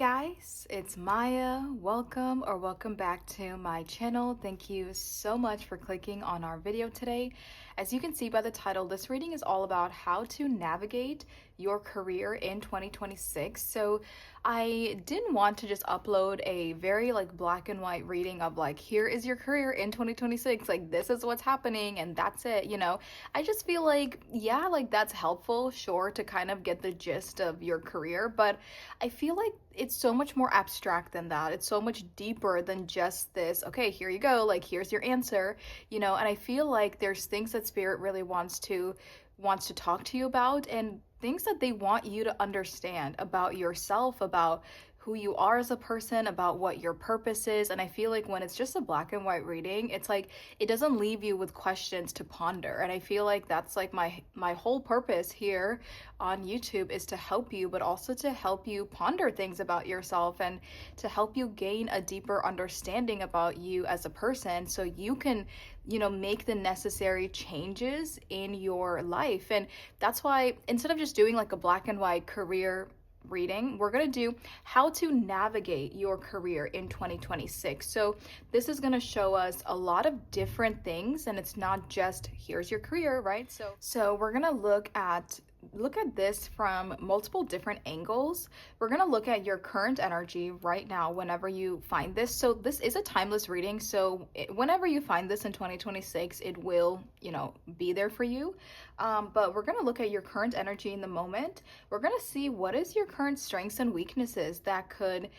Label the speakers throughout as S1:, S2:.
S1: guys, it's Maya. Welcome back to my channel. Thank you so much for clicking on our video today. As you can see by the title, this reading is all about how to navigate your career in 2026. So I didn't want to just upload a very black and white reading of here is your career in 2026, this is what's happening and that's it, I just feel yeah, that's helpful, sure, to kind of get the gist of your career, but I feel like it's so much more abstract than that. It's so much deeper than just this, okay, here you go, here's your answer, and I feel like there's things that Spirit really wants to talk to you about, and things that they want you to understand about yourself, about who you are as a person, about what your purpose is. And I feel like when it's just a black and white reading, it's it doesn't leave you with questions to ponder. And I feel like that's my whole purpose here on YouTube, is to help you, but also to help you ponder things about yourself and to help you gain a deeper understanding about you as a person, so you can make the necessary changes in your life. And that's why, instead of just doing a black and white career reading, we're going to do how to navigate your career in 2026. So this is going to show us a lot of different things, and it's not just here's your career, right? So we're going to look at this from multiple different angles. We're going to look at your current energy right now whenever you find this. So this is a timeless reading, so whenever you find this in 2026, it will be there for you, but we're going to look at your current energy in the moment. We're going to see what is your current strengths and weaknesses that could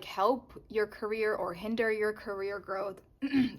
S1: help your career or hinder your career growth.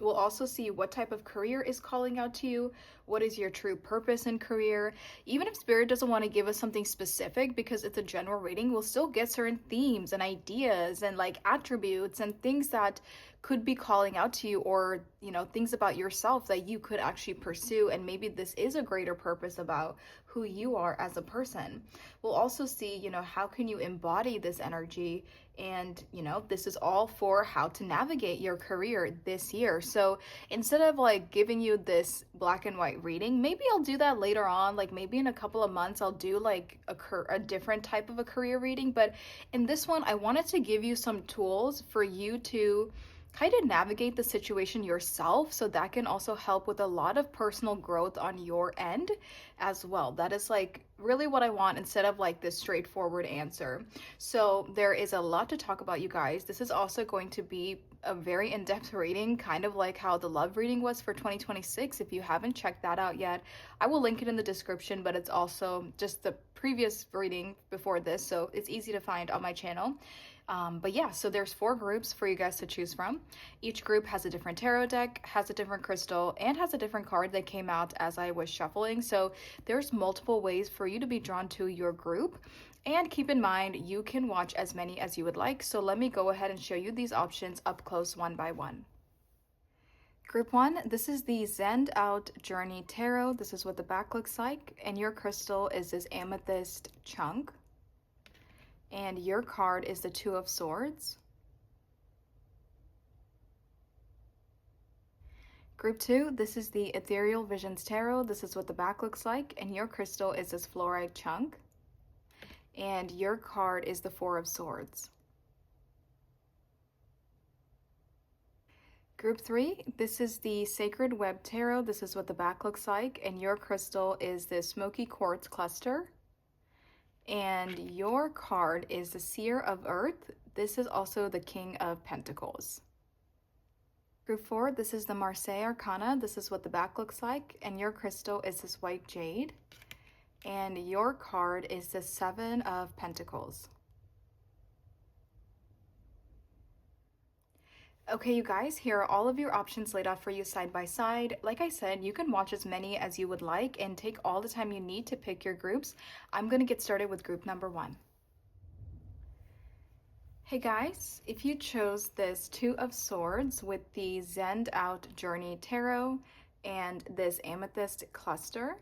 S1: We'll also see what type of career is calling out to you. What is your true purpose in career? Even if Spirit doesn't want to give us something specific, because it's a general reading, we'll still get certain themes and ideas and attributes and things that could be calling out to you, or things about yourself that you could actually pursue, and maybe this is a greater purpose about who you are as a person. We'll also see how can you embody this energy, and this is all for how to navigate your career this year. So instead of giving you this black and white reading, maybe I'll do that later on, maybe in a couple of months I'll do a different type of a career reading. But in this one, I wanted to give you some tools for you to kind of navigate the situation yourself, so that can also help with a lot of personal growth on your end as well. That is really what I want, instead of this straightforward answer. So there is a lot to talk about, you guys. This is also going to be a very in-depth reading, kind of like how the love reading was for 2026. If you haven't checked that out yet, I will link it in the description, but it's also just the previous reading before this, so it's easy to find on my channel. But yeah, so there's 4 groups for you guys to choose from. Each group has a different tarot deck, has a different crystal, and has a different card that came out as I was shuffling. So there's multiple ways for you to be drawn to your group. And keep in mind, you can watch as many as you would like. So let me go ahead and show you these options up close one by one. Group 1, this is the Zenned Out Journey Tarot. This is what the back looks like. And your crystal is this amethyst chunk. And your card is the 2 of Swords. Group 2, this is the Ethereal Visions Tarot. This is what the back looks like. And your crystal is this fluorite chunk. And your card is the 4 of Swords. Group 3, this is the Sacred Web Tarot. This is what the back looks like. And your crystal is this smoky quartz cluster. And your card is the Seer of Earth. This is also the King of Pentacles. Group 4, this is the Marseille Arcana. This is what the back looks like. And your crystal is this white jade. And your card is the 7 of Pentacles. Okay, you guys, here are all of your options laid out for you side by side. Like I said, you can watch as many as you would like and take all the time you need to pick your groups. I'm going to get started with group number 1. Hey guys, if you chose this 2 of Swords with the Zenned Out Journey Tarot and this amethyst cluster,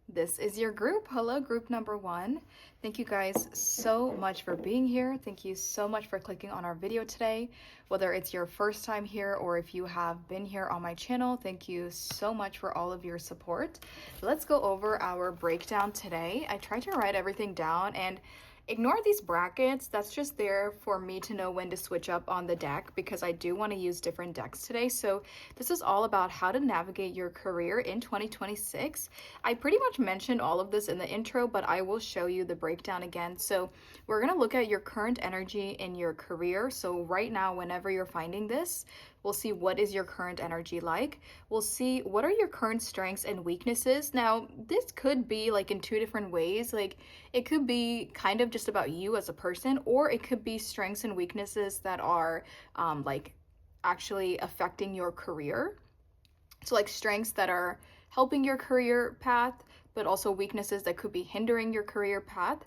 S1: this is your group. Hello, group number 1. Thank you guys so much for being here. Thank you so much for clicking on our video today. Whether it's your first time here or if you have been here on my channel, thank you so much for all of your support. Let's go over our breakdown today. I tried to write everything down, and Ignore these brackets. That's just there for me to know when to switch up on the deck because I do want to use different decks today. So this is all about how to navigate your career in 2026. I pretty much mentioned all of this in the intro, but I will show you the breakdown again. So we're going to look at your current energy in your career. So right now, whenever you're finding this, we'll see what is your current energy like. We'll see what are your current strengths and weaknesses. Now, this could be like in two different ways. Like it could be kind of just about you as a person, or it could be strengths and weaknesses that are like actually affecting your career. So like strengths that are helping your career path, but also weaknesses that could be hindering your career path.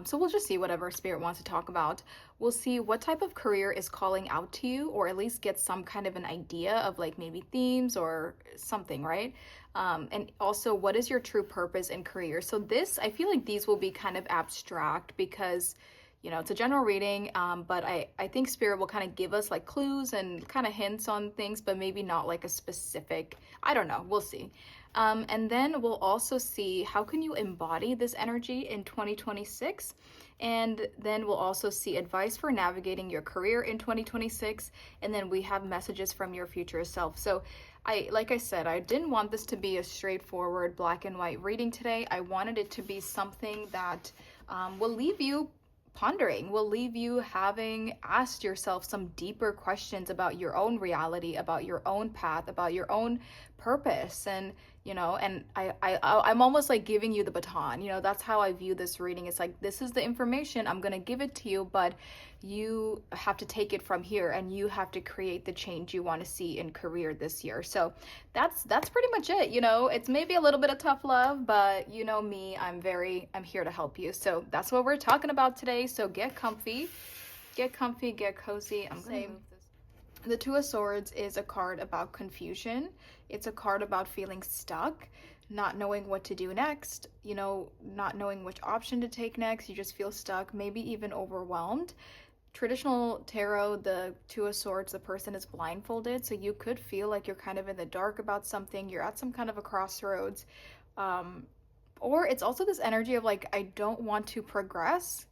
S1: So we'll just see whatever Spirit wants to talk about. We'll see what type of career is calling out to you, or at least get some kind of an idea of like maybe themes or something, right? And also, what is your true purpose in career? So this, I feel like these will be kind of abstract because, you know, it's a general reading, but I think Spirit will kind of give us like clues and kind of hints on things, but maybe not like a specific, I don't know, we'll see. And then we'll also see how can you embody this energy in 2026. And then we'll also see advice for navigating your career in 2026. And then we have messages from your future self. So like I said, I didn't want this to be a straightforward black and white reading today. I wanted it to be something that will leave you pondering, will leave you having asked yourself some deeper questions about your own reality, about your own path, about your own purpose. And you know, and I'm almost like giving you the baton, you know, that's how I view this reading. It's like, this is the information, I'm gonna give it to you, but you have to take it from here and you have to create the change you want to see in career this year. So that's pretty much it. You know, it's maybe a little bit of tough love, but you know me, I'm here to help you. So that's what we're talking about today. So get comfy, get cozy. I'm gonna move this. The Two of Swords is a card about confusion. It's a card about feeling stuck, not knowing what to do next, you know, not knowing which option to take next. You just feel stuck, maybe even overwhelmed. Traditional tarot, the Two of Swords, the person is blindfolded, so you could feel like you're kind of in the dark about something. You're at some kind of a crossroads. Or it's also this energy of like, I don't want to progress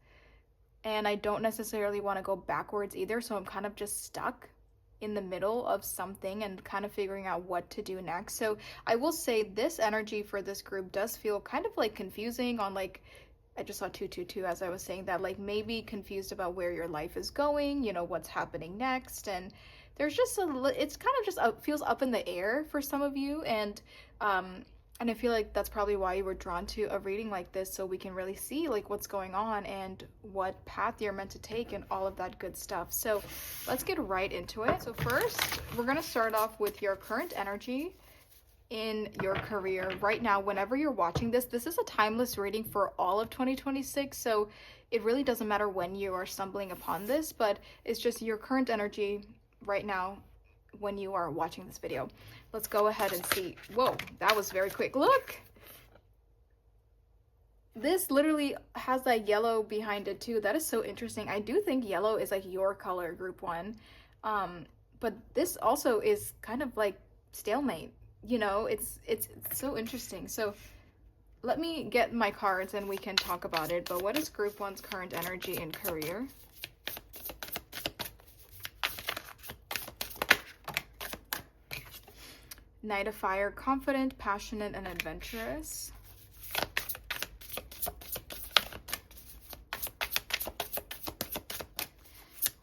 S1: and I don't necessarily want to go backwards either, so I'm kind of just stuck in the middle of something and kind of figuring out what to do next. So I will say this energy for this group does feel kind of like confusing on like, I just saw 222 as I was saying that, like maybe confused about where your life is going, you know, what's happening next. And there's just it's kind of just feels up in the air for some of you. And I feel like that's probably why you were drawn to a reading like this, so we can really see like what's going on and what path you're meant to take and all of that good stuff. So let's get right into it. So first, we're going to start off with your current energy in your career right now. Whenever you're watching this, this is a timeless reading for all of 2026. So it really doesn't matter when you are stumbling upon this, but it's just your current energy right now when you are watching this video. Let's go ahead and see. Whoa, that was very quick. Look, this literally has that yellow behind it too. That is so interesting. I do think yellow is like your color, group one. But this also is kind of like stalemate, you know. It's so interesting. So let me get my cards and we can talk about it. But what is group one's current energy in career? Knight of Fire, confident, passionate, and adventurous.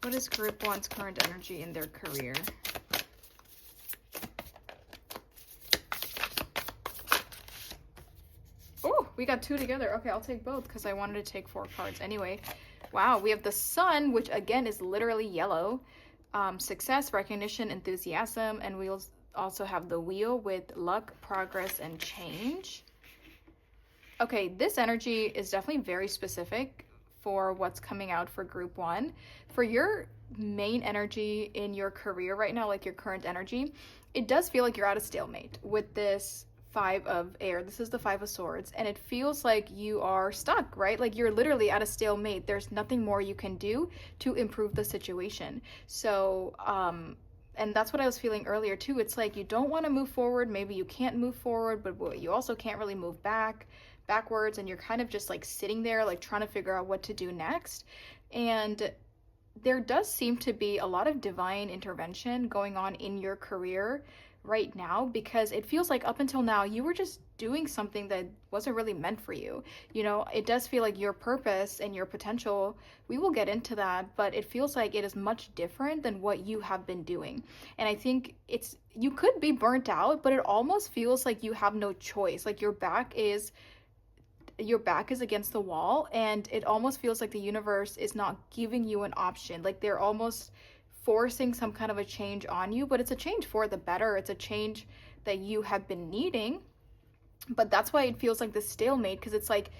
S1: What is group one's current energy in their career? Oh, we got two together. Okay, I'll take both because I wanted to take 4 cards anyway. Wow, we have the Sun, which again is literally yellow. Success, recognition, enthusiasm, and we'll also have the Wheel with luck, progress, and change. Okay, this energy is definitely very specific for what's coming out for group one. For your main energy in your career right now, like your current energy, it does feel like you're at a stalemate with this 5 of air. This is the 5 of swords, and it feels like you are stuck, right? Like you're literally at a stalemate. There's nothing more you can do to improve the situation. So, and that's what I was feeling earlier too. It's like you don't want to move forward. Maybe you can't move forward, but you also can't really move back. backwards and you're kind of just like sitting there like trying to figure out what to do next. And there does seem to be a lot of divine intervention going on in your career right now, because it feels like up until now you were just doing something that wasn't really meant for you. You know, it does feel like your purpose and your potential, we will get into that, but it feels like it is much different than what you have been doing. And I think it's, you could be burnt out, but it almost feels like you have no choice. Like your back is against the wall, and it almost feels like the universe is not giving you an option. Like they're almost forcing some kind of a change on you, but it's a change for the better. It's a change that you have been needing. But that's why it feels like this stalemate, because it's like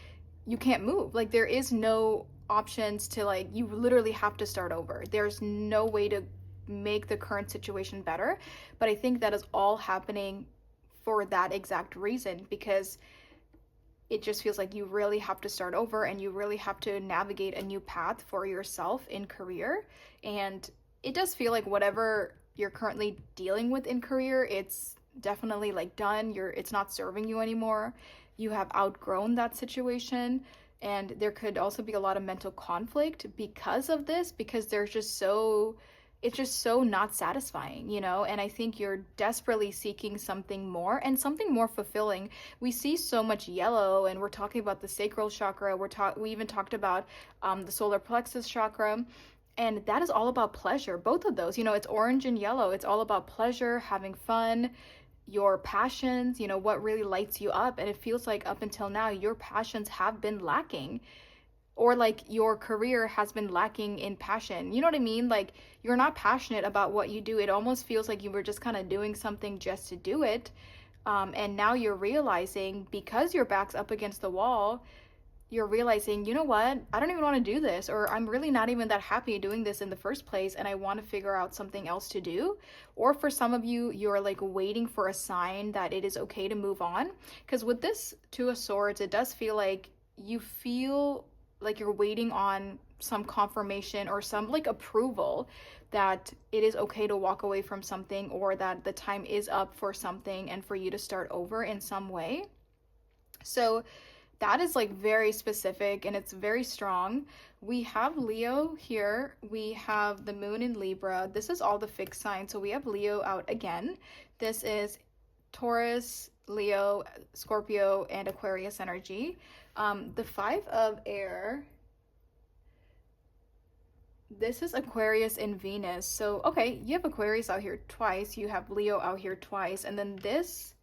S1: you can't move. Like there is no options to, like, you literally have to start over. There's no way to make the current situation better. But I think that is all happening for that exact reason, because it just feels like you really have to start over and you really have to navigate a new path for yourself in career. And it does feel like whatever you're currently dealing with in career, it's definitely like done. It's not serving you anymore. You have outgrown that situation. And there could also be a lot of mental conflict because of this, because it's just so not satisfying, you know? And I think you're desperately seeking something more and something more fulfilling. We see so much yellow, and we're talking about the sacral chakra. We even talked about the solar plexus chakra. And that is all about pleasure. Both of those, you know, it's orange and yellow. It's all about pleasure, having fun, your passions, you know, what really lights you up. And it feels like up until now, your passions have been lacking, or like your career has been lacking in passion. You know what I mean? Like you're not passionate about what you do. It almost feels like you were just kind of doing something just to do it. And now you're realizing, because your back's up against the wall, you're realizing, you know what? I don't even want to do this, or I'm really not even that happy doing this in the first place, and I want to figure out something else to do. Or for some of you, you're like waiting for a sign that it is okay to move on. Because with this Two of Swords, it does feel like you feel like you're waiting on some confirmation or some like approval that it is okay to walk away from something, or that the time is up for something and for you to start over in some way. So that is like very specific and it's very strong. We have Leo here. We have the moon in Libra. This is all the fixed signs. So we have Leo out again. This is Taurus, Leo, Scorpio, and Aquarius energy. The Five of Air, this is Aquarius in Venus. So, okay, you have Aquarius out here twice. You have Leo out here twice. And then this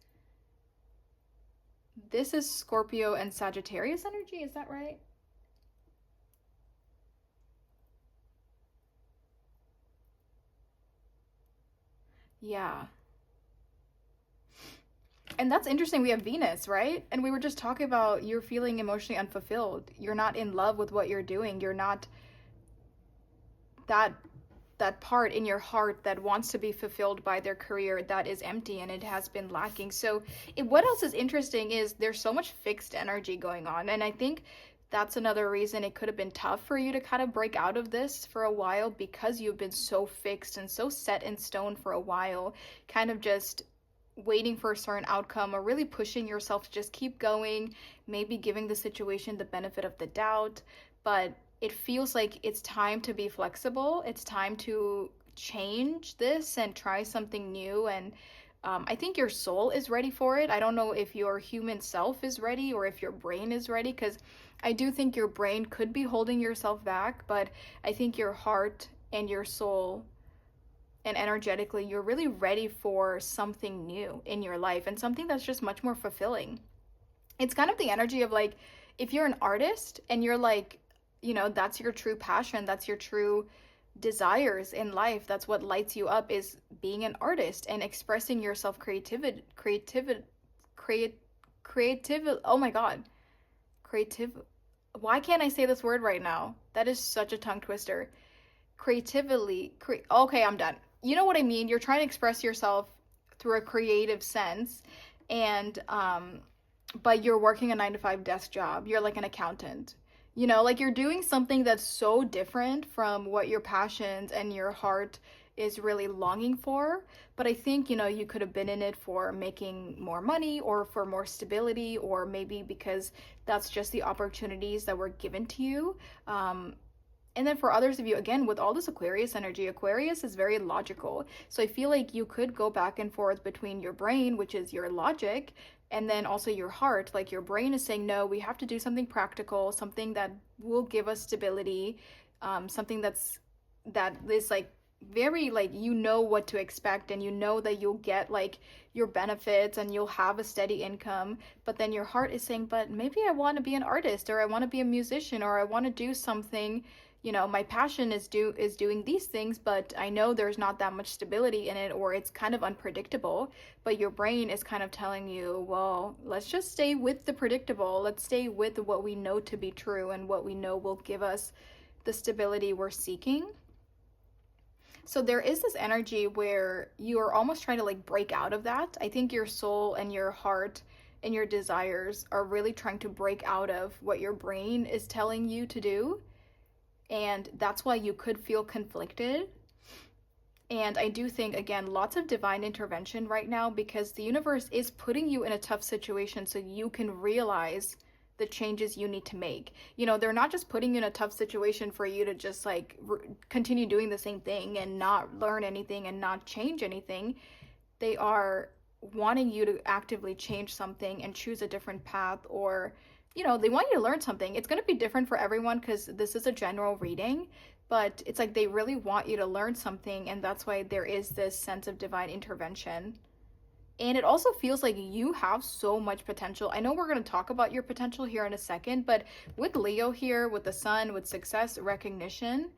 S1: is Scorpio and Sagittarius energy. Is that right? Yeah. And that's interesting. We have Venus, right? And we were just talking about you're feeling emotionally unfulfilled. You're not in love with what you're doing. You're not that part in your heart that wants to be fulfilled by their career, that is empty and it has been lacking. So what else is interesting is there's so much fixed energy going on. And I think that's another reason it could have been tough for you to kind of break out of this for a while, because you've been so fixed and so set in stone for a while, kind of just waiting for a certain outcome, or really pushing yourself to just keep going, maybe giving the situation the benefit of the doubt. But it feels like it's time to be flexible. It's time to change this and try something new. And I think your soul is ready for it. I don't know if your human self is ready or if your brain is ready, because I do think your brain could be holding yourself back, but I think your heart and your soul and energetically, you're really ready for something new in your life and something that's just much more fulfilling. It's kind of the energy of like, if you're an artist and you're like, you know, that's your true passion, that's your true desires in life, that's what lights you up, is being an artist and expressing yourself, oh my god, creative, why can't I say this word right now? That is such a tongue twister. Okay, I'm done. You know what I mean? You're trying to express yourself through a creative sense, and but you're working a 9-to-5 desk job. You're like an accountant. You know, like you're doing something that's so different from what your passions and your heart is really longing for. But I think, you could have been in it for making more money or for more stability, or maybe because that's just the opportunities that were given to you. And then for others of you, again, with all this Aquarius energy, Aquarius is very logical. So I feel like you could go back and forth between your brain, which is your logic, and then also your heart. Like your brain is saying, no, we have to do something practical, something that will give us stability, something that is like very like what to expect, and that you'll get like your benefits and you'll have a steady income. But then your heart is saying, but maybe I want to be an artist, or I want to be a musician, or I want to do something, my passion is doing these things, but I know there's not that much stability in it, or it's kind of unpredictable. But your brain is kind of telling you, well, let's just stay with the predictable. Let's stay with what we know to be true and what we know will give us the stability we're seeking. So there is this energy where you are almost trying to like break out of that. I think your soul and your heart and your desires are really trying to break out of what your brain is telling you to do. And that's why you could feel conflicted. And I do think, again, lots of divine intervention right now, because the universe is putting you in a tough situation so you can realize the changes you need to make. They're not just putting you in a tough situation for you to just like continue doing the same thing and not learn anything and not change anything. They are wanting you to actively change something and choose a different path, or they want you to learn something. It's going to be different for everyone because this is a general reading, but it's like they really want you to learn something, and that's why there is this sense of divine intervention. And it also feels like you have so much potential. I know we're going to talk about your potential here in a second, but with Leo here, with the sun, with success, recognition,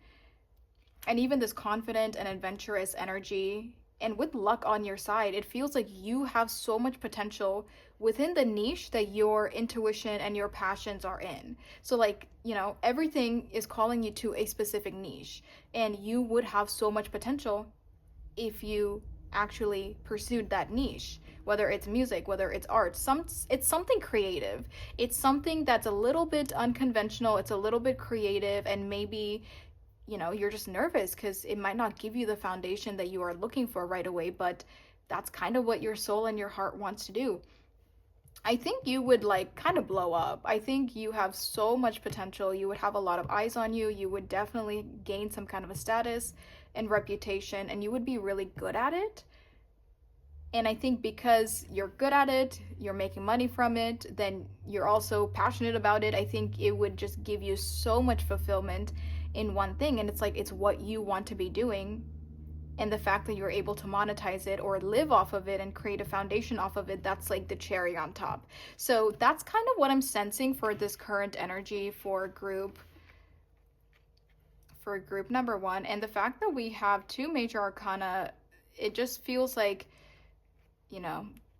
S1: and even this confident and adventurous energy, and with luck on your side, it feels like you have so much potential within the niche that your intuition and your passions are in. So like, everything is calling you to a specific niche, and you would have so much potential if you actually pursued that niche, whether it's music, whether it's art, it's something creative. It's something that's a little bit unconventional, it's a little bit creative, and maybe you're just nervous because it might not give you the foundation that you are looking for right away, but that's kind of what your soul and your heart wants to do. I think you would like kind of blow up. I think you have so much potential. You would have a lot of eyes on you. You would definitely gain some kind of a status and reputation, and you would be really good at it. And I think because you're good at it, you're making money from it, then you're also passionate about it. I think it would just give you so much fulfillment in one thing, and it's like it's what you want to be doing. And the fact that you're able to monetize it or live off of it and create a foundation off of it, that's like the cherry on top. So that's kind of what I'm sensing for this current energy for group number 1. And the fact that we have 2 major arcana, it just feels like,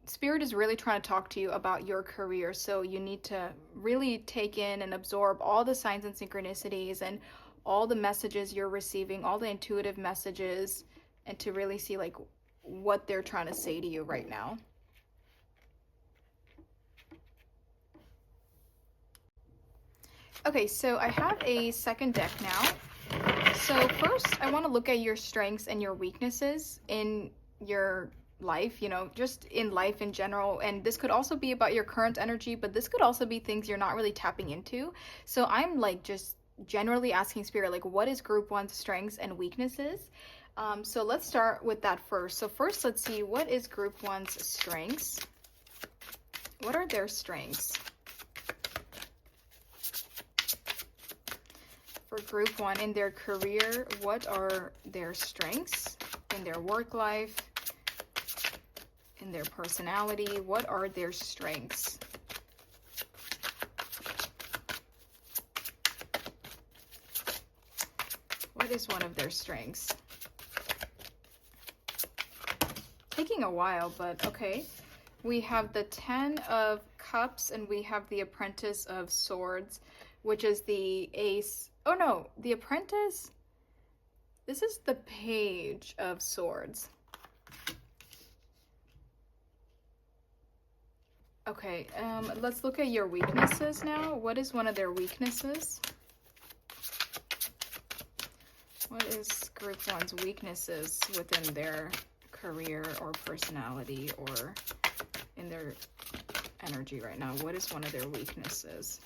S1: Spirit is really trying to talk to you about your career. So you need to really take in and absorb all the signs and synchronicities and all the messages you're receiving, all the intuitive messages, and to really see like what they're trying to say to you right now. Okay, so I have a second deck now. So first, I want to look at your strengths and your weaknesses in your life, just in life in general. And this could also be about your current energy, but this could also be things you're not really tapping into. So I'm like just generally asking Spirit, like, what is group 1's strengths and weaknesses? So let's start with that first. So first, let's see, what is group 1's strengths? What are their strengths? For group 1 in their career, what are their strengths? In their work life, in their personality, what are their strengths? What is one of their strengths? Taking a while, but okay. We have the 10 of Cups, and we have the Apprentice of Swords, which is the Ace. Oh no, the Apprentice. This is the Page of Swords. Okay, let's look at your weaknesses now. What is one of their weaknesses? What is group one's weaknesses within their career or personality or in their energy right now? What is one of their weaknesses?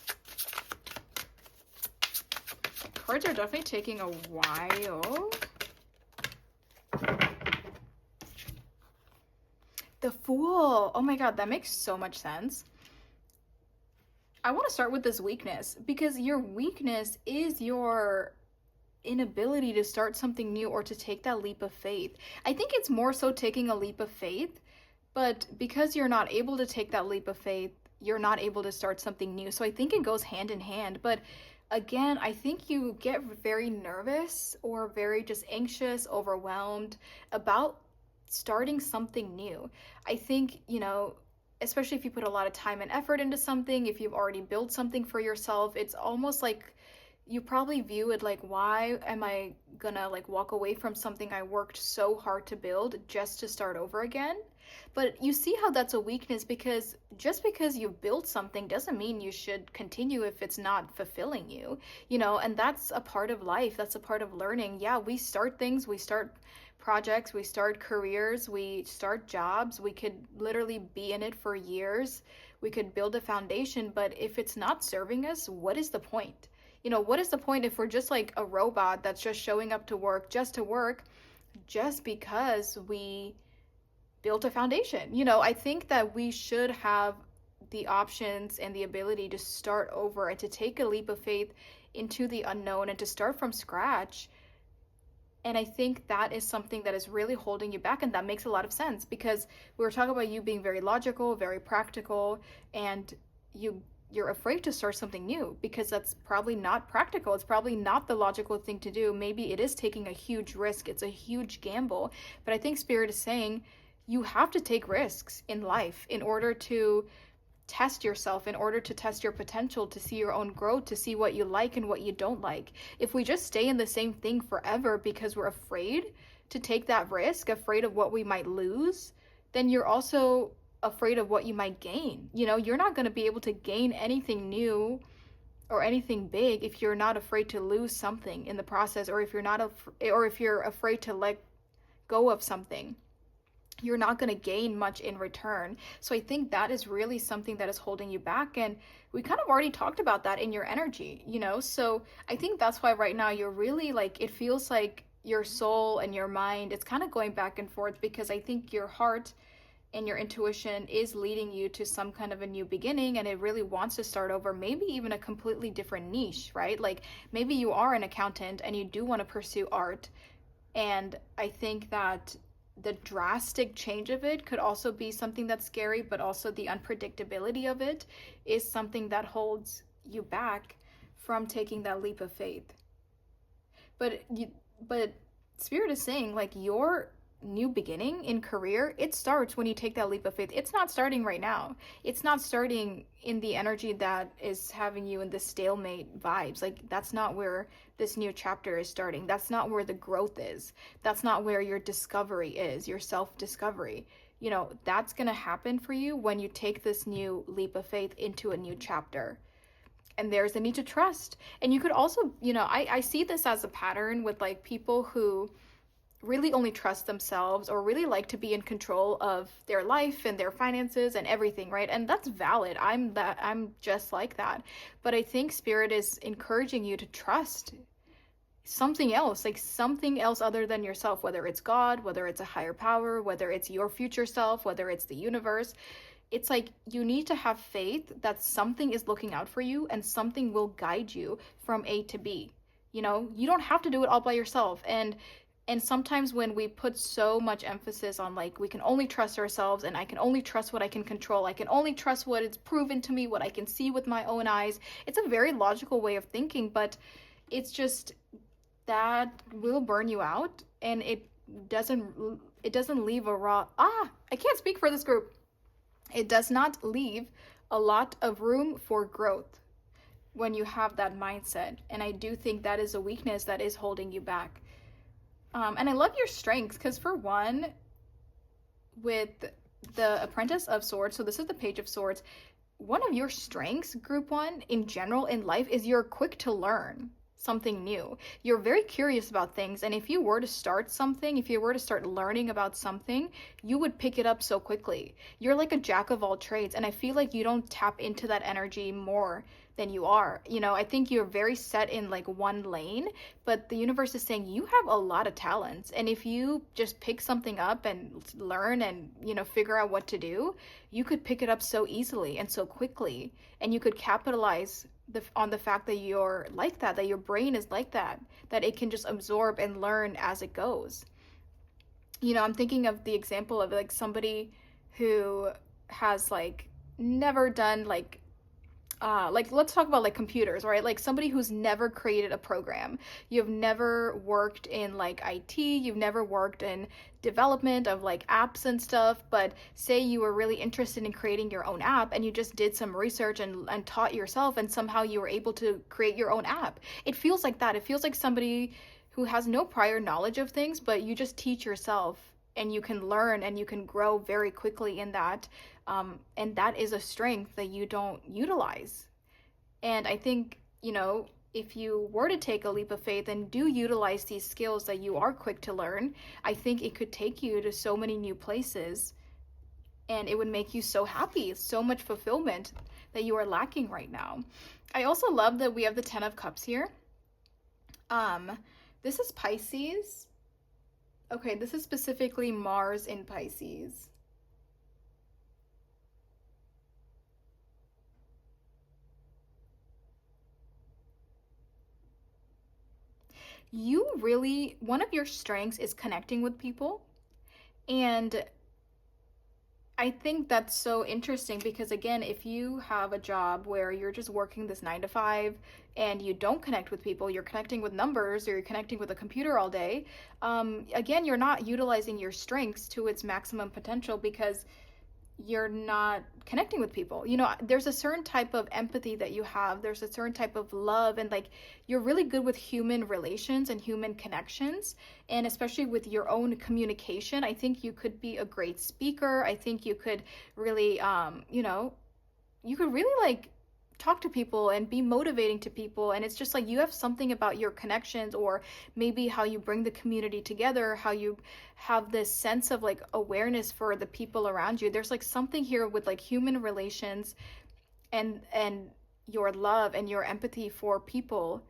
S1: Cards are definitely taking a while. The Fool. Oh my god, that makes so much sense. I want to start with this weakness because your weakness is your inability to start something new or to take that leap of faith. I think it's more so taking a leap of faith, but because you're not able to take that leap of faith, you're not able to start something new. So I think it goes hand in hand. But again, I think you get very nervous or very just anxious, overwhelmed about starting something new. I think, you know, especially if you put a lot of time and effort into something, if you've already built something for yourself, it's almost like you probably view it like, why am I gonna like walk away from something I worked so hard to build just to start over again? But you see how that's a weakness, because just because you've built something doesn't mean you should continue if it's not fulfilling you, you know, and that's a part of life. That's a part of learning. Yeah, we start things, we start projects, we start careers, we start jobs. We could literally be in it for years. We could build a foundation, but if it's not serving us, what is the point? You know, what is the point if we're just like a robot that's just showing up to work, just because we built a foundation? You know, I think that we should have the options and the ability to start over and to take a leap of faith into the unknown and to start from scratch. And I think that is something that is really holding you back. And that makes a lot of sense, because we were talking about you being very logical, very practical, and you're afraid to start something new because that's probably not practical. It's probably not the logical thing to do. Maybe it is taking a huge risk. It's a huge gamble. But I think Spirit is saying you have to take risks in life in order to test yourself, in order to test your potential, to see your own growth, to see what you like and what you don't like. If we just stay in the same thing forever because we're afraid to take that risk, afraid of what we might lose, then you're also afraid of what you might gain. You know, you're not going to be able to gain anything new or anything big if you're not afraid to lose something in the process, or if you're afraid to let go of something. You're not going to gain much in return. So I think that is really something that is holding you back. And we kind of already talked about that in your energy, you know? So I think that's why right now you're really like, it feels like your soul and your mind, it's kind of going back and forth, because I think your heart and your intuition is leading you to some kind of a new beginning, and it really wants to start over, maybe even a completely different niche, right? Like maybe you are an accountant and you do want to pursue art. And I think that the drastic change of it could also be something that's scary, but also the unpredictability of it is something that holds you back from taking that leap of faith. But Spirit is saying like your new beginning in career, it starts when you take that leap of faith. It's not starting right now. It's not starting in the energy that is having you in the stalemate vibes. Like that's not where this new chapter is starting. That's not where the growth is. That's not where your discovery is, your self-discovery. You know, that's going to happen for you when you take this new leap of faith into a new chapter. And there's a need to trust. And you could also, you know, I see this as a pattern with like people who really only trust themselves or really like to be in control of their life and their finances and everything, right? And that's valid. I'm just like that. But I think Spirit is encouraging you to trust something else, like something else other than yourself, whether it's God, whether it's a higher power, whether it's your future self, whether it's the universe. It's like you need to have faith that something is looking out for you and something will guide you from A to B. You know, you don't have to do it all by yourself. And sometimes when we put so much emphasis on like, we can only trust ourselves, and I can only trust what I can control, I can only trust what is proven to me, what I can see with my own eyes. It's a very logical way of thinking, but it's just that will burn you out, and it doesn't leave I can't speak for this group. It does not leave a lot of room for growth when you have that mindset. And I do think that is a weakness that is holding you back. And I love your strengths, because for one, with the Apprentice of Swords, so this is the Page of Swords, one of your strengths, group one, in general in life, is you're quick to learn. something new. You're very curious about things, and if you were to start something, if you were to start learning about something, you would pick it up so quickly. You're like a jack of all trades, and I feel like you don't tap into that energy more than you are. You know, I think you're very set in like one lane, but the universe is saying you have a lot of talents, and if you just pick something up and learn and, you know, figure out what to do, you could pick it up so easily and so quickly, and you could capitalize on the fact that you're like that, that your brain is like that it can just absorb and learn as it goes. You know, I'm thinking of the example of like somebody who has like never done like let's talk about like computers, right? Like somebody who's never created a program. You've never worked in like IT, you've never worked in development of like apps and stuff, but say you were really interested in creating your own app and you just did some research and taught yourself, and somehow you were able to create your own app. It feels like that. It feels like somebody who has no prior knowledge of things, but you just teach yourself and you can learn and you can grow very quickly in that. And that is a strength that you don't utilize. And I think, you know, if you were to take a leap of faith and do utilize these skills that you are quick to learn, I think it could take you to so many new places, and it would make you so happy, so much fulfillment that you are lacking right now. I also love that we have the 10 of Cups here. This is Pisces. Okay, this is specifically Mars in Pisces. You really, one of your strengths is connecting with people. And I think that's so interesting because, again, if you have a job where you're just working this 9 to 5 and you don't connect with people, you're connecting with numbers or you're connecting with a computer all day, again, you're not utilizing your strengths to its maximum potential because you're not connecting with people. You know, there's a certain type of empathy that you have, there's a certain type of love, and like you're really good with human relations and human connections, and especially with your own communication. I think you could be a great speaker. I think you could really you know, you could really like talk to people and be motivating to people, and it's just like you have something about your connections, or maybe how you bring the community together, how you have this sense of like awareness for the people around you. There's like something here with like human relations and your love and your empathy for people.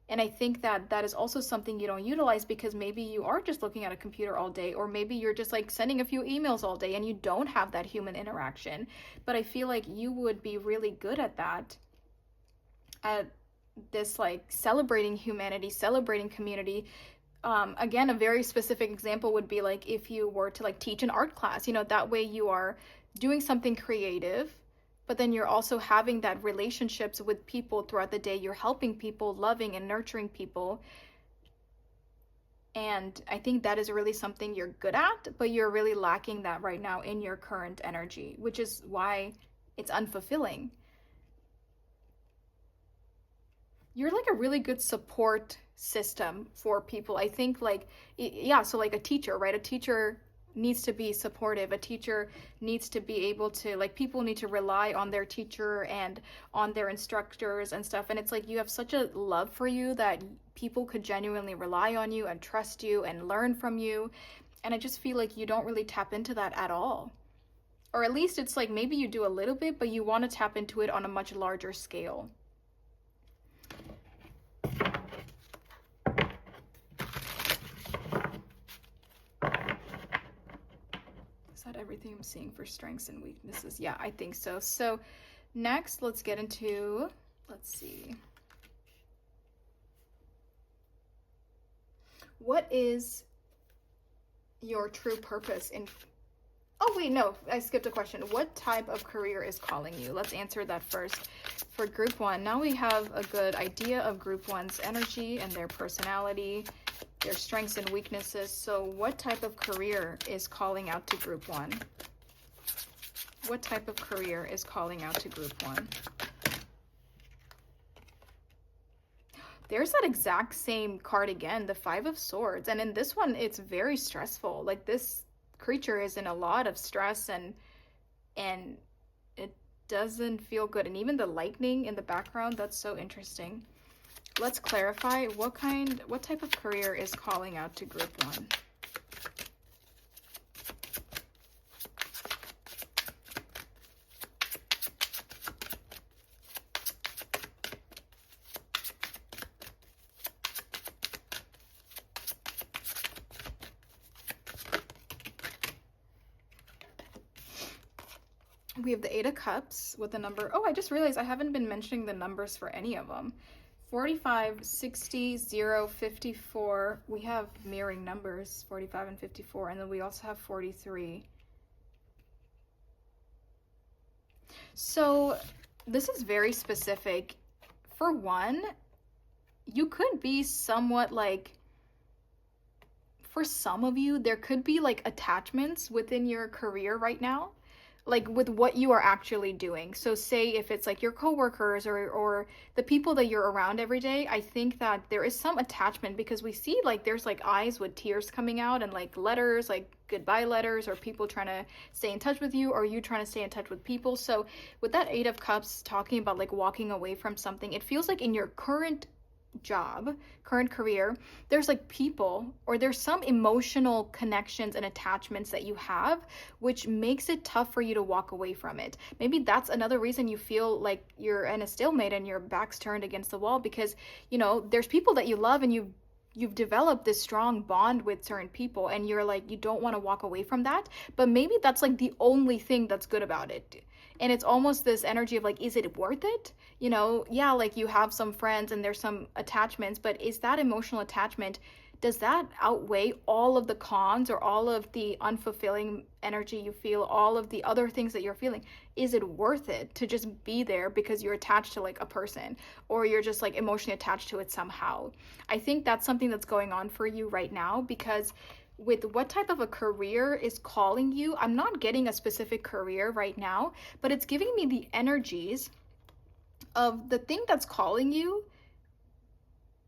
S1: And I think that that is also something you don't utilize because maybe you are just looking at a computer all day, or maybe you're just like sending a few emails all day and you don't have that human interaction. But I feel like you would be really good at that, at this like celebrating humanity, celebrating community. Again, a very specific example would be like if you were to like teach an art class, you know, that way you are doing something creative, but then you're also having that relationships with people throughout the day. You're helping people, loving and nurturing people. And I think that is really something you're good at, but you're really lacking that right now in your current energy, which is why it's unfulfilling. You're like a really good support system for people. I think like, yeah, so like a teacher, right? A teacher needs to be supportive. A teacher needs to be able to, like, people need to rely on their teacher and on their instructors and stuff. And it's like you have such a love for you that people could genuinely rely on you and trust you and learn from you. And I just feel like you don't really tap into that at all. Or at least it's like maybe you do a little bit, but you want to tap into it on a much larger scale. Is that everything I'm seeing for strengths and weaknesses? Yeah, I think so. So next, let's get into, let's see. What is your true purpose in, oh wait, no, I skipped a question. What type of career is calling you? Let's answer that first. For group one, now we have a good idea of group one's energy and their personality, their strengths and weaknesses. So what type of career is calling out to group one? What type of career is calling out to group one? There's that exact same card again, the 5 of Swords. And in this one, it's very stressful. Like this creature is in a lot of stress and it doesn't feel good. And even the lightning in the background, that's so interesting. let's clarify what type of career is calling out to group 1. We have the 8 of Cups with the number, oh, I just realized I haven't been mentioning the numbers for any of them. 45, 60, 0, 54. We have mirroring numbers, 45 and 54, and then we also have 43. So this is very specific. For one, you could be somewhat like, for some of you, there could be like attachments within your career right now, like with what you are actually doing. So say if it's like your coworkers or the people that you're around every day, I think that there is some attachment, because we see like there's like eyes with tears coming out and like letters, like goodbye letters, or people trying to stay in touch with you, or you trying to stay in touch with people. So with that 8 of Cups talking about like walking away from something, it feels like in your current job, current career, there's like people, or there's some emotional connections and attachments that you have, which makes it tough for you to walk away from it. Maybe that's another reason you feel like you're in a stalemate and your back's turned against the wall, because, you know, there's people that you love and you've developed this strong bond with certain people, and you're like, you don't want to walk away from that, but maybe that's like the only thing that's good about it. And it's almost this energy of like, is it worth it? You know, yeah, like you have some friends and there's some attachments, but is that emotional attachment, does that outweigh all of the cons or all of the unfulfilling energy you feel, all of the other things that you're feeling? Is it worth it to just be there because you're attached to like a person, or you're just like emotionally attached to it somehow? I think that's something that's going on for you right now, because with what type of a career is calling you, I'm not getting a specific career right now, but it's giving me the energies of the thing that's calling you.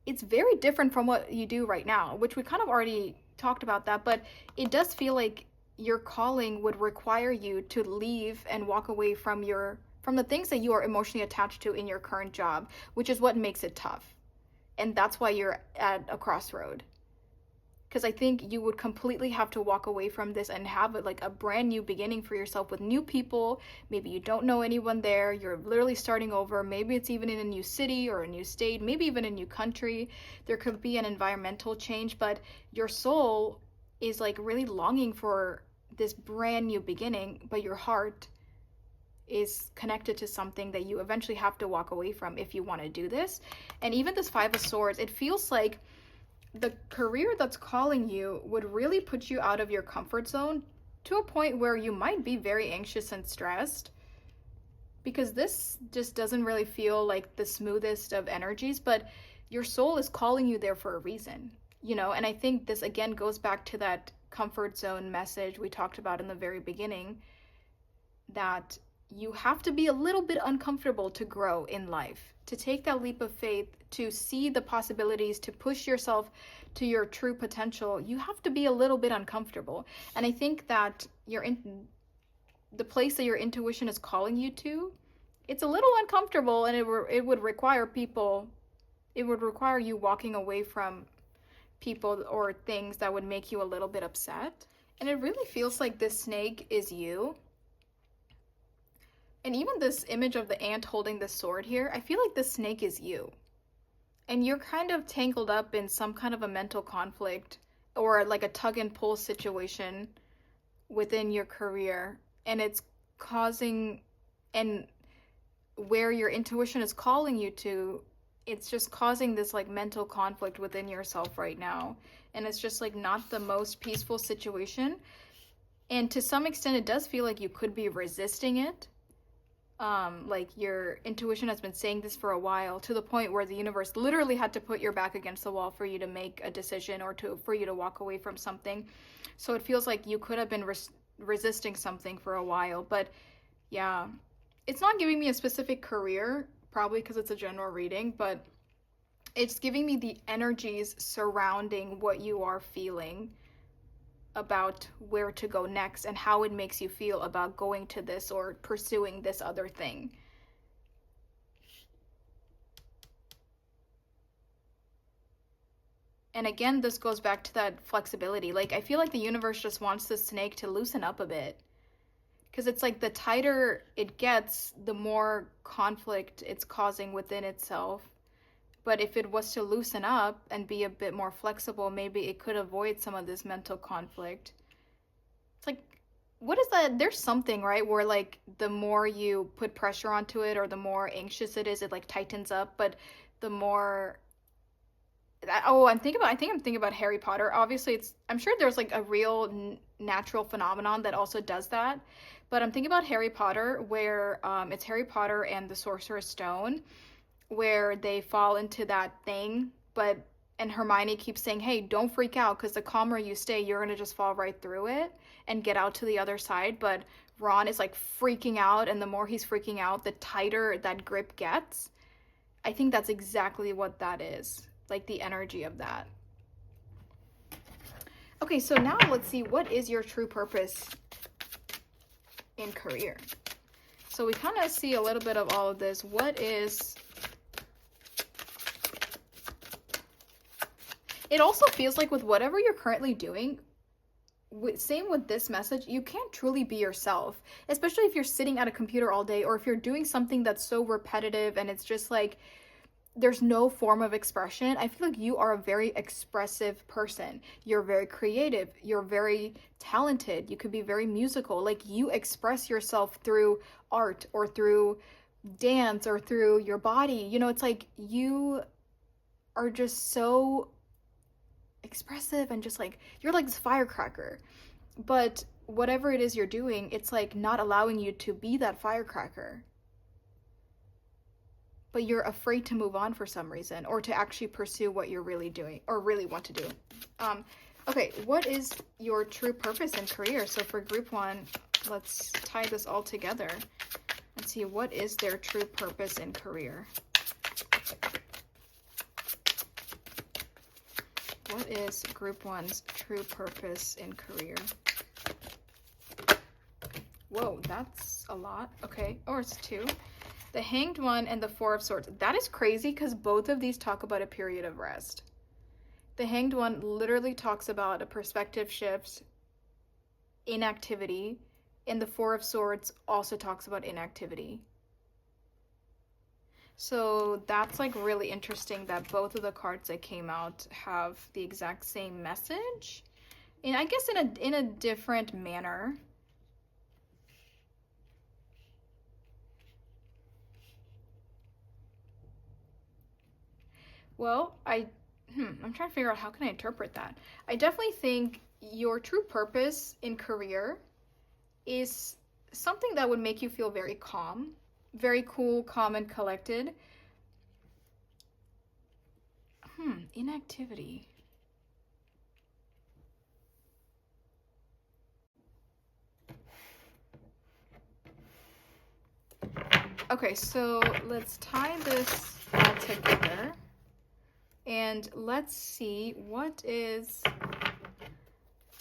S1: It's very different from what you do right now, which we kind of already talked about that, but it does feel like your calling would require you to leave and walk away from the things that you are emotionally attached to in your current job, which is what makes it tough. And that's why you're at a crossroad. Because I think you would completely have to walk away from this and have like a brand new beginning for yourself with new people. Maybe you don't know anyone there. You're literally starting over. Maybe it's even in a new city or a new state, maybe even a new country. There could be an environmental change, but your soul is like really longing for this brand new beginning, but your heart is connected to something that you eventually have to walk away from if you want to do this. And even this 5 of Swords, it feels like the career that's calling you would really put you out of your comfort zone to a point where you might be very anxious and stressed, because this just doesn't really feel like the smoothest of energies, but your soul is calling you there for a reason, you know? And I think this again goes back to that comfort zone message we talked about in the very beginning, that you have to be a little bit uncomfortable to grow in life, to take that leap of faith, to see the possibilities, to push yourself to your true potential. You have to be a little bit uncomfortable. And I think that the place that your intuition is calling you to, it's a little uncomfortable, and it would require you walking away from people or things that would make you a little bit upset. And it really feels like this snake is you. And even this image of the ant holding the sword here, I feel like the snake is you. And you're kind of tangled up in some kind of a mental conflict or like a tug and pull situation within your career. And it's causing, and where your intuition is calling you to, it's just causing this like mental conflict within yourself right now. And it's just like not the most peaceful situation. And to some extent, it does feel like you could be resisting it. Like your intuition has been saying this for a while, to the point where the universe literally had to put your back against the wall for you to make a decision, or for you to walk away from something. So it feels like you could have been resisting something for a while. But yeah, it's not giving me a specific career, probably because it's a general reading, but it's giving me the energies surrounding what you are feeling about where to go next and how it makes you feel about going to this or pursuing this other thing. And again, this goes back to that flexibility. Like, I feel like the universe just wants the snake to loosen up a bit. Because it's like the tighter it gets, the more conflict it's causing within itself. But if it was to loosen up and be a bit more flexible, maybe it could avoid some of this mental conflict. It's like, what is that? There's something, right, where like the more you put pressure onto it or the more anxious it is, it like tightens up. But the more I think I'm thinking about Harry Potter. Obviously, I'm sure there's like a real natural phenomenon that also does that. But I'm thinking about Harry Potter, where it's Harry Potter and the Sorcerer's Stone, where they fall into that thing, and Hermione keeps saying, "Hey, don't freak out, because the calmer you stay, you're gonna just fall right through it and get out to the other side." But Ron is like freaking out, and the more he's freaking out, the tighter that grip gets. I think that's exactly what that is, like the energy of that. Okay, so now let's see, what is your true purpose in career? So we kind of see a little bit of all of this. What is... It also feels like with whatever you're currently doing, same with this message, you can't truly be yourself, especially if you're sitting at a computer all day, or if you're doing something that's so repetitive and it's just like there's no form of expression. I feel like you are a very expressive person. You're very creative. You're very talented. You could be very musical. Like, you express yourself through art or through dance or through your body. You know, it's like you are just so expressive and just like, you're like this firecracker. But whatever it is you're doing, it's like not allowing you to be that firecracker. But you're afraid to move on for some reason, or to actually pursue what you're really doing or really want to do. Okay, what is your true purpose in career? So for group one, let's tie this all together and see what is their true purpose in career. What is group one's true purpose in career? Whoa, that's a lot. Okay, or it's two. The Hanged One and the Four of Swords. That is crazy, because both of these talk about a period of rest. The Hanged One literally talks about a perspective shift, inactivity, and the Four of Swords also talks about inactivity. So that's like really interesting that both of the cards that came out have the exact same message, and I guess in a different manner. Well, I'm trying to figure out how can I interpret that. I definitely think your true purpose in career is something that would make you feel very calm, very cool, calm, and collected. Inactivity. Okay, so let's tie this all together. And let's see, what is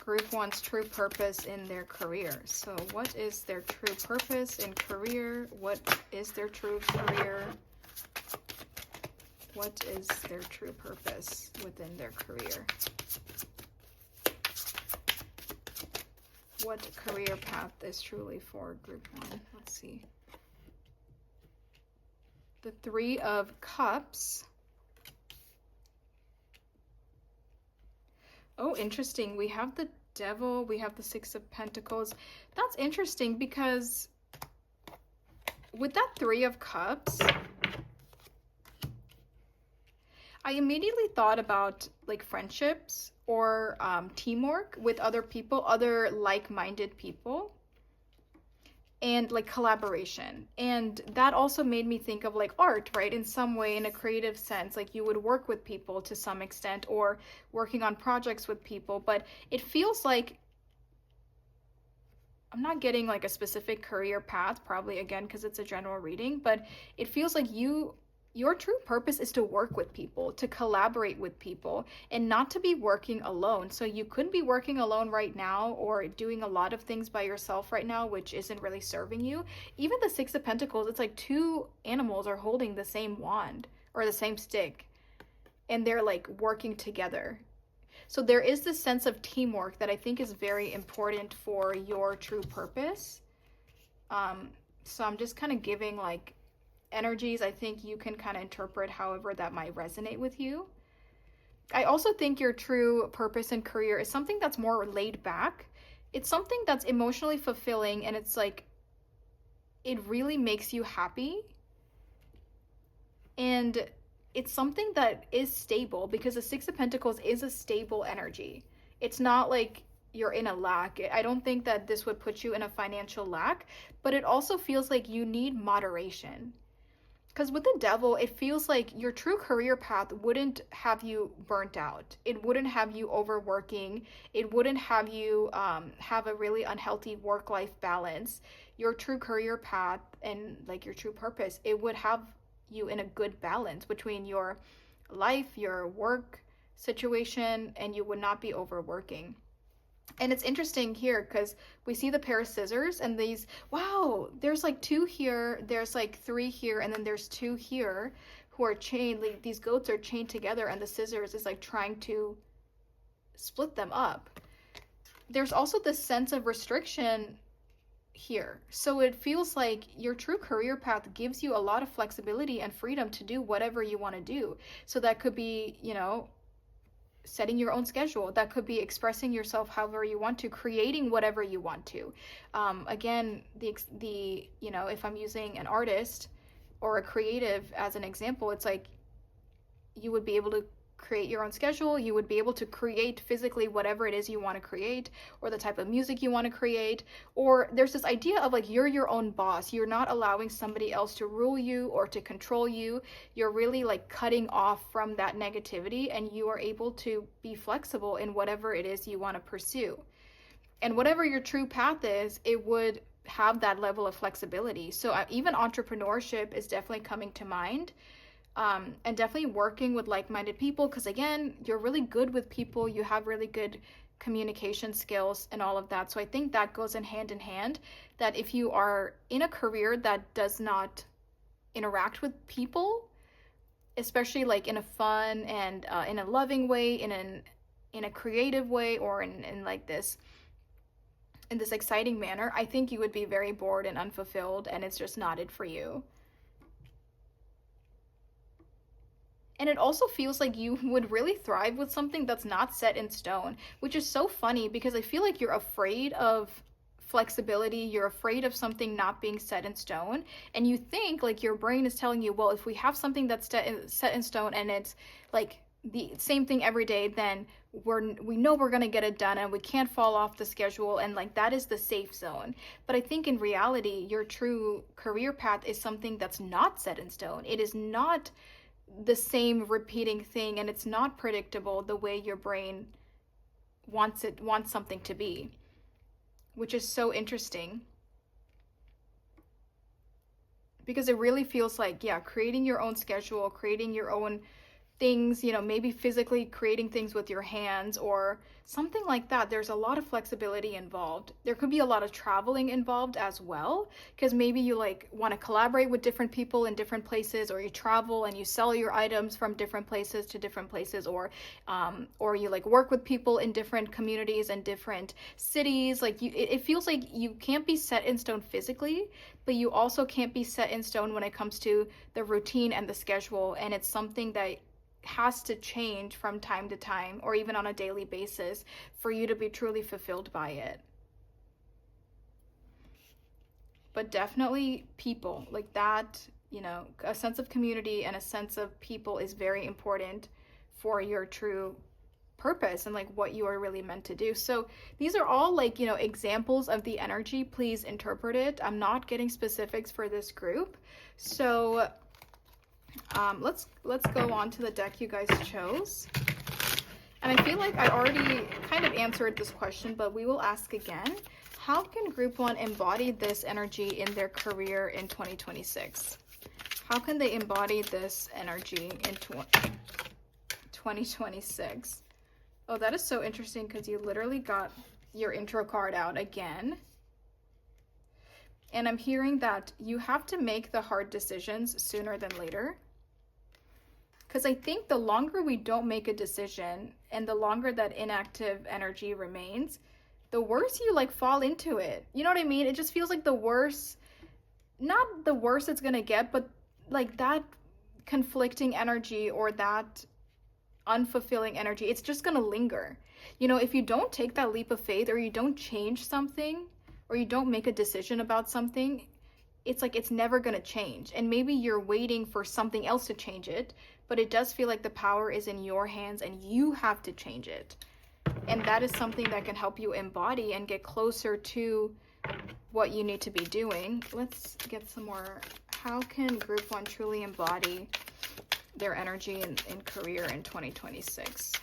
S1: group one's true purpose in their career? So what is their true purpose in career? What is their true career? What is their true purpose within their career? What career path is truly for group one? Let's see. The Three of Cups. Oh, interesting. We have the Devil, we have the Six of Pentacles. That's interesting, because with that Three of Cups, I immediately thought about like friendships or teamwork with other people, other like-minded people, and like collaboration. And that also made me think of like art, right? In some way, in a creative sense, like you would work with people to some extent, or working on projects with people. But it feels like I'm not getting like a specific career path, probably again because it's a general reading, but it feels like your true purpose is to work with people, to collaborate with people, and not to be working alone. So you could be working alone right now, or doing a lot of things by yourself right now, which isn't really serving you. Even the Six of Pentacles, it's like two animals are holding the same wand or the same stick. and they're like working together. So there is this sense of teamwork that I think is very important for your true purpose. So I'm just kind of giving like energies. I think you can kind of interpret however that might resonate with you. I also think your true purpose and career is something that's more laid back. It's something that's emotionally fulfilling, and it's like, it really makes you happy. And it's something that is stable, because the Six of Pentacles is a stable energy. It's not like you're in a lack. I don't think that this would put you in a financial lack, but it also feels like you need moderation. Because with the Devil, it feels like your true career path wouldn't have you burnt out. It wouldn't have you overworking. It wouldn't have you have a really unhealthy work-life balance. Your true career path and like your true purpose, it would have you in a good balance between your life, your work situation, and you would not be overworking. And it's interesting here because we see the pair of scissors and these, wow, there's like two here, there's like three here, and then there's two here who are chained. Like, these goats are chained together, and the scissors is like trying to split them up. There's also this sense of restriction here. So it feels like your true career path gives you a lot of flexibility and freedom to do whatever you want to do. So that could be, you know, setting your own schedule. That could be expressing yourself however you want to, creating whatever you want to. Again, the you know, if I'm using an artist or a creative as an example, it's like you would be able to create your own schedule. You would be able to create physically whatever it is you want to create, or the type of music you want to create. Or there's this idea of like, you're your own boss. You're not allowing somebody else to rule you or to control you. You're really like cutting off from that negativity, and you are able to be flexible in whatever it is you want to pursue. And whatever your true path is, it would have that level of flexibility. So even entrepreneurship is definitely coming to mind. And definitely working with like-minded people, because again, you're really good with people, you have really good communication skills and all of that. So I think that goes in hand, that if you are in a career that does not interact with people, especially like in a fun and in a loving way, in a creative way, or in like this, in this exciting manner, I think you would be very bored and unfulfilled, and it's just not it for you. And it also feels like you would really thrive with something that's not set in stone, which is so funny because I feel like you're afraid of flexibility. You're afraid of something not being set in stone. And you think like your brain is telling you, well, if we have something that's set in stone and it's like the same thing every day, then we know we're going to get it done and we can't fall off the schedule. And like, that is the safe zone. But I think in reality, your true career path is something that's not set in stone. It is not the same repeating thing, and it's not predictable the way your brain wants something to be, which is so interesting, because it really feels like, yeah, creating your own schedule, creating your own things, you know, maybe physically creating things with your hands or something like that. There's a lot of flexibility involved. There could be a lot of traveling involved as well, because maybe you like want to collaborate with different people in different places, or you travel and you sell your items from different places to different places, or you like work with people in different communities and different cities. Like it feels like you can't be set in stone physically, but you also can't be set in stone when it comes to the routine and the schedule. And it's something that has to change from time to time, or even on a daily basis, for you to be truly fulfilled by it. But definitely people, like that, you know, a sense of community and a sense of people is very important for your true purpose and like what you are really meant to do. So these are all like, you know, examples of the energy. Please interpret it. I'm not getting specifics for this group. So let's go on to the deck you guys chose. And I feel like I already kind of answered this question, but we will ask again. How can group 1 embody this energy in their career in 2026? How can they embody this energy in 2026? Oh, that is so interesting, because you literally got your intro card out again. And I'm hearing that you have to make the hard decisions sooner than later. Because I think the longer we don't make a decision and the longer that inactive energy remains, the worse you like fall into it. You know what I mean? It just feels like the worse, not the worse it's gonna get, but like that conflicting energy or that unfulfilling energy, it's just gonna linger. You know, if you don't take that leap of faith, or you don't change something, or you don't make a decision about something, it's like it's never gonna change. And maybe you're waiting for something else to change it, but it does feel like the power is in your hands and you have to change it. And that is something that can help you embody and get closer to what you need to be doing. Let's get some more. How can group 1 truly embody their energy in career in 2026?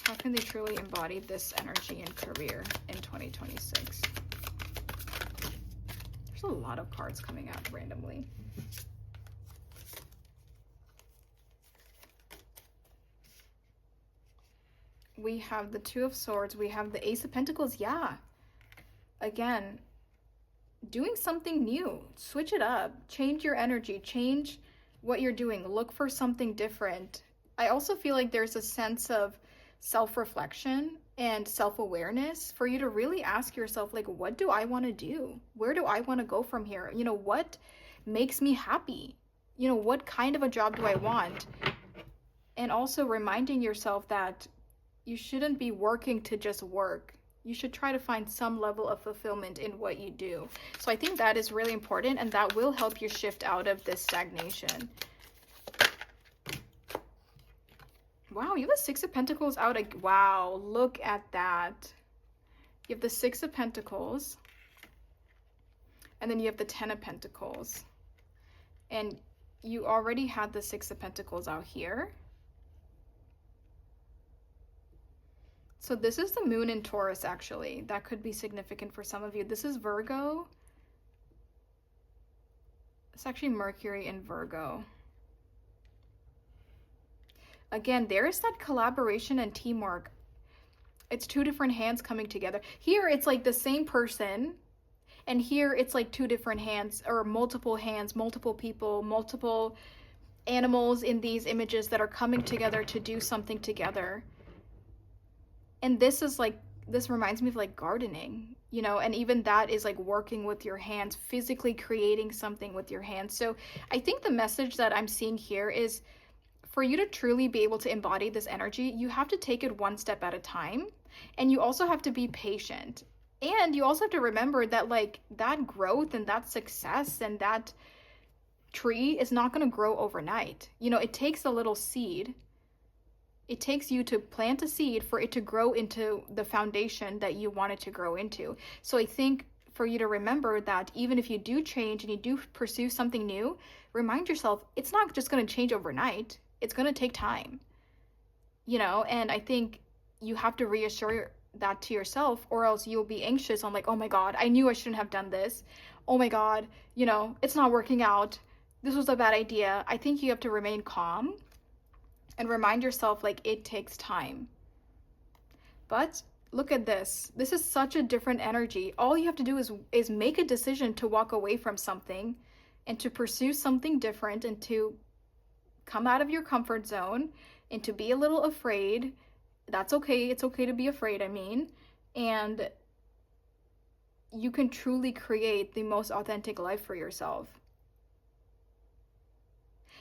S1: How can they truly embody this energy in career in 2026? There's a lot of cards coming out randomly. We have the Two of Swords. We have the Ace of Pentacles. Yeah. Again, doing something new. Switch it up. Change your energy. Change what you're doing. Look for something different. I also feel like there's a sense of self-reflection and self-awareness for you to really ask yourself, like, what do I want to do? Where do I want to go from here? You know, what makes me happy? You know, what kind of a job do I want? And also reminding yourself that you shouldn't be working to just work. You should try to find some level of fulfillment in what you do. So I think that is really important, and that will help you shift out of this stagnation. Wow, you have the Six of Pentacles out. Wow, look at that. You have the Six of Pentacles, and then you have the Ten of Pentacles. And you already had the Six of Pentacles out here. So this is the moon in Taurus, actually. That could be significant for some of you. This is Virgo. It's actually Mercury in Virgo. Again, there's that collaboration and teamwork. It's two different hands coming together. Here, it's like the same person. And here, it's like two different hands, or multiple hands, multiple people, multiple animals in these images that are coming together to do something together. And this is like, this reminds me of like gardening, you know, and even that is like working with your hands, physically creating something with your hands. So I think the message that I'm seeing here is for you to truly be able to embody this energy, you have to take it one step at a time. And you also have to be patient. And you also have to remember that like that growth and that success and that tree is not going to grow overnight. You know, it takes a little seed. It takes you to plant a seed for it to grow into the foundation that you want it to grow into. So I think for you to remember that even if you do change and you do pursue something new, remind yourself it's not just going to change overnight. It's going to take time, you know, and I think you have to reassure that to yourself, or else you'll be anxious on like, oh my God, I knew I shouldn't have done this. Oh my God, you know, it's not working out. This was a bad idea. I think you have to remain calm and remind yourself like it takes time. But look at this. This is such a different energy. All you have to do is make a decision to walk away from something and to pursue something different and to come out of your comfort zone and to be a little afraid. That's okay. It's okay to be afraid, I mean. And you can truly create the most authentic life for yourself.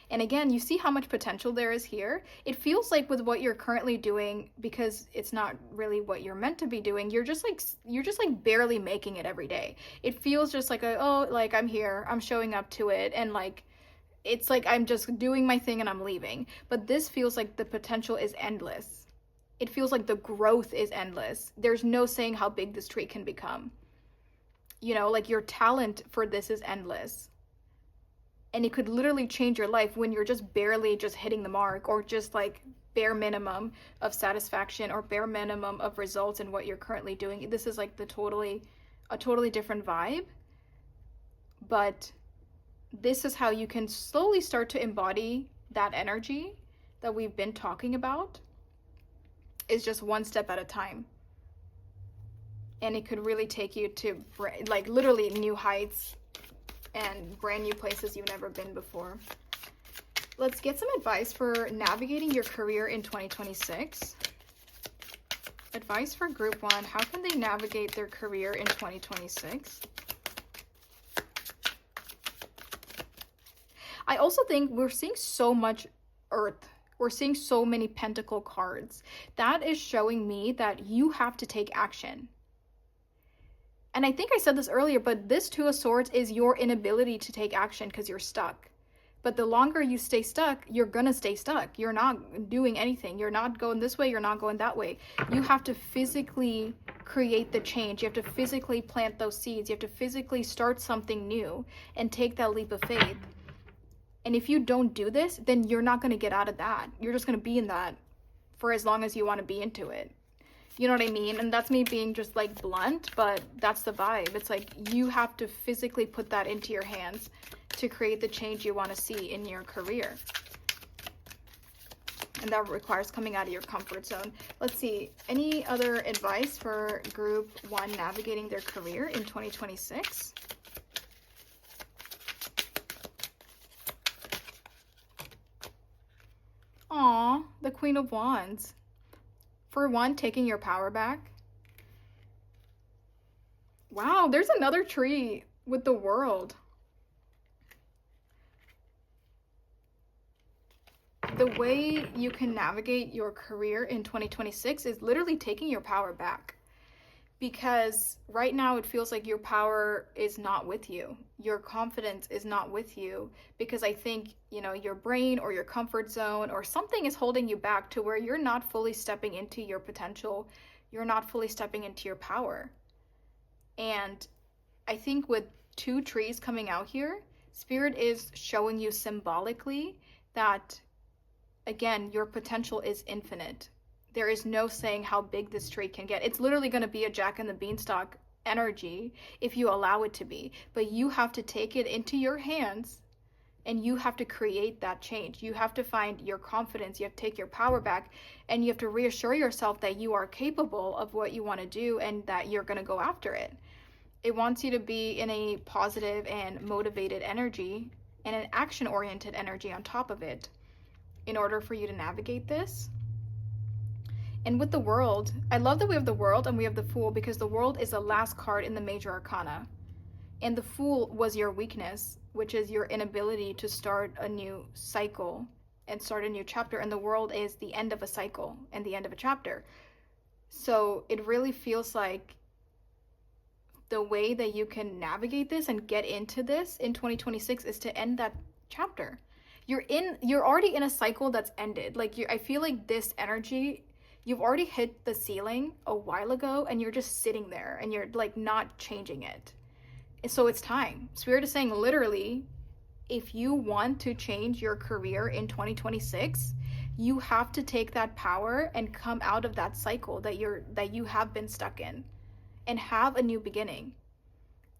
S1: And again, you see how much potential there is here. It feels like with what you're currently doing, because it's not really what you're meant to be doing, you're just like barely making it every day. It feels just like like I'm here, I'm showing up to it, and like it's like I'm just doing my thing and I'm leaving. But this feels like the potential is endless. It feels like the growth is endless. There's no saying how big this tree can become. You know, like your talent for this is endless. And it could literally change your life when you're just barely just hitting the mark, or just like bare minimum of satisfaction or bare minimum of results in what you're currently doing. This is like a totally different vibe. But this is how you can slowly start to embody that energy that we've been talking about. Is just one step at a time. And it could really take you to like literally new heights and brand new places you've never been before. Let's get some advice for navigating your career in 2026. Advice for group 1. How can they navigate their career in 2026? I also think we're seeing so much earth. We're seeing so many pentacle cards. That is showing me that you have to take action. And I think I said this earlier, but this Two of Swords is your inability to take action because you're stuck. But the longer you stay stuck, you're gonna stay stuck. You're not doing anything. You're not going this way, you're not going that way. You have to physically create the change. You have to physically plant those seeds. You have to physically start something new and take that leap of faith. And if you don't do this, then you're not gonna get out of that. You're just gonna be in that for as long as you wanna be into it. You know what I mean? And that's me being just like blunt, but that's the vibe. It's like you have to physically put that into your hands to create the change you want to see in your career. And that requires coming out of your comfort zone. Let's see, any other advice for group 1 navigating their career in 2026? Aw, the Queen of Wands. For 1, taking your power back. Wow, there's another tree with the World. The way you can navigate your career in 2026 is literally taking your power back. Because right now it feels like your power is not with you. Your confidence is not with you. Because I think, you know, your brain or your comfort zone or something is holding you back to where you're not fully stepping into your potential. You're not fully stepping into your power. And I think with 2 trees coming out here, Spirit is showing you symbolically that, again, your potential is infinite. There is no saying how big this tree can get. It's literally going to be a Jack and the Beanstalk energy if you allow it to be. But you have to take it into your hands and you have to create that change. You have to find your confidence. You have to take your power back and you have to reassure yourself that you are capable of what you want to do and that you're going to go after it. It wants you to be in a positive and motivated energy and an action-oriented energy on top of it in order for you to navigate this. And with the World, I love that we have the World and we have the Fool because the World is the last card in the Major Arcana. And the Fool was your weakness, which is your inability to start a new cycle and start a new chapter. And the World is the end of a cycle and the end of a chapter. So it really feels like the way that you can navigate this and get into this in 2026 is to end that chapter. You're already in a cycle that's ended. Like I feel like this energy, you've already hit the ceiling a while ago and you're just sitting there and you're like not changing it. So it's time. Spirit is saying literally, if you want to change your career in 2026, you have to take that power and come out of that cycle that you have been stuck in and have a new beginning.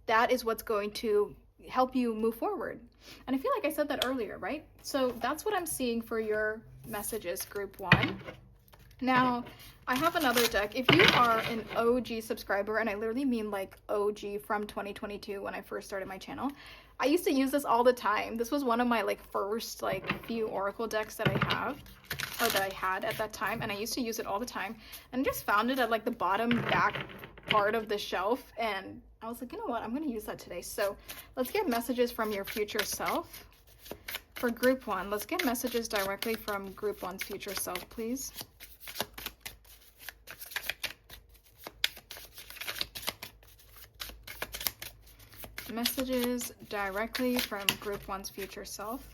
S1: That is what's going to help you move forward. And I feel like I said that earlier, right? So that's what I'm seeing for your messages, group 1. Now, I have another deck. If you are an OG subscriber, and I literally mean like OG from 2022 when I first started my channel, I used to use this all the time. This was one of my like first like few oracle decks that I have, or that I had at that time, and I used to use it all the time. And I just found it at like the bottom back part of the shelf, and I was like, you know what, I'm going to use that today. So let's get messages from your future self. For group 1, let's get messages directly from group 1's future self, please. Messages directly from group 1's future self.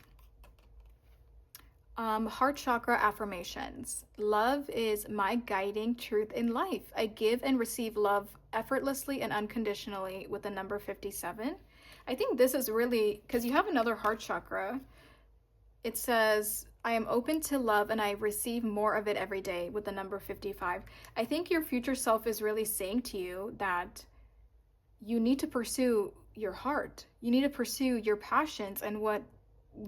S1: Heart chakra affirmations. Love is my guiding truth in life. I give and receive love effortlessly and unconditionally with the number 57. I think this is really, because you have another heart chakra. It says, I am open to love and I receive more of it every day with the number 55. I think your future self is really saying to you that you need to pursue your heart. You need to pursue your passions and what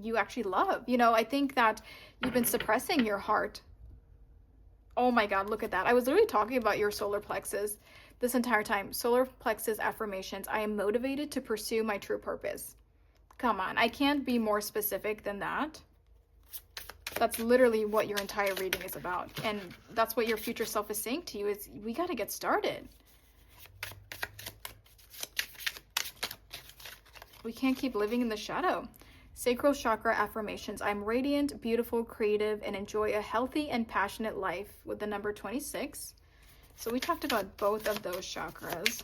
S1: you actually love. You know, I think that you've been suppressing your heart. Oh my God, look at that. I was literally talking about your solar plexus this entire time. Solar plexus affirmations. I am motivated to pursue my true purpose. Come on, I can't be more specific than that. That's literally what your entire reading is about. And that's what your future self is saying to you is we got to get started. We can't keep living in the shadow. Sacral chakra affirmations. I'm radiant, beautiful, creative, and enjoy a healthy and passionate life with the number 26. So we talked about both of those chakras.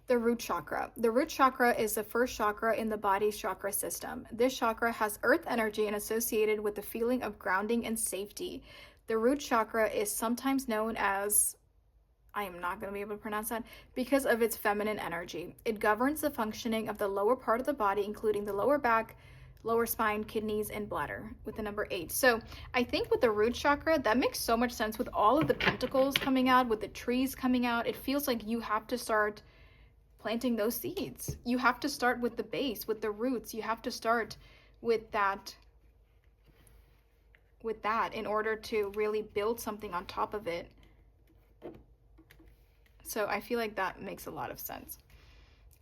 S1: The root chakra. The root chakra is the first chakra in the body's chakra system. This chakra has earth energy and associated with the feeling of grounding and safety. The root chakra is sometimes known as, I am not going to be able to pronounce that, because of its feminine energy. It governs the functioning of the lower part of the body, including the lower back, lower spine, kidneys, and bladder, with the number 8. So I think with the root chakra, that makes so much sense with all of the pentacles coming out, with the trees coming out. It feels like you have to start planting those seeds. You have to start with the base, with the roots. You have to start with that in order to really build something on top of it. So I feel like that makes a lot of sense.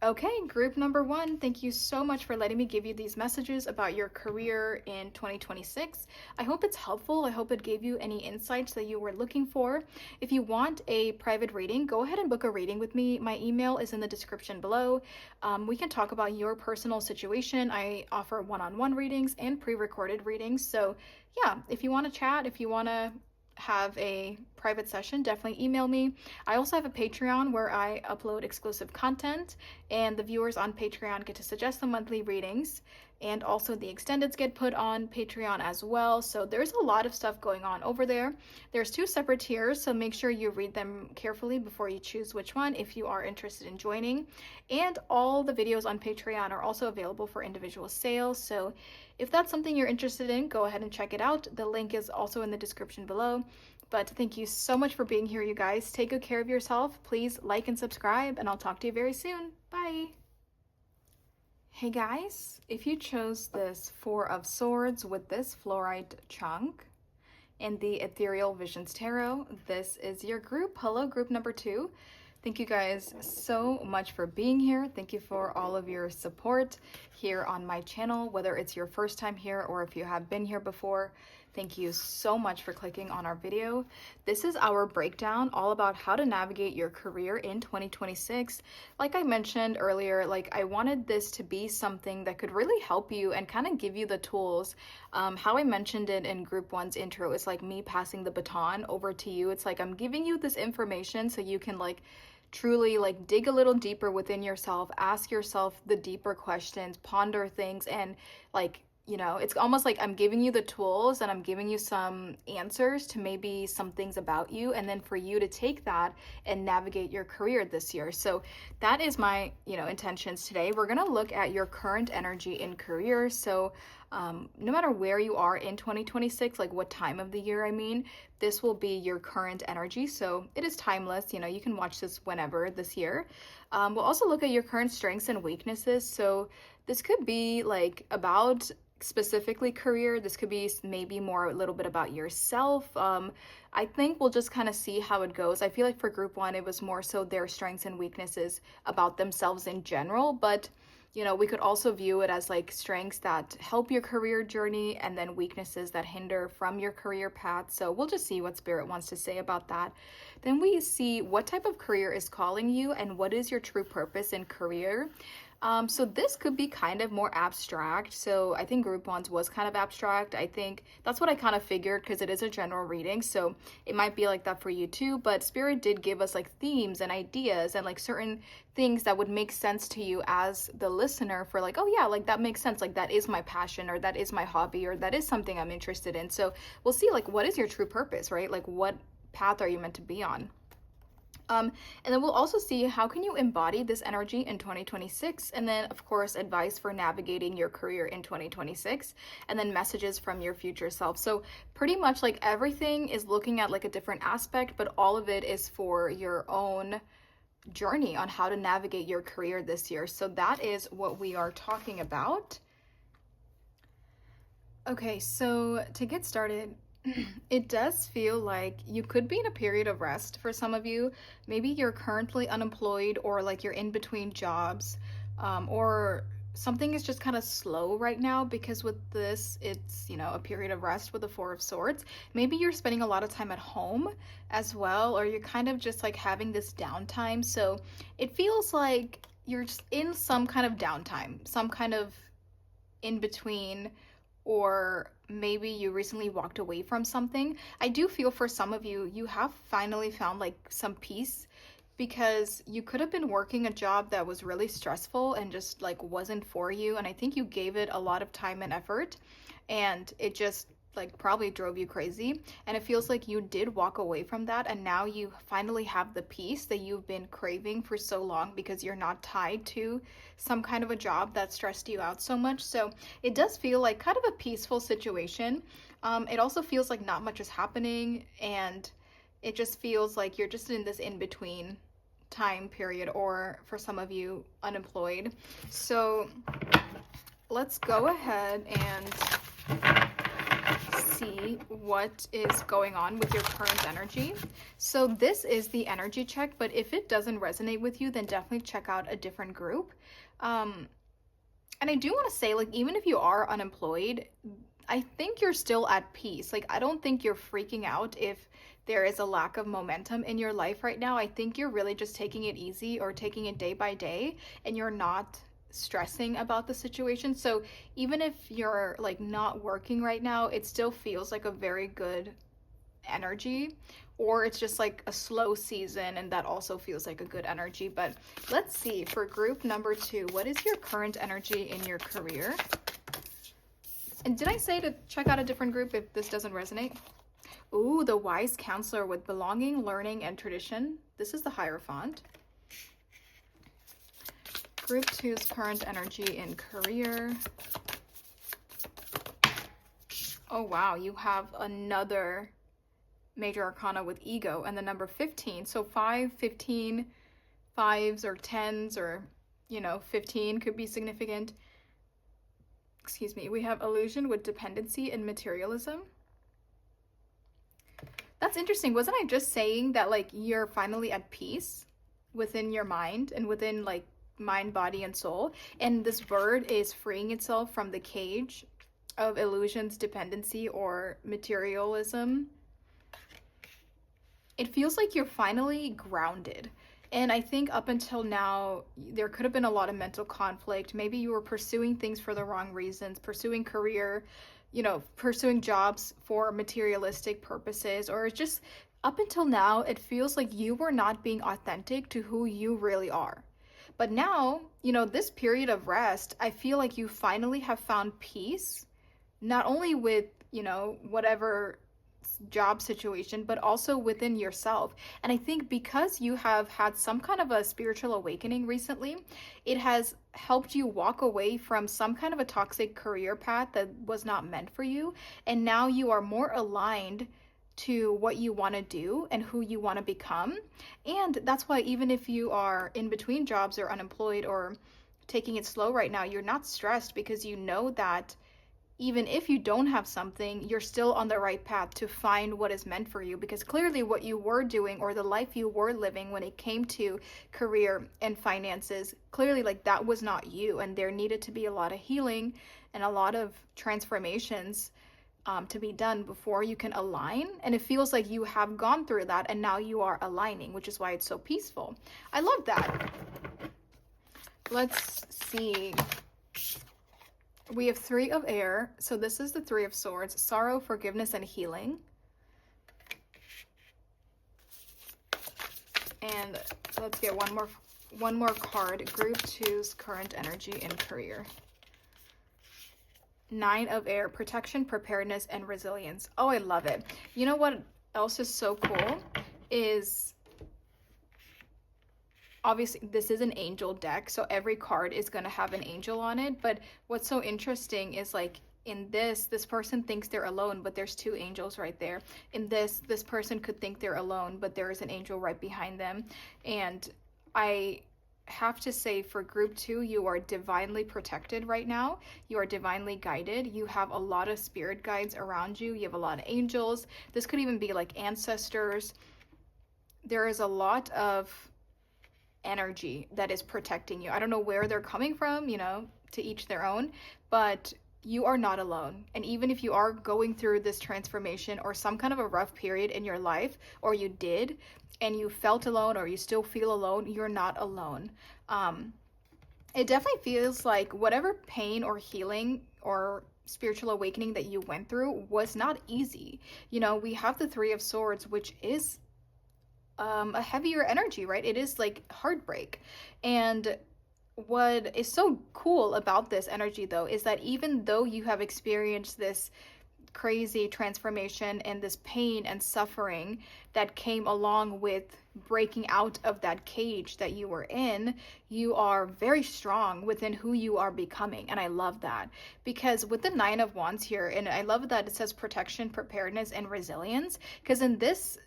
S1: Okay, group number 1, thank you so much for letting me give you these messages about your career in 2026. I hope it's helpful. I hope it gave you any insights that you were looking for. If you want a private reading, go ahead and book a reading with me. My email is in the description below. We can talk about your personal situation. I offer one-on-one readings and pre-recorded readings. So yeah, if you want to chat, if you want to have a private session, definitely email me. I also have a Patreon where I upload exclusive content, and the viewers on Patreon get to suggest the monthly readings, and also the extendeds get put on Patreon as well. So there's a lot of stuff going on over there. There's 2 separate tiers, so make sure you read them carefully before you choose which one if you are interested in joining. And all the videos on Patreon are also available for individual sales, so if that's something you're interested in, go ahead and check it out. The link is also in the description below. But thank you so much for being here, you guys. Take good care of yourself. Please like and subscribe, and I'll talk to you very soon. Bye. Hey guys, if you chose this 4 of Swords with this fluorite chunk and the Ethereal Visions Tarot, this is your group. Hello, group number 2. Thank you guys so much for being here. Thank you for all of your support here on my channel, whether it's your first time here or if you have been here before. Thank you so much for clicking on our video. This is our breakdown all about how to navigate your career in 2026. Like I mentioned earlier, like I wanted this to be something that could really help you and kind of give you the tools. How I mentioned it in group 1's intro, it's like me passing the baton over to you. It's like I'm giving you this information so you can like truly like dig a little deeper within yourself, ask yourself the deeper questions, ponder things, and like, you know, it's almost like I'm giving you the tools and I'm giving you some answers to maybe some things about you, and then for you to take that and navigate your career this year. So that is my, intentions today. We're going to look at your current energy in career. So no matter where you are in 2026, like what time of the year, this will be your current energy. So it is timeless. You can watch this whenever this year. We'll also look at your current strengths and weaknesses. So this could be like about specifically career. This could be maybe more a little bit about yourself. I think we'll just kind of see how it goes. I feel like for group 1, it was more so their strengths and weaknesses about themselves in general, but we could also view it as like strengths that help your career journey and then weaknesses that hinder from your career path. So we'll just see what Spirit wants to say about that. Then we see what type of career is calling you and what is your true purpose in career. So this could be kind of more abstract. So I think group 1's was kind of abstract. I think that's what I kind of figured because it is a general reading. So it might be like that for you too. But Spirit did give us like themes and ideas and like certain things that would make sense to you as the listener for like, oh yeah, like that makes sense. Like that is my passion, or that is my hobby, or that is something I'm interested in. So we'll see like what is your true purpose, right? Like what path are you meant to be on? And then we'll also see how can you embody this energy in 2026, and then of course advice for navigating your career in 2026, and then messages from your future self. So pretty much like everything is looking at like a different aspect, but all of it is for your own journey on how to navigate your career this year. So that is what we are talking about. Okay, so to get started, it does feel like you could be in a period of rest for some of you. Maybe you're currently unemployed, or like you're in between jobs, or something is just kind of slow right now, because with this, it's, you know, a period of rest with the Four of Swords. Maybe you're spending a lot of time at home as well, or you're kind of just like having this downtime. So it feels like you're just in some kind of downtime, some kind of in between, or maybe you recently walked away from something. I do feel for some of you, you have finally found like some peace, because you could have been working a job that was really stressful and just like wasn't for you. And I think you gave it a lot of time and effort, and it just like probably drove you crazy. And it feels like you did walk away from that, and now you finally have the peace that you've been craving for so long, because you're not tied to some kind of a job that stressed you out so much. So it does feel like kind of a peaceful situation. It also feels like not much is happening, and it just feels like you're just in this in between time period, or for some of you, unemployed. So let's go ahead and see what is going on with your current energy. So this is the energy check, but if it doesn't resonate with you, then definitely check out a different group. And I do want to say, like, even if you are unemployed, I think you're still at peace. Like, I don't think you're freaking out if there is a lack of momentum in your life right now. I think you're really just taking it easy, or taking it day by day, and you're not stressing about the situation. So even if you're like not working right now, it still feels like a very good energy. Or it's just like a slow season, and that also feels like a good energy. But let's see, for group number 2, what is your current energy in your career? And did I say to check out a different group if this doesn't resonate? Ooh, the wise counselor with belonging, learning, and tradition. This is the Hierophant. Group 2's current energy in career. Oh wow, you have another major arcana with ego and the number 15. So 5, 15, 5s or 10s, or, you know, 15 could be significant. Excuse me. We have illusion with dependency and materialism. That's interesting. Wasn't I just saying that like you're finally at peace within your mind, and within like mind, body, and soul? And this bird is freeing itself from the cage of illusions, dependency, or materialism. It feels like you're finally grounded. And I think up until now, there could have been a lot of mental conflict. Maybe you were pursuing things for the wrong reasons, pursuing career, you know, pursuing jobs for materialistic purposes, or just up until now, it feels like you were not being authentic to who you really are. But now, you know, this period of rest, I feel like you finally have found peace, not only with, you know, whatever job situation, but also within yourself. And I think because you have had some kind of a spiritual awakening recently, it has helped you walk away from some kind of a toxic career path that was not meant for you. And now you are more aligned to what you want to do and who you want to become. And that's why even if you are in between jobs, or unemployed, or taking it slow right now, you're not stressed, because you know that even if you don't have something, you're still on the right path to find what is meant for you. Because clearly what you were doing, or the life you were living when it came to career and finances, clearly like that was not you, and there needed to be a lot of healing and a lot of transformations to be done before you can align. And it feels like you have gone through that, and now you are aligning, which is why it's so peaceful. I love that. Let's see. We have 3 of air. So this is the 3 of swords: sorrow, forgiveness, and healing. And let's get one more card. Group 2's current energy in career. 9 of air: protection, preparedness, and resilience. Oh, I love it. You know what else is so cool is, obviously this is an angel deck, so every card is going to have an angel on it. But what's so interesting is, like, in this person thinks they're alone, but there's 2 angels right there. In this person could think they're alone, but there is an angel right behind them. And I have to say, for group 2, you are divinely protected right now. You are divinely guided. You have a lot of spirit guides around you. You have a lot of angels. This could even be like ancestors. There is a lot of energy that is protecting you. I don't know where they're coming from, to each their own, but you are not alone. And even if you are going through this transformation or some kind of a rough period in your life, or you did, and you felt alone, or you still feel alone, you're not alone. It definitely feels like whatever pain or healing or spiritual awakening that you went through was not easy. We have the Three of Swords, which is a heavier energy, right? It is like heartbreak. And what is so cool about this energy, though, is that even though you have experienced this crazy transformation and this pain and suffering that came along with breaking out of that cage that you were in, you are very strong within who you are becoming. And I love that, because with the Nine of Wands here, and I love that it says protection, preparedness, and resilience, because in this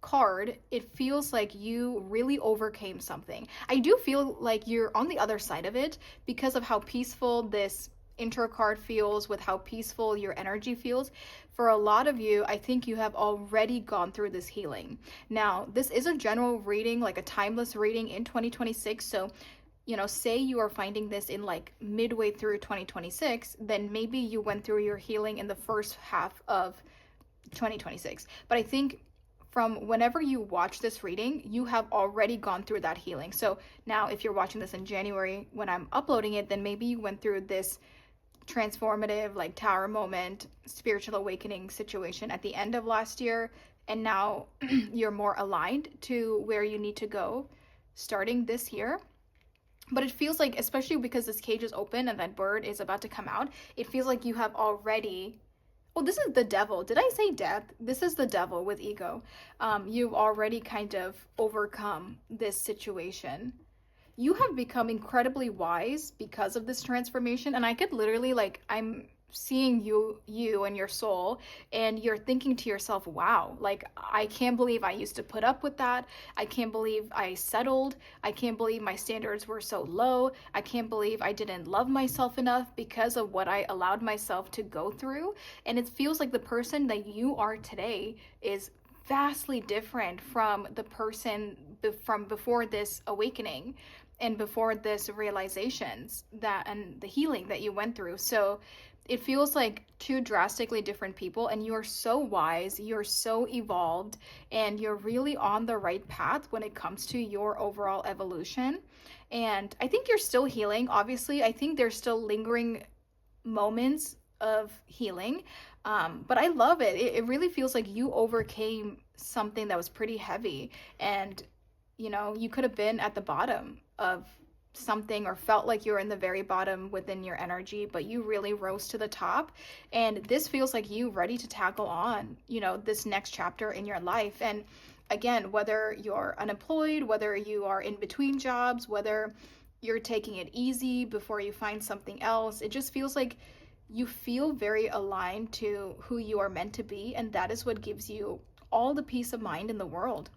S1: card, it feels like you really overcame something. I do feel like you're on the other side of it because of how peaceful this intro card feels, with how peaceful your energy feels. For a lot of you, I think you have already gone through this healing. Now, this is a general reading, like a timeless reading in 2026. So, say you are finding this in like midway through 2026, then maybe you went through your healing in the first half of 2026. But I think from whenever you watch this reading, you have already gone through that healing. So now if you're watching this in January when I'm uploading it, then maybe you went through this transformative, like tower moment, spiritual awakening situation at the end of last year, and now you're more aligned to where you need to go starting this year. But it feels like, especially because this cage is open and that bird is about to come out, it feels like you have already... Well, this is the devil. Did I say death? This is the devil with ego. You've already kind of overcome this situation. You have become incredibly wise because of this transformation. And I could literally, I'm seeing you and your soul, and you're thinking to yourself, wow, like, I can't believe I used to put up with that. I can't believe I settled. I can't believe my standards were so low. I can't believe I didn't love myself enough because of what I allowed myself to go through. And it feels like the person that you are today is vastly different from the person from before this awakening and before this realizations that and the healing that you went through. So it feels like two drastically different people, and you're so wise, you're so evolved, and you're really on the right path when it comes to your overall evolution. And I think you're still healing. Obviously, I think there's still lingering moments of healing, but I love it. It really feels like you overcame something that was pretty heavy, and you could have been at the bottom of something or felt like you're in the very bottom within your energy, but you really rose to the top. And this feels like you ready to tackle on, this next chapter in your life. And again, whether you're unemployed, whether you are in between jobs, whether you're taking it easy before you find something else, it just feels like you feel very aligned to who you are meant to be. And that is what gives you all the peace of mind in the world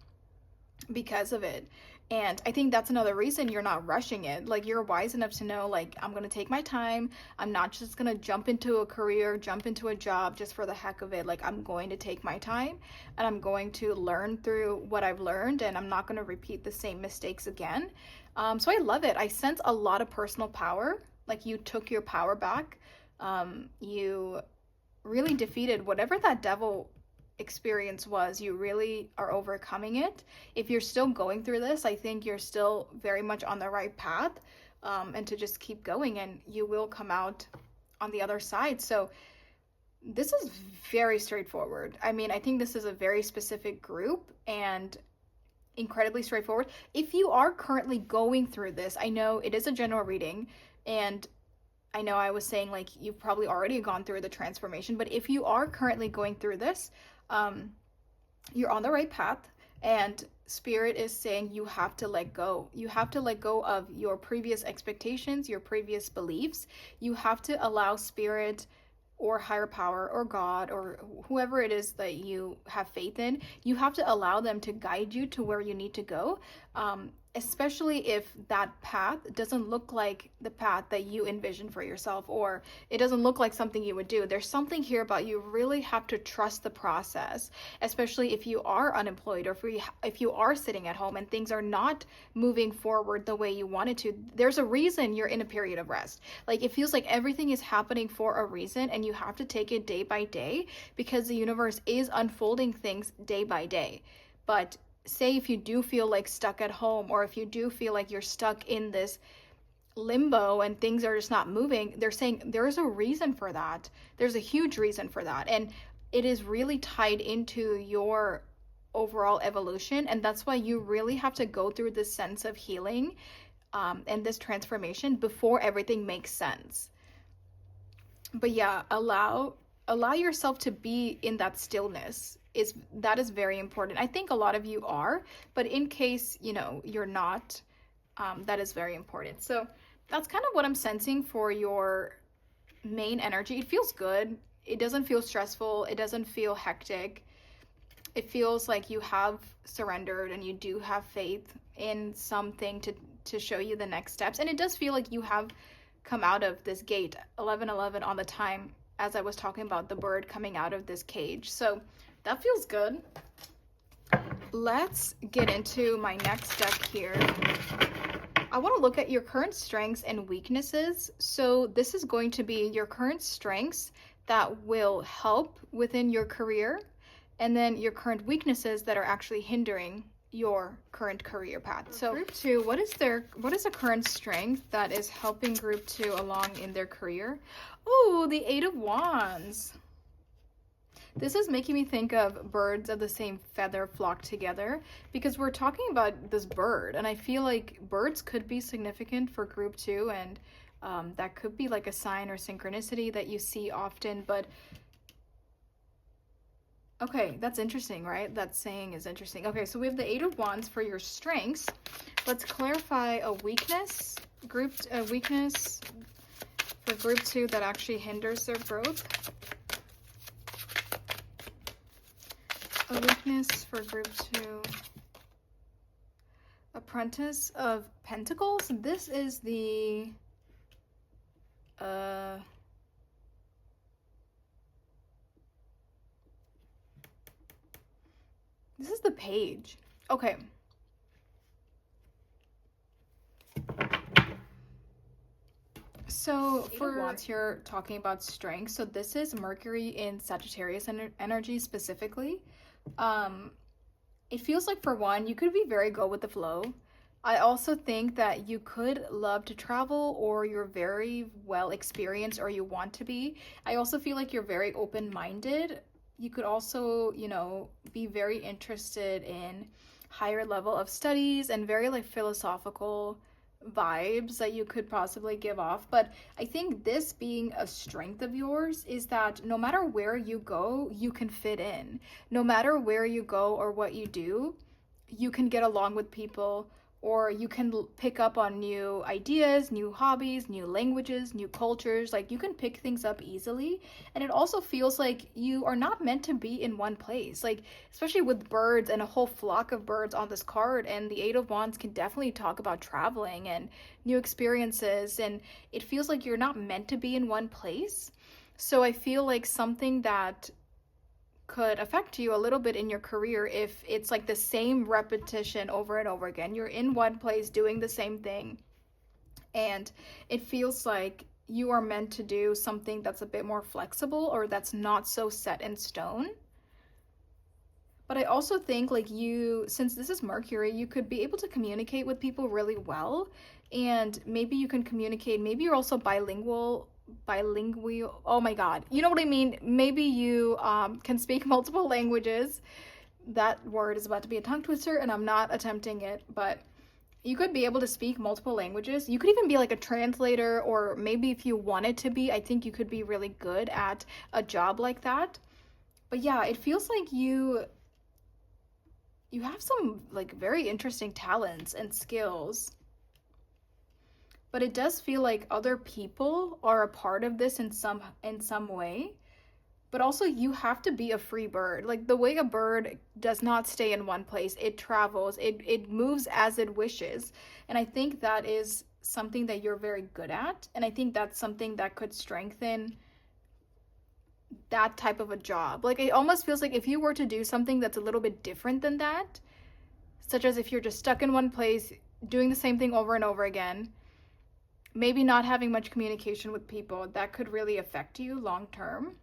S1: because of it. And I think that's another reason you're not rushing it. Like, you're wise enough to know, like, I'm going to take my time. I'm not just going to jump into a career, jump into a job just for the heck of it. Like, I'm going to take my time, and I'm going to learn through what I've learned, and I'm not going to repeat the same mistakes again. So I love it. I sense a lot of personal power. Like, you took your power back. You really defeated whatever that devil experience was. You really are overcoming it. If you're still going through this, I think you're still very much on the right path, and to just keep going, and you will come out on the other side. So this is very straightforward. I mean, I think this is a very specific group and incredibly straightforward. If you are currently going through this, I know it is a general reading, and I know I was saying, like, you've probably already gone through the transformation, but if you are currently going through this, you're on the right path, and Spirit is saying you have to let go. You have to let go of your previous expectations, your previous beliefs. You have to allow Spirit or higher power or God or whoever it is that you have faith in. You have to allow them to guide you to where you need to go. especially if that path doesn't look like the path that you envision for yourself, or it doesn't look like something you would do. There's something here about you really have to trust the process, especially if you are unemployed, or if you are sitting at home and things are not moving forward the way you wanted to. There's a reason you're in a period of rest. Like, it feels like everything is happening for a reason, and you have to take it day by day, because the universe is unfolding things day by day. But say if you do feel like stuck at home, or if you do feel like you're stuck in this limbo and things are just not moving, they're saying there's a reason for that. There's a huge reason for that. And it is really tied into your overall evolution. And that's why you really have to go through this sense of healing, and this transformation before everything makes sense. But yeah, allow yourself to be in that stillness. That is very important. I think a lot of you are, but in case you're not, that is very important. So that's kind of what I'm sensing for your main energy. It feels good. It doesn't feel stressful. It doesn't feel hectic. It feels like you have surrendered and you do have faith in something to show you the next steps. And it does feel like you have come out of this gate 11:11 on the time, as I was talking about the bird coming out of this cage. So that feels good. Let's get into my next deck here. I want to look at your current strengths and weaknesses. So this is going to be your current strengths that will help within your career, and then your current weaknesses that are actually hindering your current career path. So group 2, what is a current strength that is helping group 2 along in their career? Oh, the 8 of Wands. This is making me think of birds of the same feather flock together, because we're talking about this bird, and I feel like birds could be significant for group 2, and that could be like a sign or synchronicity that you see often. But okay, that's interesting, right? That saying is interesting. Okay, so we have the 8 of Wands for your strengths. Let's clarify a weakness for group 2 that actually hinders their growth. A weakness for group 2. Apprentice of Pentacles. This is the this is the Page. Okay. So for Wands here, talking about strength. So this is Mercury in Sagittarius energy specifically. It feels like, for one, you could be very go with the flow. I also think that you could love to travel, or you're very well experienced, or you want to be. I also feel like you're very open-minded. You could also, be very interested in higher level of studies and very like philosophical vibes that you could possibly give off. But I think this being a strength of yours is that no matter where you go, you can fit in. No matter where you go or what you do, you can get along with people, or you can pick up on new ideas, new hobbies, new languages, new cultures. Like, you can pick things up easily. And it also feels like you are not meant to be in one place, like especially with birds and a whole flock of birds on this card. And the 8 of Wands can definitely talk about traveling and new experiences, and it feels like you're not meant to be in one place. So I feel like something that could affect you a little bit in your career, if it's like the same repetition over and over again. You're in one place doing the same thing, and it feels like you are meant to do something that's a bit more flexible, or that's not so set in stone. But I also think, like, since this is Mercury, you could be able to communicate with people really well, and maybe you can communicate, maybe you're also bilingual, oh my god, you know what I mean? Maybe you can speak multiple languages. That word is about to be a tongue twister, and I'm not attempting it, but you could be able to speak multiple languages. You could even be like a translator, or maybe if you wanted to be, I think you could be really good at a job like that. But yeah, it feels like you have some like very interesting talents and skills. But it does feel like other people are a part of this in some way. But also, you have to be a free bird. Like, the way a bird does not stay in one place, it travels, it moves as it wishes. And I think that is something that you're very good at. And I think that's something that could strengthen that type of a job. Like, it almost feels like if you were to do something that's a little bit different than that, such as if you're just stuck in one place, doing the same thing over and over again, maybe not having much communication with people, that could really affect you long term.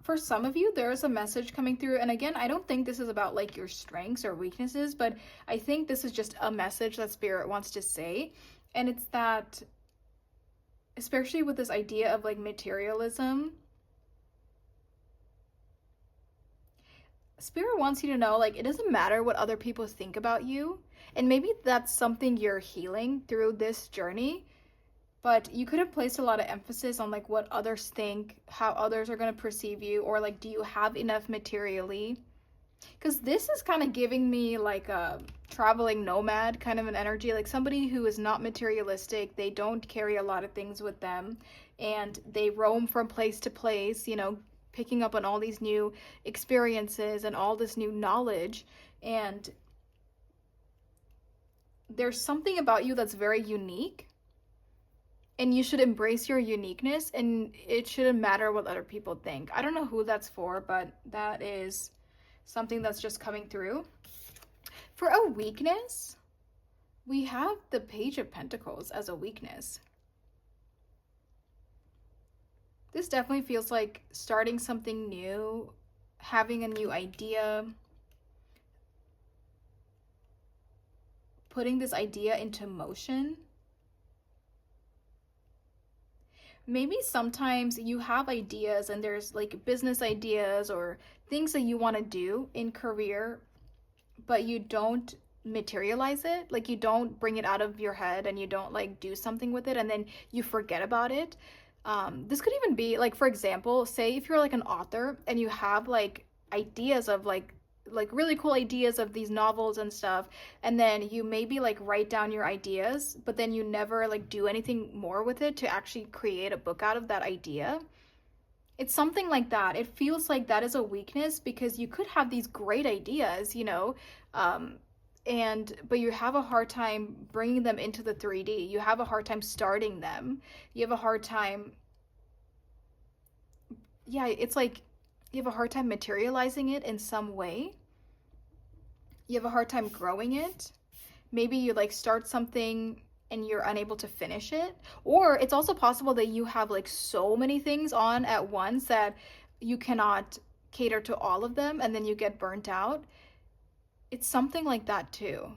S1: For some of you, there is a message coming through. And again, I don't think this is about like your strengths or weaknesses, but I think this is just a message that Spirit wants to say. And it's that, especially with this idea of like materialism, Spirit wants you to know, like, it doesn't matter what other people think about you. And maybe that's something you're healing through this journey. But you could have placed a lot of emphasis on like what others think, how others are going to perceive you, or like, do you have enough materially? Because this is kind of giving me like a traveling nomad kind of an energy, like somebody who is not materialistic. They don't carry a lot of things with them, and they roam from place to place, picking up on all these new experiences and all this new knowledge. And there's something about you that's very unique, and you should embrace your uniqueness, and it shouldn't matter what other people think. I don't know who that's for, but that is something that's just coming through. For a weakness, we have the Page of Pentacles as a weakness. This definitely feels like starting something new, having a new idea, putting this idea into motion. Maybe sometimes you have ideas and there's like business ideas or things that you want to do in career, but you don't materialize it. Like, you don't bring it out of your head and you don't like do something with it, and then you forget about it. This could even be like, for example, say if you're like an author and you have like ideas of like really cool ideas of these novels and stuff, and then you maybe like write down your ideas, but then you never like do anything more with it to actually create a book out of that idea. It's something like that. It feels like that is a weakness, because you could have these great ideas, but you have a hard time bringing them into the 3D. You have a hard time starting them. You have a hard time, it's like you have a hard time materializing it in some way. You have a hard time growing it. Maybe you like start something and you're unable to finish it. Or it's also possible that you have like so many things on at once that you cannot cater to all of them, and then you get burnt out. It's something like that too.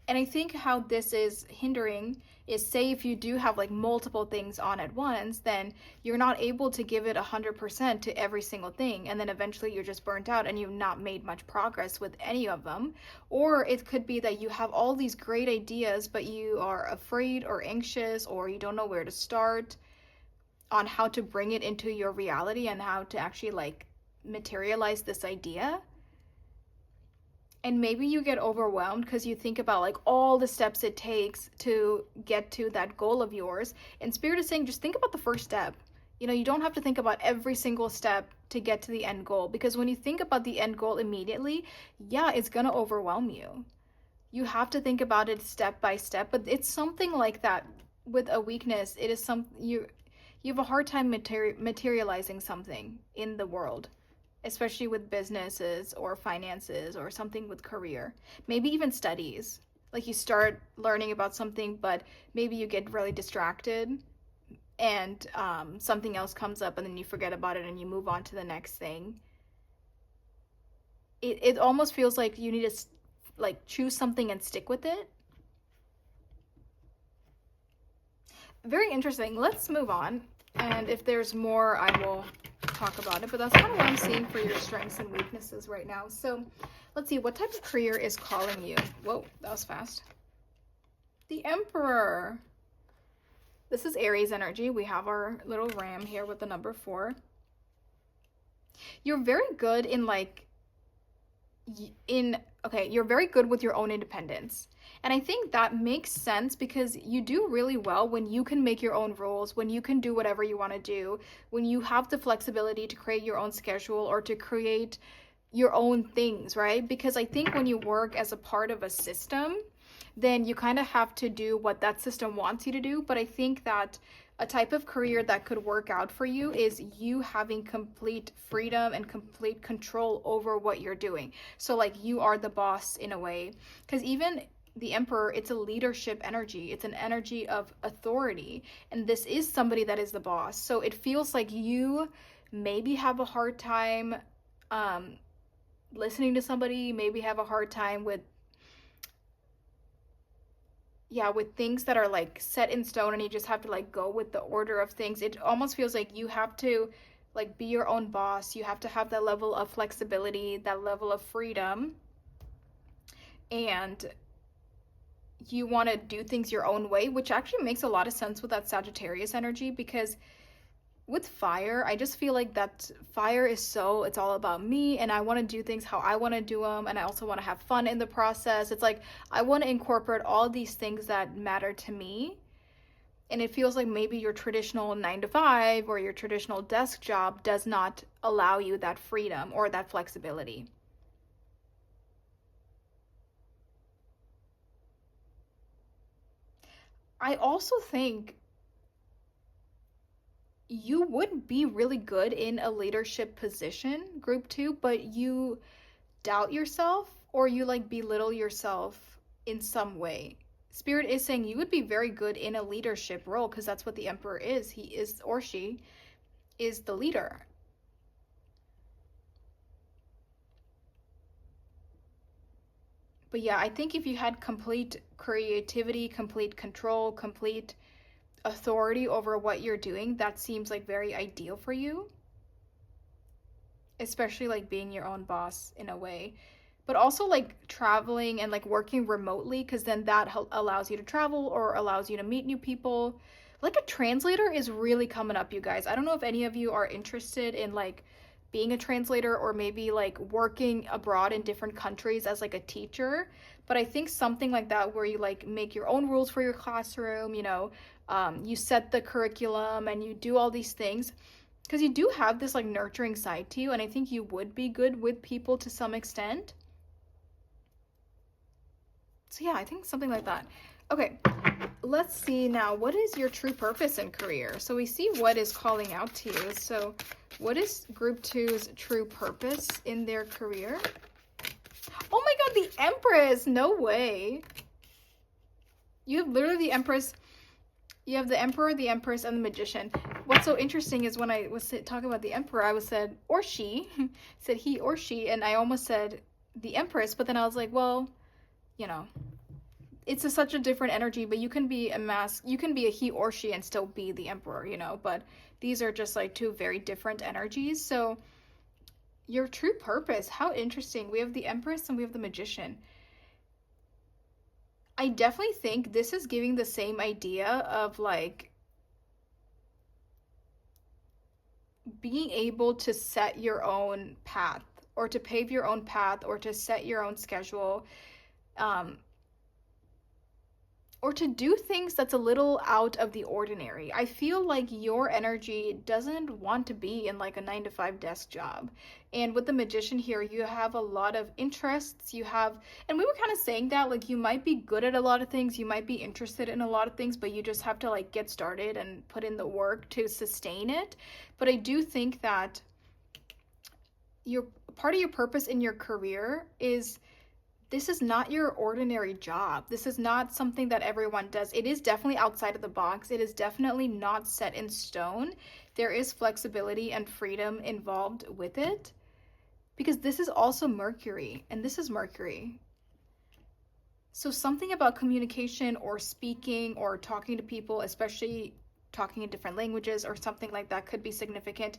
S1: And I think how this is hindering is, say if you do have like multiple things on at once, then you're not able to give it 100% to every single thing, and then eventually you're just burnt out and you've not made much progress with any of them. Or it could be that you have all these great ideas, but you are afraid or anxious, or you don't know where to start on how to bring it into your reality and how to actually like materialize this idea. And maybe you get overwhelmed because you think about like all the steps it takes to get to that goal of yours. And Spirit is saying, just think about the first step. You don't have to think about every single step to get to the end goal, because when you think about the end goal immediately, it's going to overwhelm you. You have to think about it step by step, but it's something like that with a weakness. It is you have a hard time materializing something in the world, especially with businesses or finances or something with career, maybe even studies. Like, you start learning about something, but maybe you get really distracted and something else comes up, and then you forget about it and you move on to the next thing. It almost feels like you need to like choose something and stick with it. Very interesting. Let's move on. And if there's more, I will talk about it, but that's kind of what I'm seeing for your strengths and weaknesses right now. So let's see, what type of career is calling you? Whoa, that was fast. The Emperor. This is Aries energy. We have our little ram here with the number 4. You're very good in like Okay, you're very good with your own independence. And I think that makes sense because you do really well when you can make your own rules, when you can do whatever you want to do, when you have the flexibility to create your own schedule or to create your own things, right? Because I think when you work as a part of a system, then you kind of have to do what that system wants you to do. But I think that a type of career that could work out for you is you having complete freedom and complete control over what you're doing. So, like, you are the boss in a way. Because even the Emperor, it's a leadership energy, it's an energy of authority. And this is somebody that is the boss. So, it feels like you maybe have a hard time listening to somebody, maybe have a hard time with things that are like set in stone and you just have to like go with the order of things. It almost feels like you have to like be your own boss. You have to have that level of flexibility, that level of freedom. And you want to do things your own way, which actually makes a lot of sense with that Sagittarius energy, because with fire, I just feel like that fire is so, it's all about me and I want to do things how I want to do them, and I also want to have fun in the process. It's like I want to incorporate all these things that matter to me. And it feels like maybe your traditional 9 to 5 or your traditional desk job does not allow you that freedom or that flexibility. I also think you would be really good in a leadership position, group 2, but you doubt yourself or you like belittle yourself in some way. Spirit is saying you would be very good in a leadership role because that's what the Emperor is. He is, or she is, the leader. But yeah, I think if you had complete creativity, complete control, complete authority over what you're doing, that seems like very ideal for you. Especially like being your own boss in a way. But also like traveling and like working remotely, because then that allows you to travel or allows you to meet new people. Like a translator is really coming up, you guys. I don't know if any of you are interested in like being a translator or maybe like working abroad in different countries as like a teacher. But I think something like that where you like make your own rules for your classroom, you set the curriculum and you do all these things because you do have this like nurturing side to you, and I think you would be good with people to some extent. So yeah, I think something like that. Okay, let's see now, what is your true purpose in career? So we see what is calling out to you. So what is group 2's true purpose in their career? Oh my god, the Empress! No way. You have literally the Empress. You have the Emperor, the Empress, and the Magician. What's so interesting is when I was talking about the Emperor, I was said, or she, said he or she, and I almost said the Empress, but then I was like, well, it's such a different energy, but you can be you can be a he or she and still be the Emperor, but these are just like two very different energies. So your true purpose, how interesting. We have the Empress and we have the Magician. I definitely think this is giving the same idea of like being able to set your own path or to pave your own path or to set your own schedule, or to do things that's a little out of the ordinary. I feel like your energy doesn't want to be in like a 9 to 5 desk job. And with the Magician here, you have a lot of interests. And we were kind of saying that like you might be good at a lot of things, you might be interested in a lot of things, but you just have to like get started and put in the work to sustain it. But I do think that your part of your purpose in your career is, this is not your ordinary job. This is not something that everyone does. It is definitely outside of the box. It is definitely not set in stone. There is flexibility and freedom involved with it, because this is also Mercury, and this is Mercury. So something about communication or speaking or talking to people, especially talking in different languages or something like that, could be significant.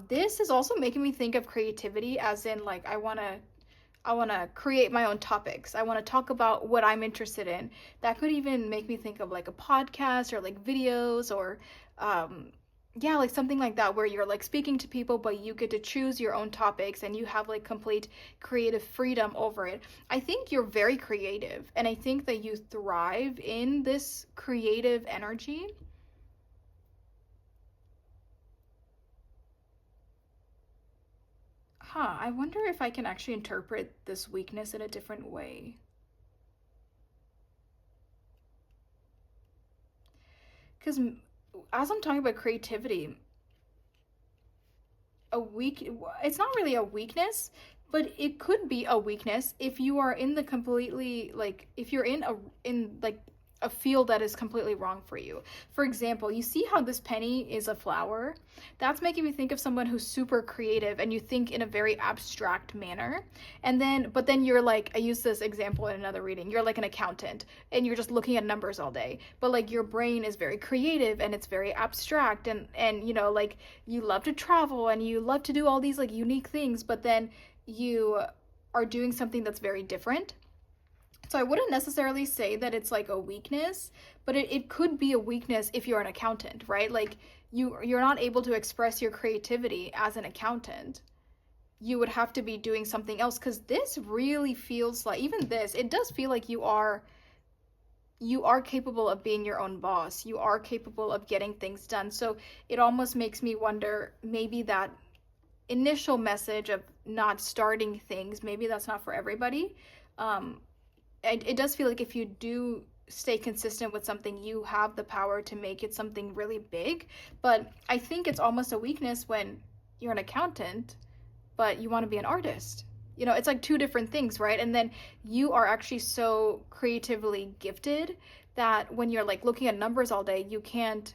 S1: This is also making me think of creativity, as in like I want to create my own topics. I want to talk about what I'm interested in. That could even make me think of like a podcast or like videos or Yeah, like something like that where you're like speaking to people, but you get to choose your own topics and you have like complete creative freedom over it. I think you're very creative, and I think that you thrive in this creative energy. Huh, I wonder if I can actually interpret this weakness in a different way. Because as I'm talking about creativity, a weak it's not really a weakness, but it could be a weakness if you are in the completely like if you're in like a field that is completely wrong for you. For example, you see how this penny is a flower? That's making me think of someone who's super creative and you think in a very abstract manner. And then but then you're like, I use this example in another reading. You're like an accountant and you're just looking at numbers all day. But like your brain is very creative and it's very abstract, and you know, like you love to travel and you love to do all these like unique things, but then you are doing something that's very different. So I wouldn't necessarily say that it's like a weakness, but it could be a weakness if you're an accountant, right? Like you're not able to express your creativity as an accountant. You would have to be doing something else, because this really feels like, even this, it does feel like you are capable of being your own boss. You are capable of getting things done. So it almost makes me wonder, maybe that initial message of not starting things, maybe that's not for everybody. It does feel like if you do stay consistent with something, you have the power to make it something really big. But I think it's almost a weakness when you're an accountant, but you want to be an artist. You know, it's like two different things, right? And then you are actually so creatively gifted that when you're like looking at numbers all day, you can't,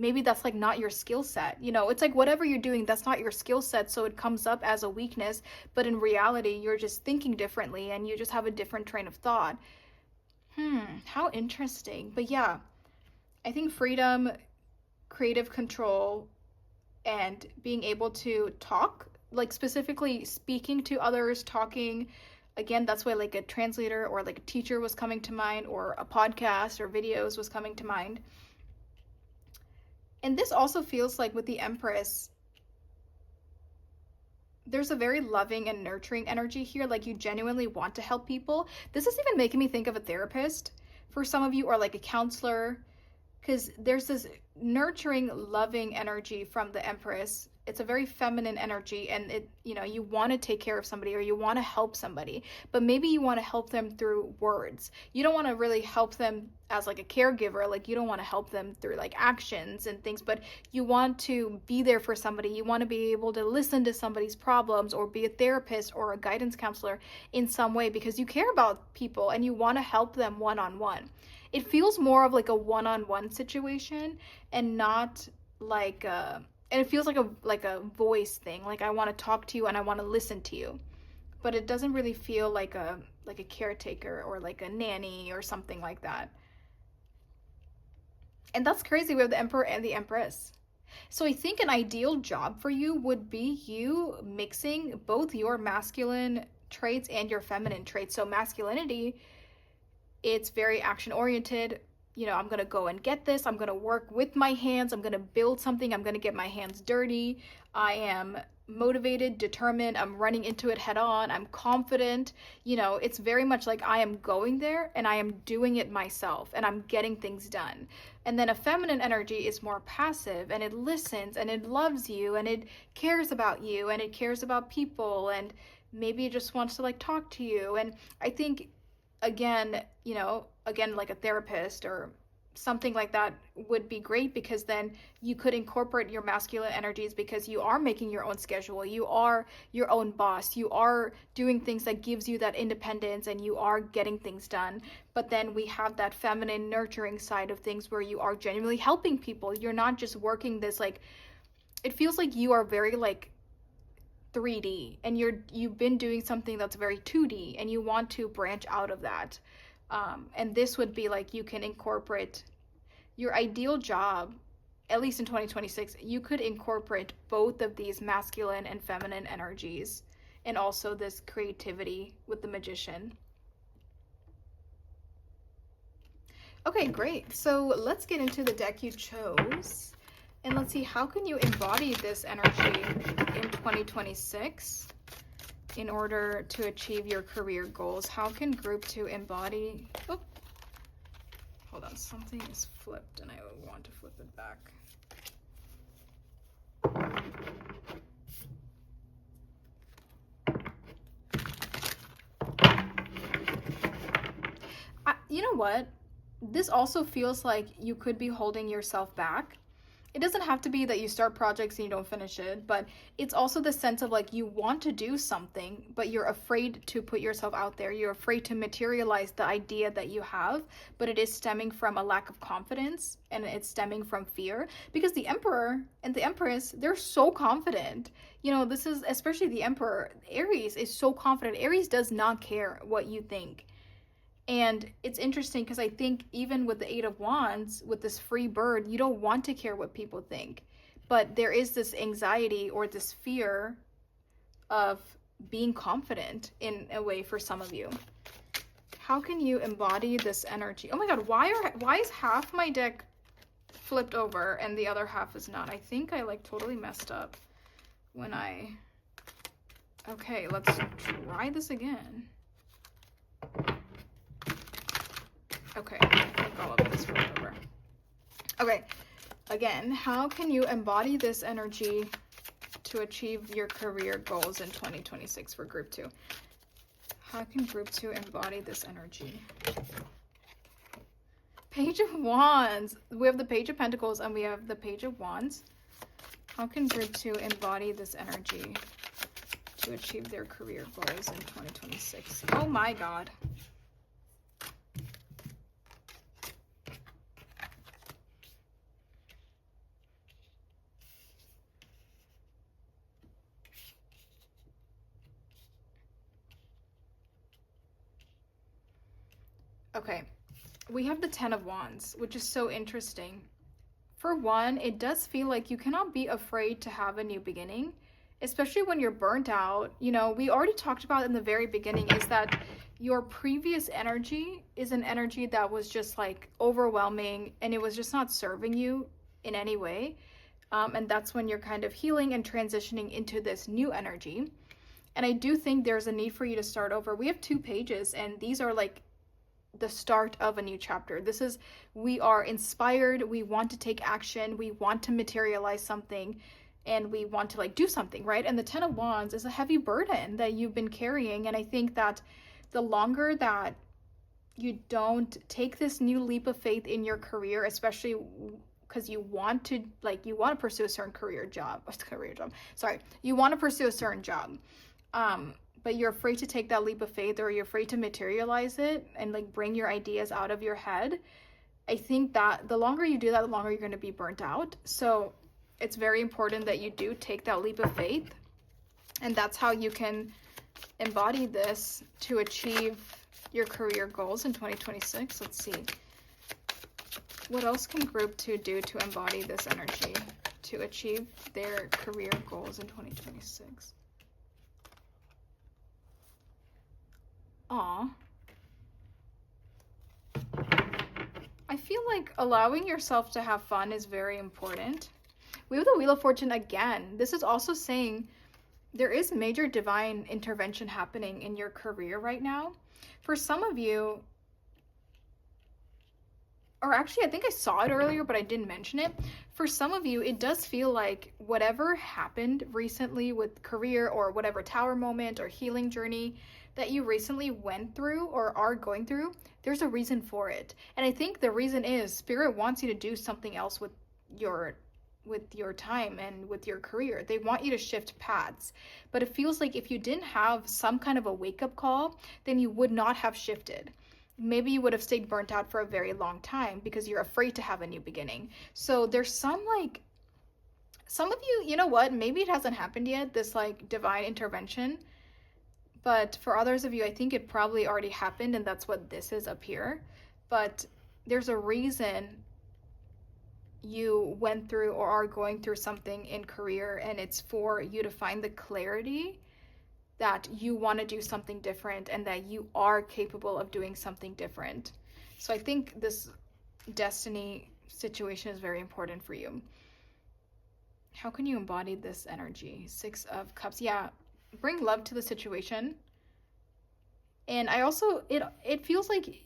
S1: maybe that's like not your skill set. You know, it's like whatever you're doing, that's not your skill set, so it comes up as a weakness, but in reality you're just thinking differently and you just have a different train of thought. How interesting. But yeah, I think freedom, creative control, and being able to talk, like specifically speaking to others, talking, again, that's why like a translator or like a teacher was coming to mind, or a podcast or videos was coming to mind. And this also feels like with the Empress, there's a very loving and nurturing energy here. Like you genuinely want to help people. This is even making me think of a therapist for some of you, or like a counselor, because there's this nurturing, loving energy from the Empress. It's a very feminine energy, and it, you know, you want to take care of somebody or you want to help somebody, but maybe you want to help them through words. You don't want to really help them as like a caregiver, like you don't want to help them through like actions and things, but you want to be there for somebody. You want to be able to listen to somebody's problems or be a therapist or a guidance counselor in some way, because you care about people and you want to help them one-on-one. It feels more of like a one-on-one situation, and not like and it feels like a voice thing. Like I want to talk to you and I want to listen to you. But it doesn't really feel like a caretaker or like a nanny or something like that. And that's crazy. We have the Emperor and the Empress. So I think an ideal job for you would be you mixing both your masculine traits and your feminine traits. So masculinity, it's very action oriented. You know, I'm going to go and get this. I'm going to work with my hands. I'm going to build something. I'm going to get my hands dirty. I am motivated, determined. I'm running into it head on. I'm confident. You know, it's very much like I am going there and I am doing it myself and I'm getting things done. And then a feminine energy is more passive, and it listens and it loves you and it cares about you and it cares about people, and maybe it just wants to like talk to you. And I think, again, you know, again, like a therapist or something like that would be great, because then you could incorporate your masculine energies, because you are making your own schedule, you are your own boss, you are doing things that gives you that independence, and you are getting things done. But then we have that feminine nurturing side of things where you are genuinely helping people. You're not just working this like, it feels like you are very like 3D, and you've been doing something that's very 2D and you want to branch out of that. And this would be like, you can incorporate your ideal job, at least in 2026, you could incorporate both of these masculine and feminine energies, and also this creativity with the Magician. Okay, great. So let's get into the deck you chose. And let's see, how can you embody this energy in 2026 in order to achieve your career goals? How can group 2 embody... Oh, hold on, something is flipped and I want to flip it back. You know what? This also feels like you could be holding yourself back. It doesn't have to be that you start projects and you don't finish it, but it's also the sense of like you want to do something, but you're afraid to put yourself out there. You're afraid to materialize the idea that you have, but it is stemming from a lack of confidence and it's stemming from fear, because the Emperor and the Empress, they're so confident. You know, this is especially the Emperor. Aries is so confident. Aries does not care what you think. And it's interesting because I think even with the 8 of Wands, with this free bird, you don't want to care what people think. But there is this anxiety or this fear of being confident in a way for some of you. How can you embody this energy? Oh my God, why is half my deck flipped over and the other half is not? I think I like totally messed up when I... Okay, let's try this again. Okay, I think all of it is flipped over. Okay, again, how can you embody this energy to achieve your career goals in 2026 for group 2? How can group 2 embody this energy? Page of Wands. We have the Page of Pentacles and we have the Page of Wands. How can group 2 embody this energy to achieve their career goals in 2026? Oh my God. Okay, we have the 10 of Wands, which is so interesting. For one, it does feel like you cannot be afraid to have a new beginning, especially when you're burnt out. You know, we already talked about in the very beginning is that your previous energy is an energy that was just like overwhelming and it was just not serving you in any way. And that's when you're kind of healing and transitioning into this new energy. And I do think there's a need for you to start over. We have 2 pages and these are like the start of a new chapter. This is, we are inspired, we want to take action, we want to materialize something, and we want to like do something, right? And the 10 of Wands is a heavy burden that you've been carrying, and I think that the longer that you don't take this new leap of faith in your career, especially because you want to pursue a certain you want to pursue a certain job, but you're afraid to take that leap of faith, or you're afraid to materialize it and like bring your ideas out of your head. I think that the longer you do that, the longer you're going to be burnt out. So it's very important that you do take that leap of faith. And that's how you can embody this to achieve your career goals in 2026. Let's see. What else can group 2 do to embody this energy to achieve their career goals in 2026? Aw. I feel like allowing yourself to have fun is very important. We have the Wheel of Fortune again. This is also saying there is major divine intervention happening in your career right now. For some of you, or actually I think I saw it earlier, but I didn't mention it. For some of you, it does feel like whatever happened recently with career or whatever tower moment or healing journey that you recently went through or are going through, there's a reason for it. And I think the reason is Spirit wants you to do something else with your time and with your career. They want you to shift paths. But it feels like if you didn't have some kind of a wake-up call, then you would not have shifted. Maybe you would have stayed burnt out for a very long time because you're afraid to have a new beginning. So there's some of you, you know what, maybe it hasn't happened yet, this like divine intervention. But for others of you, I think it probably already happened, and that's what this is up here. But there's a reason you went through or are going through something in career, and it's for you to find the clarity that you want to do something different and that you are capable of doing something different. So I think this destiny situation is very important for you. How can you embody this energy? 6 of Cups. Yeah, bring love to the situation. And I also, it feels like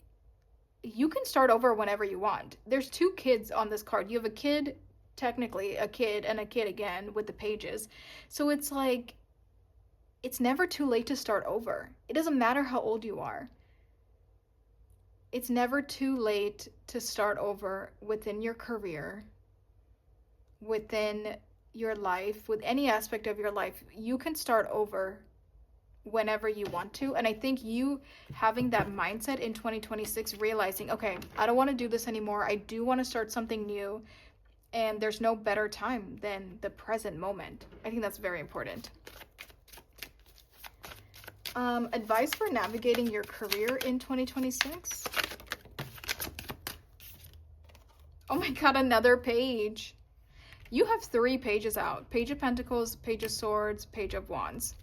S1: you can start over whenever you want. There's 2 kids on this card. You have a kid, technically a kid, and a kid again with the pages. So it's like, it's never too late to start over. It doesn't matter how old you are. It's never too late to start over within your career, within your life, with any aspect of your life. You can start over whenever you want to. And I think you having that mindset in 2026, realizing, okay, I don't want to do this anymore. I do want to start something new. And there's no better time than the present moment. I think that's very important. Advice for navigating your career in 2026. Oh my God, another page. You have 3 pages out. Page of Pentacles, Page of Swords, Page of Wands.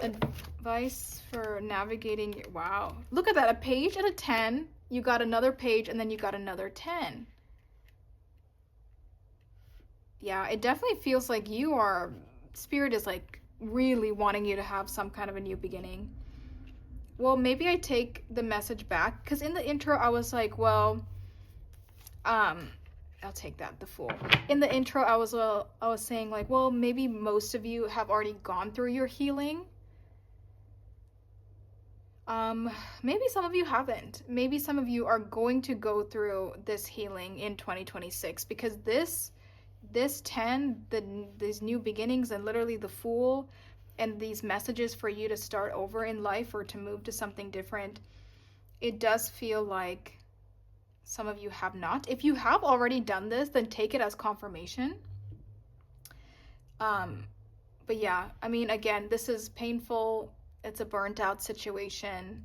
S1: Advice for navigating your... Wow. Look at that. A page and a 10. You got another page and then you got another 10. Yeah, it definitely feels like you are... Spirit is like really wanting you to have some kind of a new beginning. Well, maybe I take the message back, because in the intro I was like, well, I'll take that, the Fool. In the intro I was saying like, well, maybe most of you have already gone through your healing. Maybe some of you haven't. Maybe some of you are going to go through this healing in 2026, because this 10, these new beginnings, and literally the Fool, and these messages for you to start over in life or to move to something different, it does feel like some of you have not. If you have already done this, then take it as confirmation. But yeah, I mean, again, this is painful. It's a burnt out situation.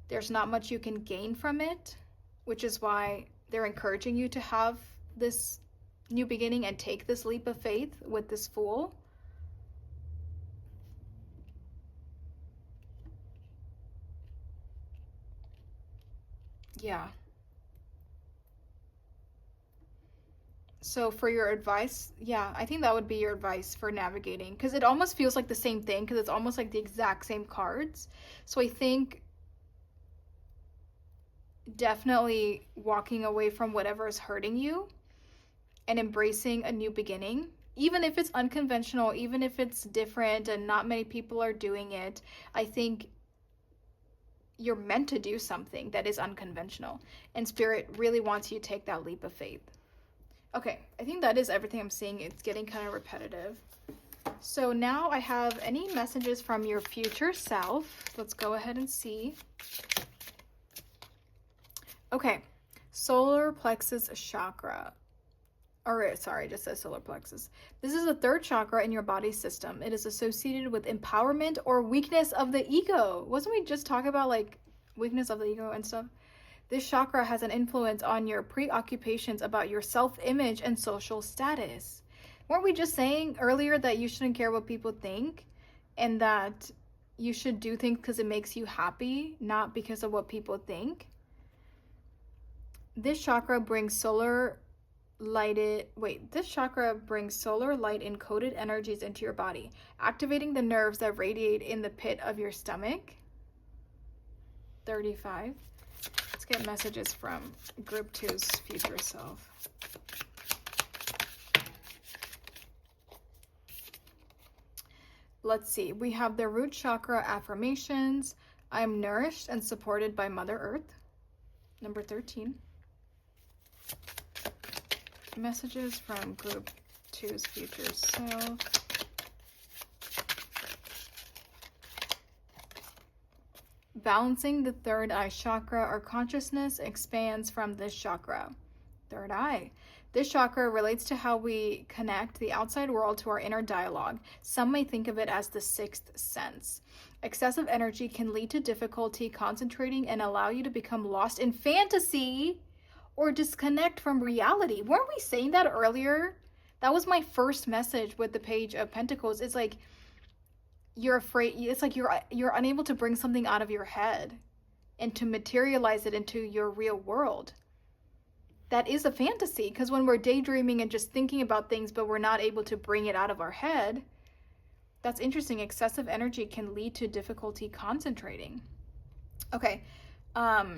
S1: There's not much you can gain from it, which is why they're encouraging you to have this new beginning and take this leap of faith with this Fool. Yeah. So for your advice, yeah, I think that would be your advice for navigating, because it almost feels like the same thing, because it's almost like the exact same cards. So I think definitely walking away from whatever is hurting you and embracing a new beginning, even if it's unconventional, even if it's different and not many people are doing it. I think you're meant to do something that is unconventional, and Spirit really wants you to take that leap of faith. Okay, I think that is everything I'm seeing. It's getting kind of repetitive. So now I have any messages from your future self. Let's go ahead and see. Okay, solar plexus chakra. Or sorry, it just says solar plexus. This is the 3rd chakra in your body system. It is associated with empowerment or weakness of the ego. Wasn't we just talking about like weakness of the ego and stuff? This chakra has an influence on your preoccupations about your self-image and social status. Weren't we just saying earlier that you shouldn't care what people think, and that you should do things because it makes you happy, not because of what people think? This chakra brings solar light encoded energies into your body, activating the nerves that radiate in the pit of your stomach. 35. Let's get messages from Group 2's future self. Let's see. We have the root chakra affirmations. I am nourished and supported by Mother Earth. Number 13. Messages from Group 2's future self. Balancing the third eye chakra, our consciousness expands from this chakra. Third eye. This chakra relates to how we connect the outside world to our inner dialogue. Some may think of it as the 6th sense. Excessive energy can lead to difficulty concentrating and allow you to become lost in fantasy or disconnect from reality. Weren't we saying that earlier? That was my first message with the Page of Pentacles. It's like you're afraid. It's like you're unable to bring something out of your head and to materialize it into your real world. that is a fantasy, because when we're daydreaming and just thinking about things, but we're not able to bring it out of our head, that's interesting. Excessive energy can lead to difficulty concentrating. Okay. A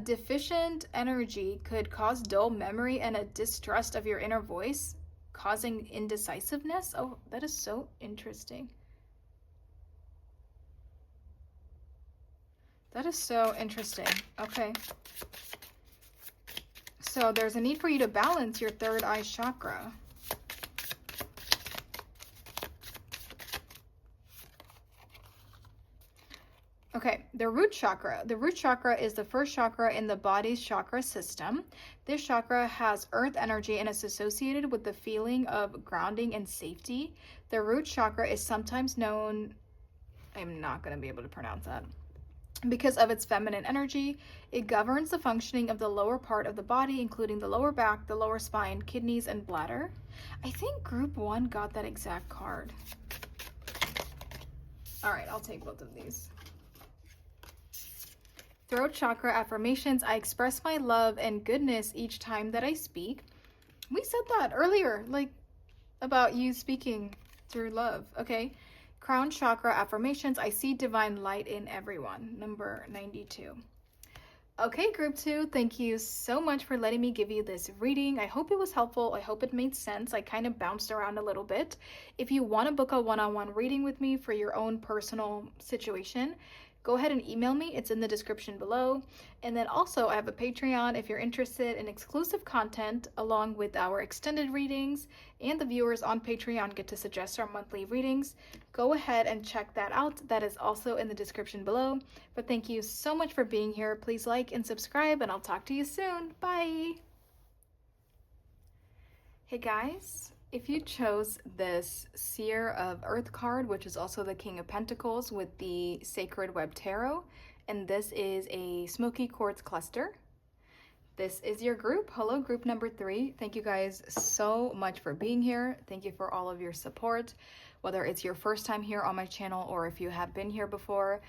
S1: deficient energy could cause dull memory and a distrust of your inner voice, causing indecisiveness. Oh, that is so interesting. That is so interesting. Okay. So there's a need for you to balance your third eye chakra. Okay, the root chakra. The root chakra is the first chakra in the body's chakra system. This chakra has earth energy and is associated with the feeling of grounding and safety. The root chakra is sometimes known, I'm not going to be able to pronounce that, because of its feminine energy. It governs the functioning of the lower part of the body, including the lower back, the lower spine, kidneys, and bladder. I think group 1 got that exact card. All right, I'll take both of these. Throat chakra affirmations. I express my love and goodness each time that I speak. We said that earlier, like about you speaking through love. Okay. Crown chakra affirmations. I see divine light in everyone. Number 92. Okay, group 2, thank you so much for letting me give you this reading. I hope it was helpful. I hope it made sense. I kind of bounced around a little bit. If you want to book a one-on-one reading with me for your own personal situation, go ahead and email me. It's in the description below. And then also I have a Patreon if you're interested in exclusive content along with our extended readings, and the viewers on Patreon get to suggest our monthly readings. Go ahead and check that out. That is also in the description below. But thank you so much for being here. Please like and subscribe, and I'll talk to you soon. Bye. Hey guys. If you chose this Seer of Earth card, which is also the King of Pentacles with the Sacred Web Tarot, and this is a Smoky Quartz cluster, this is your group. Hello, group number 3. Thank you guys so much for being here. Thank you for all of your support, whether it's your first time here on my channel or if you have been here before.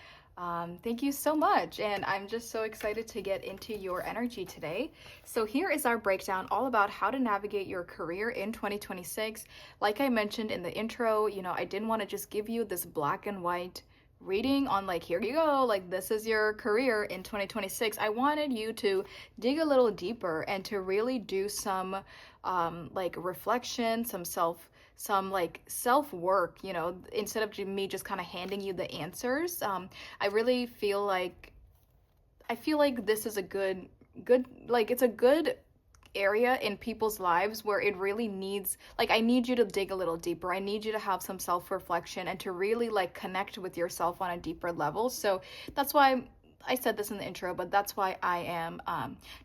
S1: Thank you so much, and I'm just so excited to get into your energy today. So here is our breakdown all about how to navigate your career in 2026. Like I mentioned in the intro, you know, I didn't want to just give you this black and white reading on like, here you go, like this is your career in 2026. I wanted you to dig a little deeper and to really do some like reflection, some self-work, you know, instead of me just kind of handing you the answers. I really feel like this is a good like, it's a good area in people's lives where it really needs, like, I need you to dig a little deeper. I need you to have some self-reflection and to really like connect with yourself on a deeper level. So that's why I said this in the intro, but that's why I am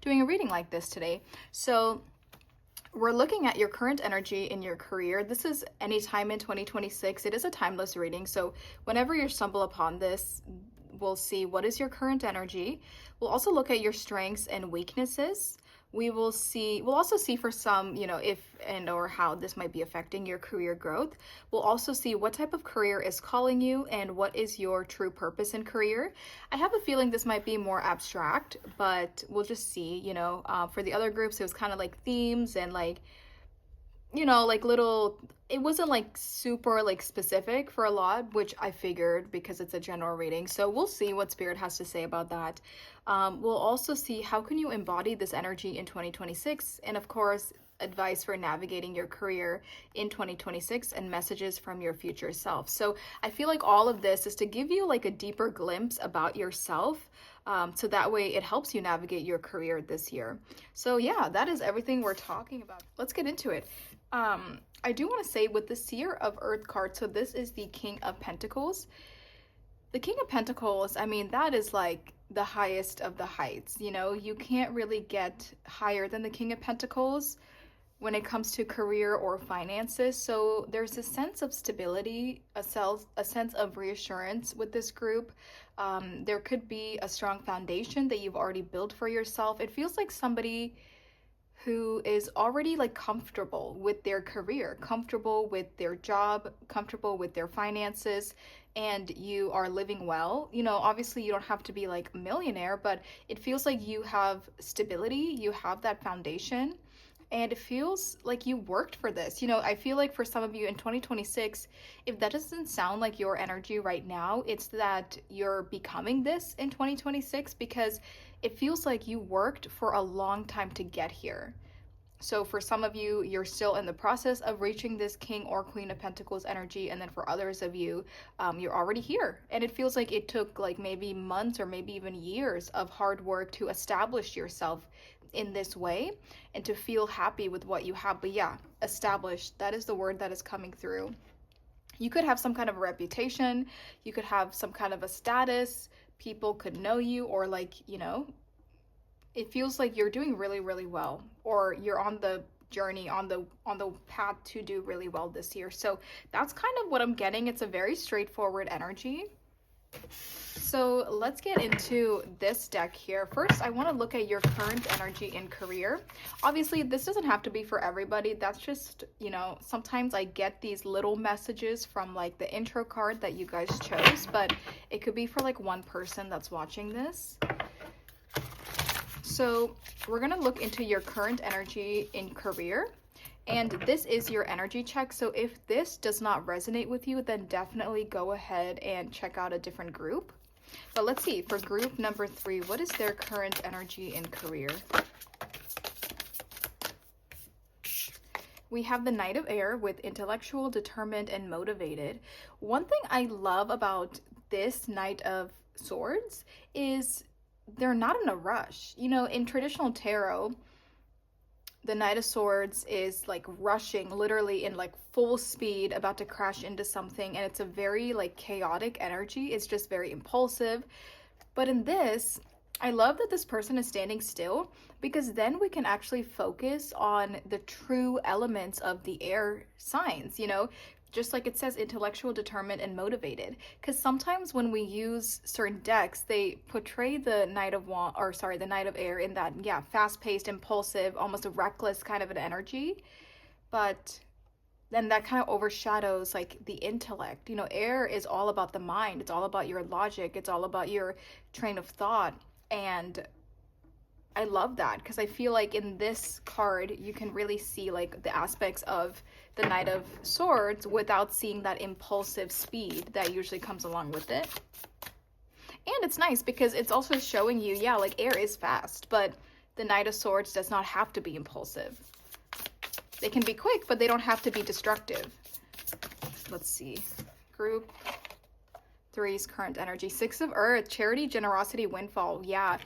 S1: doing a reading like this today. So we're looking at your current energy in your career. This is any time in 2026. It is a timeless reading. So whenever you stumble upon this, we'll see what is your current energy. We'll also look at your strengths and weaknesses. We'll also see for some, you know, if and or how this might be affecting your career growth. We'll also see what type of career is calling you and what is your true purpose in career. I have a feeling this might be more abstract, but we'll just see, you know. For the other groups, it was kind of like themes and like, you know, like little, it wasn't like super like specific for a lot, which I figured because it's a general reading. So we'll see what Spirit has to say about that. We'll also see how can you embody this energy in 2026, and of course advice for navigating your career in 2026 and messages from your future self. So I feel like all of this is to give you like a deeper glimpse about yourself, so that way it helps you navigate your career this year. So yeah, that is everything we're talking about. Let's get into it. I do want to say with the Seer of Earth card, so this is the King of Pentacles. The King of Pentacles, I mean, that is like the highest of the heights, you know. You can't really get higher than the King of Pentacles when it comes to career or finances. So there's a sense of stability, a sense of reassurance with this group. There could be a strong foundation that you've already built for yourself. It feels like somebody who is already like comfortable with their career, comfortable with their job, comfortable with their finances, and you are living well. You know, obviously you don't have to be like a millionaire, but it feels like you have stability, you have that foundation, and it feels like you worked for this. You know, I feel like for some of you in 2026, if that doesn't sound like your energy right now, it's that you're becoming this in 2026 because it feels like you worked for a long time to get here. So for some of you, you're still in the process of reaching this King or Queen of Pentacles energy, and then for others of you, you're already here. And it feels like it took like maybe months or maybe even years of hard work to establish yourself in this way and to feel happy with what you have. But yeah, established, that is the word that is coming through. You could have some kind of a reputation, you could have some kind of a status, people could know you, or like, you know, it feels like you're doing really, really well, or you're on the journey, on the path to do really well this year. So that's kind of what I'm getting. It's a very straightforward energy. So let's get into this deck here. First, I want to look at your current energy in career. Obviously, this doesn't have to be for everybody. That's just, you know, sometimes I get these little messages from like the intro card that you guys chose, but it could be for like one person that's watching this. So we're going to look into your current energy in career, and this is your energy check. So if this does not resonate with you, then definitely go ahead and check out a different group. But let's see, for group number 3, what is their current energy in career? We have the Knight of Air with intellectual, determined, and motivated. One thing I love about this Knight of Swords is they're not in a rush. You know, in traditional tarot, the Knight of Swords is like rushing, literally in like full speed, about to crash into something, and it's a very like chaotic energy. It's just very impulsive. But in this, I love that this person is standing still, because then we can actually focus on the true elements of the air signs, you know, just like it says, intellectual, determined, and motivated. Because sometimes when we use certain decks, they portray the Knight of the Knight of Air in that, yeah, fast-paced, impulsive, almost a reckless kind of an energy. But then that kind of overshadows like the intellect. You know, air is all about the mind. It's all about your logic. It's all about your train of thought. And I love that, because I feel like in this card you can really see like the aspects of the Knight of Swords without seeing that impulsive speed that usually comes along with it. And it's nice because it's also showing you, yeah, like air is fast, but the Knight of Swords does not have to be impulsive. They can be quick, but they don't have to be destructive. Let's see. Group 3's current energy. 6 of Earth, charity, generosity, windfall. Yeah.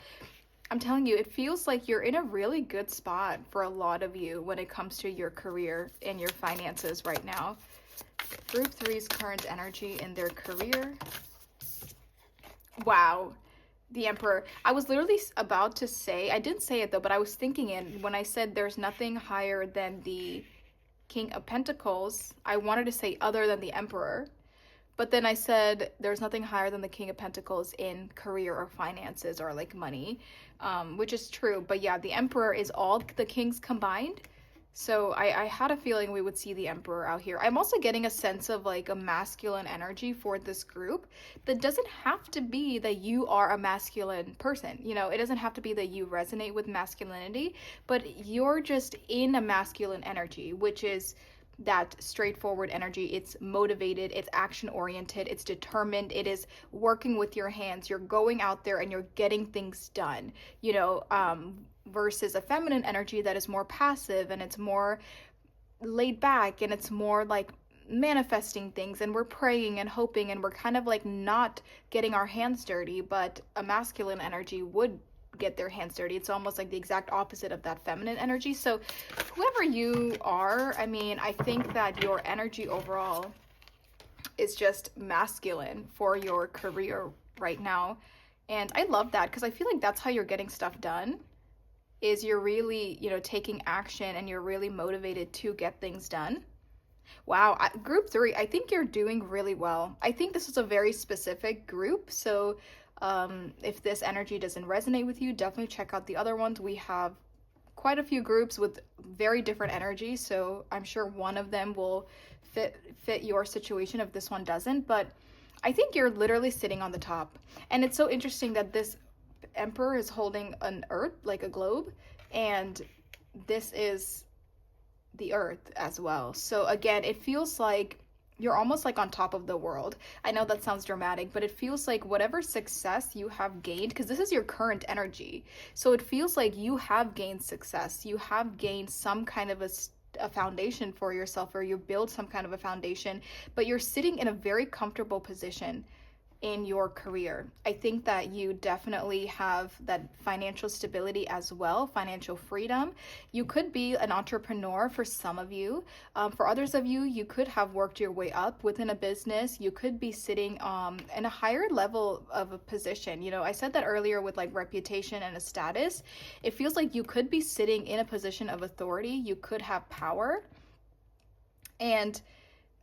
S1: I'm telling you, it feels like you're in a really good spot for a lot of you when it comes to your career and your finances right now. Group 3's current energy in their career. Wow. The Emperor. I was literally about to say, I didn't say it though, but I was thinking it when I said there's nothing higher than the King of Pentacles. I wanted to say other than the Emperor. But then I said there's nothing higher than the King of Pentacles in career or finances or like money, which is true. But yeah, the Emperor is all the kings combined. So I had a feeling we would see the Emperor out here. I'm also getting a sense of like a masculine energy for this group. That doesn't have to be that you are a masculine person. You know, it doesn't have to be that you resonate with masculinity, but you're just in a masculine energy, which is that straightforward energy. It's motivated, it's action oriented, it's determined, it is working with your hands. You're going out there and you're getting things done, you know, versus a feminine energy that is more passive and it's more laid back and it's more like manifesting things, and we're praying and hoping and we're kind of like not getting our hands dirty. But a masculine energy would get their hands dirty. It's almost like the exact opposite of that feminine energy. So whoever you are, I mean, I think that your energy overall is just masculine for your career right now. And I love that, because I feel like that's how you're getting stuff done, is you're really, you know, taking action and you're really motivated to get things done. Wow, group 3, I think you're doing really well. I think this is a very specific group, so if this energy doesn't resonate with you, definitely check out the other ones. We have quite a few groups with very different energies, so I'm sure one of them will fit your situation if this one doesn't. But I think you're literally sitting on the top. And it's so interesting that this emperor is holding an earth, like a globe, and this is the earth as well. So again, it feels like you're almost like on top of the world. I know that sounds dramatic, but it feels like whatever success you have gained, because this is your current energy. So it feels like you have gained success. You have gained some kind of a foundation for yourself, or you build some kind of a foundation, but you're sitting in a very comfortable position in your career. I think that you definitely have that financial stability as well, financial freedom. You could be an entrepreneur for some of you. For others of you, you could have worked your way up within a business. You could be sitting in a higher level of a position. You know, I said that earlier with like reputation and a status. It feels like you could be sitting in a position of authority. You could have power. And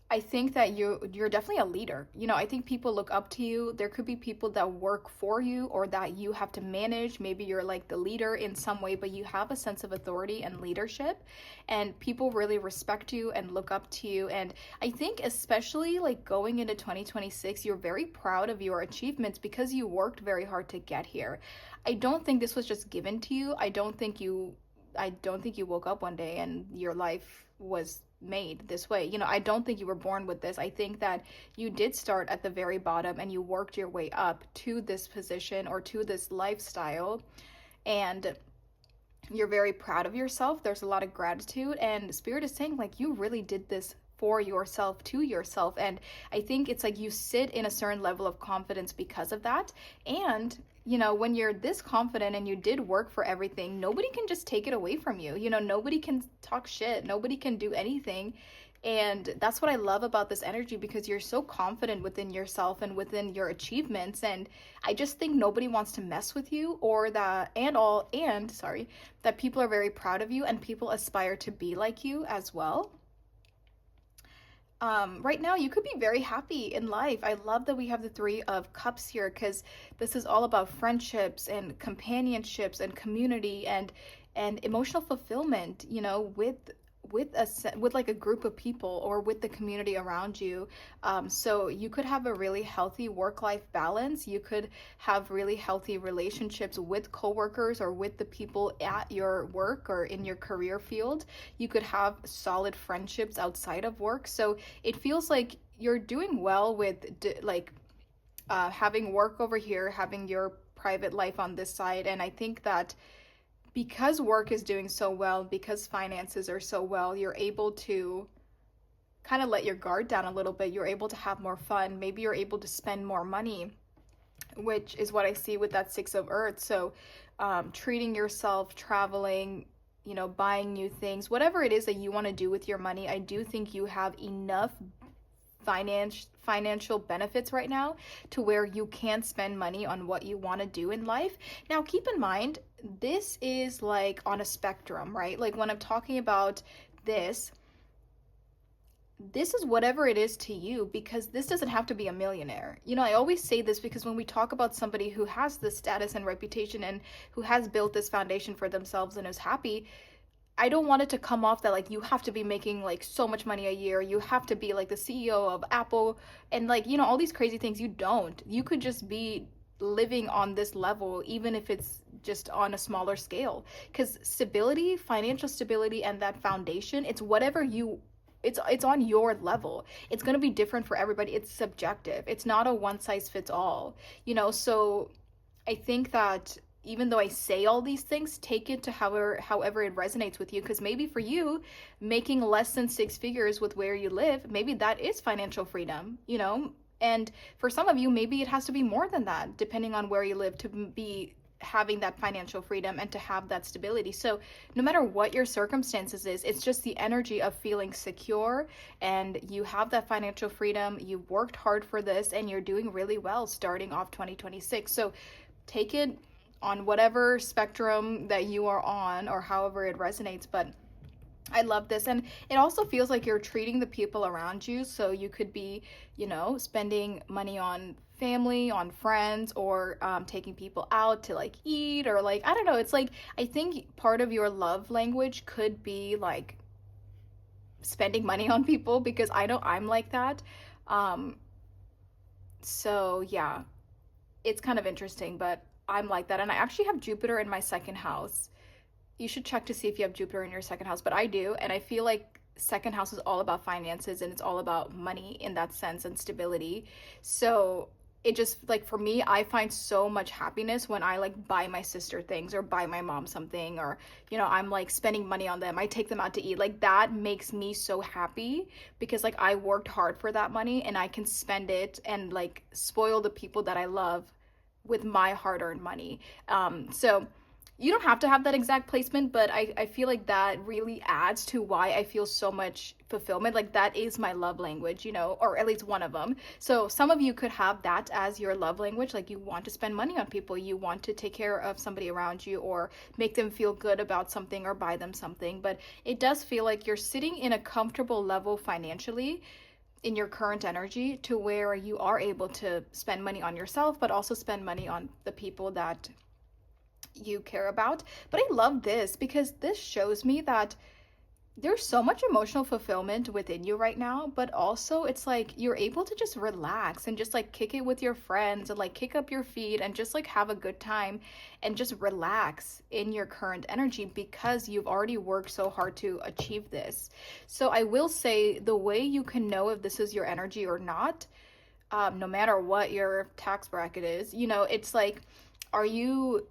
S1: I think that you're definitely a leader. You know, I think people look up to you. There could be people that work for you or that you have to manage. Maybe you're like the leader in some way, but you have a sense of authority and leadership, and people really respect you and look up to you. And I think especially like going into 2026, you're very proud of your achievements because you worked very hard to get here. I don't think this was just given to you. I don't think you woke up one day and your life was made this way. You know, I don't think you were born with this. I think that you did start at the very bottom and you worked your way up to this position or to this lifestyle, and you're very proud of yourself. There's a lot of gratitude, and Spirit is saying like you really did this for yourself, to yourself. And I think it's like you sit in a certain level of confidence because of that. And you know, when you're this confident and you did work for everything, nobody can just take it away from you. You know, nobody can talk shit, nobody can do anything. And that's what I love about this energy, because you're so confident within yourself and within your achievements. And I just think nobody wants to mess with you, or that, that people are very proud of you and people aspire to be like you as well. Right now you could be very happy in life. I love that we have the Three of Cups here, because this is all about friendships and companionships and community and emotional fulfillment, you know, with like a group of people or with the community around you. So you could have a really healthy work-life balance. You could have really healthy relationships with coworkers or with the people at your work or in your career field. You could have solid friendships outside of work. So it feels like you're doing well with having work over here, having your private life on this side. And I think that because work is doing so well, because finances are so well, you're able to kind of let your guard down a little bit. You're able to have more fun. Maybe you're able to spend more money, which is what I see with that Six of Earth. So treating yourself, traveling, you know, buying new things, whatever it is that you want to do with your money, I do think you have enough financial benefits right now to where you can spend money on what you want to do in life. Now, keep in mind, this is like on a spectrum, right? Like when I'm talking about this is whatever it is to you, because this doesn't have to be a millionaire. You know, I always say this because when we talk about somebody who has this status and reputation and who has built this foundation for themselves and is happy, I don't want it to come off that like you have to be making like so much money a year, you have to be like the CEO of Apple and like, you know, all these crazy things. You don't. You could just be living on this level, even if it's just on a smaller scale. Because stability, financial stability, and that foundation, it's whatever you, it's on your level. It's going to be different for everybody. It's subjective. It's not a one size fits all, you know. So I think that even though I say all these things, take it to however it resonates with you. Because maybe for you, making less than six figures with where you live, maybe that is financial freedom, you know. And for some of you, maybe it has to be more than that, depending on where you live, to be having that financial freedom and to have that stability. So no matter what your circumstances is, it's just the energy of feeling secure, and you have that financial freedom. You've worked hard for this and you're doing really well starting off 2026. So take it on whatever spectrum that you are on or however it resonates. But I love this. And it also feels like you're treating the people around you. So you could be, you know, spending money on family, on friends, or taking people out to like eat, or like, I don't know. It's like, I think part of your love language could be like spending money on people, because I know I'm like that. So yeah, it's kind of interesting, but I'm like that. And I actually have Jupiter in my second house. You should check to see if you have Jupiter in your second house, but I do. And I feel like second house is all about finances and it's all about money in that sense and stability. So it just like for me, I find so much happiness when I like buy my sister things or buy my mom something, or I'm like spending money on them. I take them out to eat. Like that makes me so happy because like I worked hard for that money and I can spend it and like spoil the people that I love with my hard-earned money. So you don't have to have that exact placement, but I feel like that really adds to why I feel so much fulfillment. Like that is my love language, or at least one of them. So some of you could have that as your love language. Like you want to spend money on people, you want to take care of somebody around you or make them feel good about something or buy them something. But it does feel like you're sitting in a comfortable level financially in your current energy to where you are able to spend money on yourself, but also spend money on the people that you care about. But I love this because this shows me that there's so much emotional fulfillment within you right now, but also it's like you're able to just relax and just like kick it with your friends and like kick up your feet and just like have a good time and just relax in your current energy because you've already worked so hard to achieve this. So I will say the way you can know if this is your energy or not, no matter what your tax bracket is, it's like, are you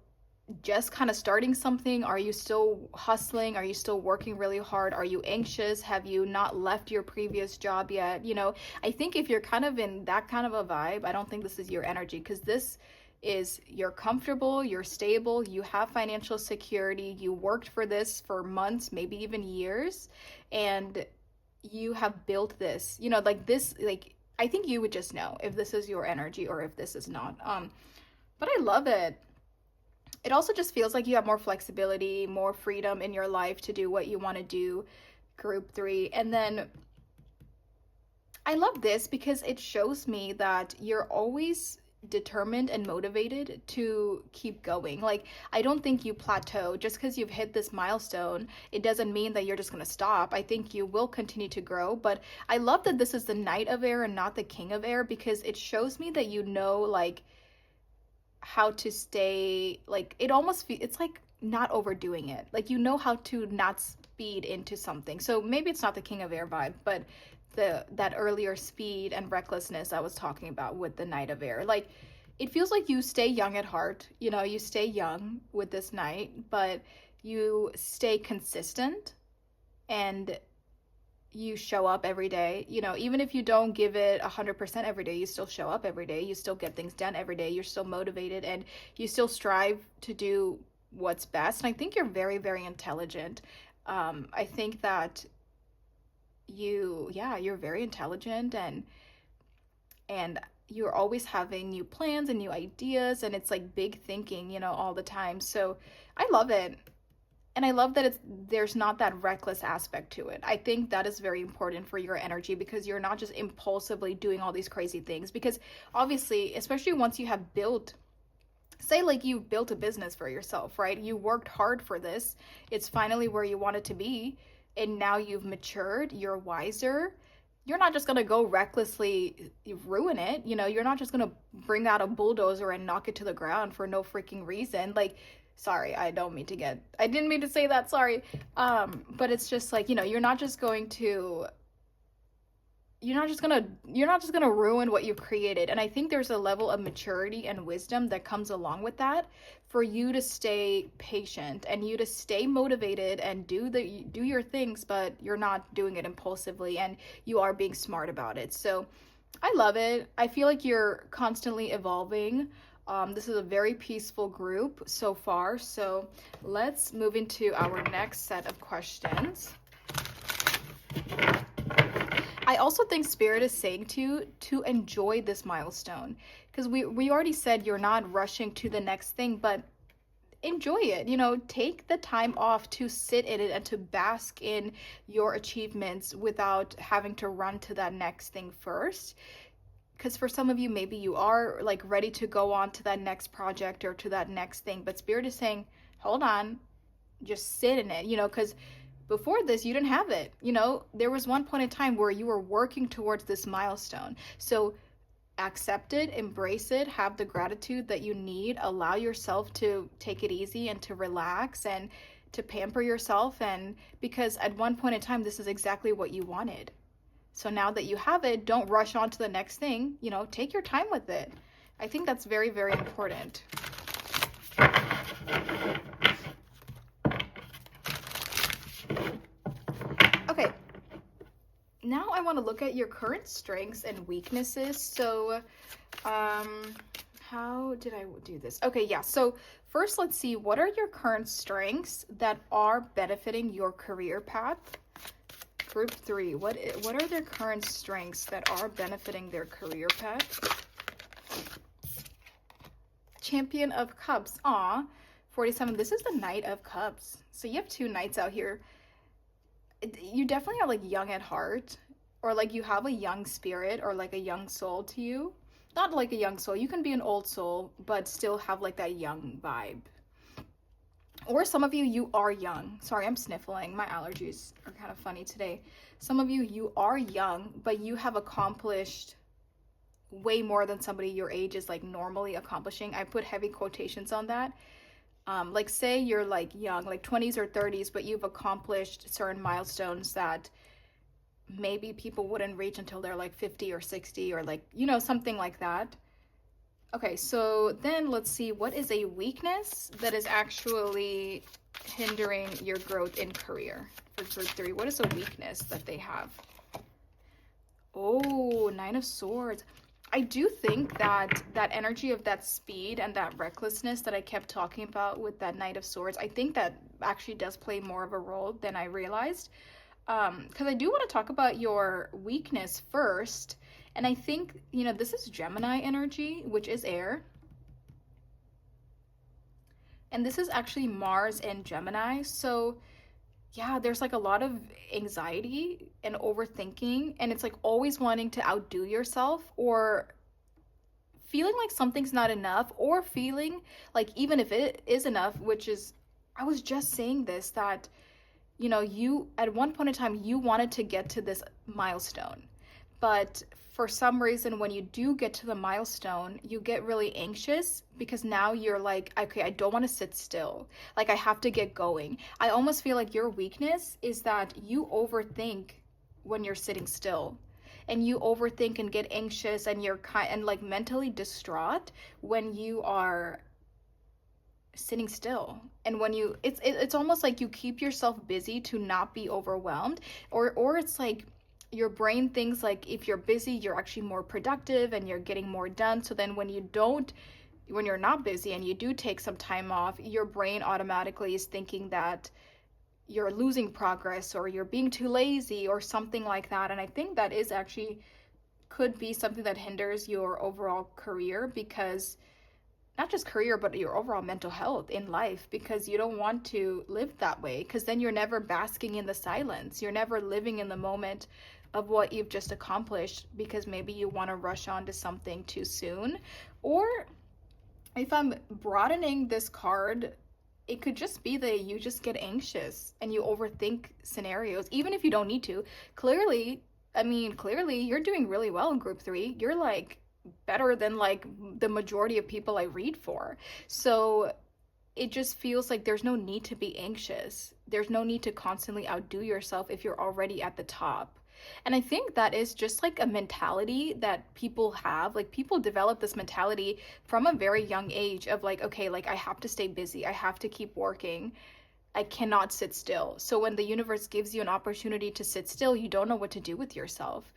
S1: just kind of starting something? Are you still hustling? Are you still working really hard? Are you anxious? Have you not left your previous job yet? I think if you're kind of in that kind of a vibe, I don't think this is your energy because this is you're comfortable, you're stable, you have financial security, you worked for this for months, maybe even years, and you have built this, like this, like I think you would just know if this is your energy or if this is not. But I love it. It also just feels like you have more flexibility, more freedom in your life to do what you want to do. Group 3. And then I love this because it shows me that you're always determined and motivated to keep going. Like, I don't think you plateau just because you've hit this milestone. It doesn't mean that you're just going to stop. I think you will continue to grow. But I love that this is the Knight of Air and not the King of Air because it shows me that like how to stay, like it almost it's like not overdoing it, like how to not speed into something. So maybe it's not the King of Air vibe, but that earlier speed and recklessness I was talking about with the Knight of Air, like it feels like you stay young at heart, you stay young with this Knight, but you stay consistent and you show up every day. Even if you don't give it 100% every day, you still show up every day, you still get things done every day, you're still motivated and you still strive to do what's best. And I think you're very, very intelligent. I think that you're very intelligent and you're always having new plans and new ideas, and it's like big thinking, all the time. So I love it. And I love that there's not that reckless aspect to it. I think that is very important for your energy because you're not just impulsively doing all these crazy things. Because obviously, especially once you have built, say like you built a business for yourself, right? You worked hard for this. It's finally where you want it to be. And now you've matured, you're wiser. You're not just going to go recklessly ruin it. You're not just going to bring out a bulldozer and knock it to the ground for no freaking reason. Like, sorry, I didn't mean to say that, sorry. But it's just like, you're not just going to ruin what you've created. And I think there's a level of maturity and wisdom that comes along with that for you to stay patient and you to stay motivated and do your things, but you're not doing it impulsively and you are being smart about it. So I love it. I feel like you're constantly evolving. This is a very peaceful group so far. So let's move into our next set of questions. I also think Spirit is saying to enjoy this milestone because we already said you're not rushing to the next thing, but enjoy it. Take the time off to sit in it and to bask in your achievements without having to run to that next thing first. Because for some of you, maybe you are like ready to go on to that next project or to that next thing, but Spirit is saying, hold on, just sit in it, because before this, you didn't have it. There was one point in time where you were working towards this milestone. So accept it, embrace it, have the gratitude that you need, allow yourself to take it easy and to relax and to pamper yourself. And because at one point in time, this is exactly what you wanted. So now that you have it, don't rush on to the next thing. You know, take your time with it. I think that's very, very important. Okay, now I want to look at your current strengths and weaknesses. So, how did I do this? Okay, yeah. So first, let's see, what are your current strengths that are benefiting your career path? Group 3, what are their current strengths that are benefiting their career path? Champion of Cups. Aw, 47. This is the Knight of Cups. So you have 2 knights out here. You definitely are like young at heart, or like you have a young spirit or like a young soul to you. Not like a young soul. You can be an old soul, but still have like that young vibe. Or some of you, you are young. Sorry, I'm sniffling. My allergies are kind of funny today. Some of you, you are young, but you have accomplished way more than somebody your age is like normally accomplishing. I put heavy quotations on that. Like say you're like young, like 20s or 30s, but you've accomplished certain milestones that maybe people wouldn't reach until they're like 50 or 60 or like, you know, something like that. Okay, so then let's see, what is a weakness that is actually hindering your growth in career for group 3? What is a weakness that they have? Oh, 9 of Swords. I do think that that energy of that speed and that recklessness that I kept talking about with that Knight of Swords, I think that actually does play more of a role than I realized. Because I do want to talk about your weakness first. And I think, you know, this is Gemini energy, which is air. And this is actually Mars and Gemini. So yeah, there's like a lot of anxiety and overthinking. And it's like always wanting to outdo yourself, or feeling like something's not enough, or feeling like even if it is enough, which is, I was just saying this, that, you know, you at one point in time, you wanted to get to this milestone. But for some reason, when you do get to the milestone, you get really anxious because now you're like, okay, I don't want to sit still. Like, I have to get going. I almost feel like your weakness is that you overthink when you're sitting still. And you overthink and get anxious, and you're and like mentally distraught when you are sitting still. And when you, it's almost like you keep yourself busy to not be overwhelmed, or it's like your brain thinks like if you're busy, you're actually more productive and you're getting more done. So then when you're not busy and you do take some time off, your brain automatically is thinking that you're losing progress or you're being too lazy or something like that. And I think that is actually could be something that hinders your overall career, because not just career, but your overall mental health in life, because you don't want to live that way, because then you're never basking in the silence. You're never living in the moment of what you've just accomplished, because maybe you want to rush on to something too soon. Or if I'm broadening this card, it could just be that you just get anxious and you overthink scenarios, even if you don't need to. Clearly you're doing really well in group 3. You're like better than like the majority of people I read for. So it just feels like there's no need to be anxious. There's no need to constantly outdo yourself if you're already at the top. And I think that is just like a mentality that people have. Like, people develop this mentality from a very young age of like, okay, like I have to stay busy. I have to keep working. I cannot sit still. So when the universe gives you an opportunity to sit still, you don't know what to do with yourself.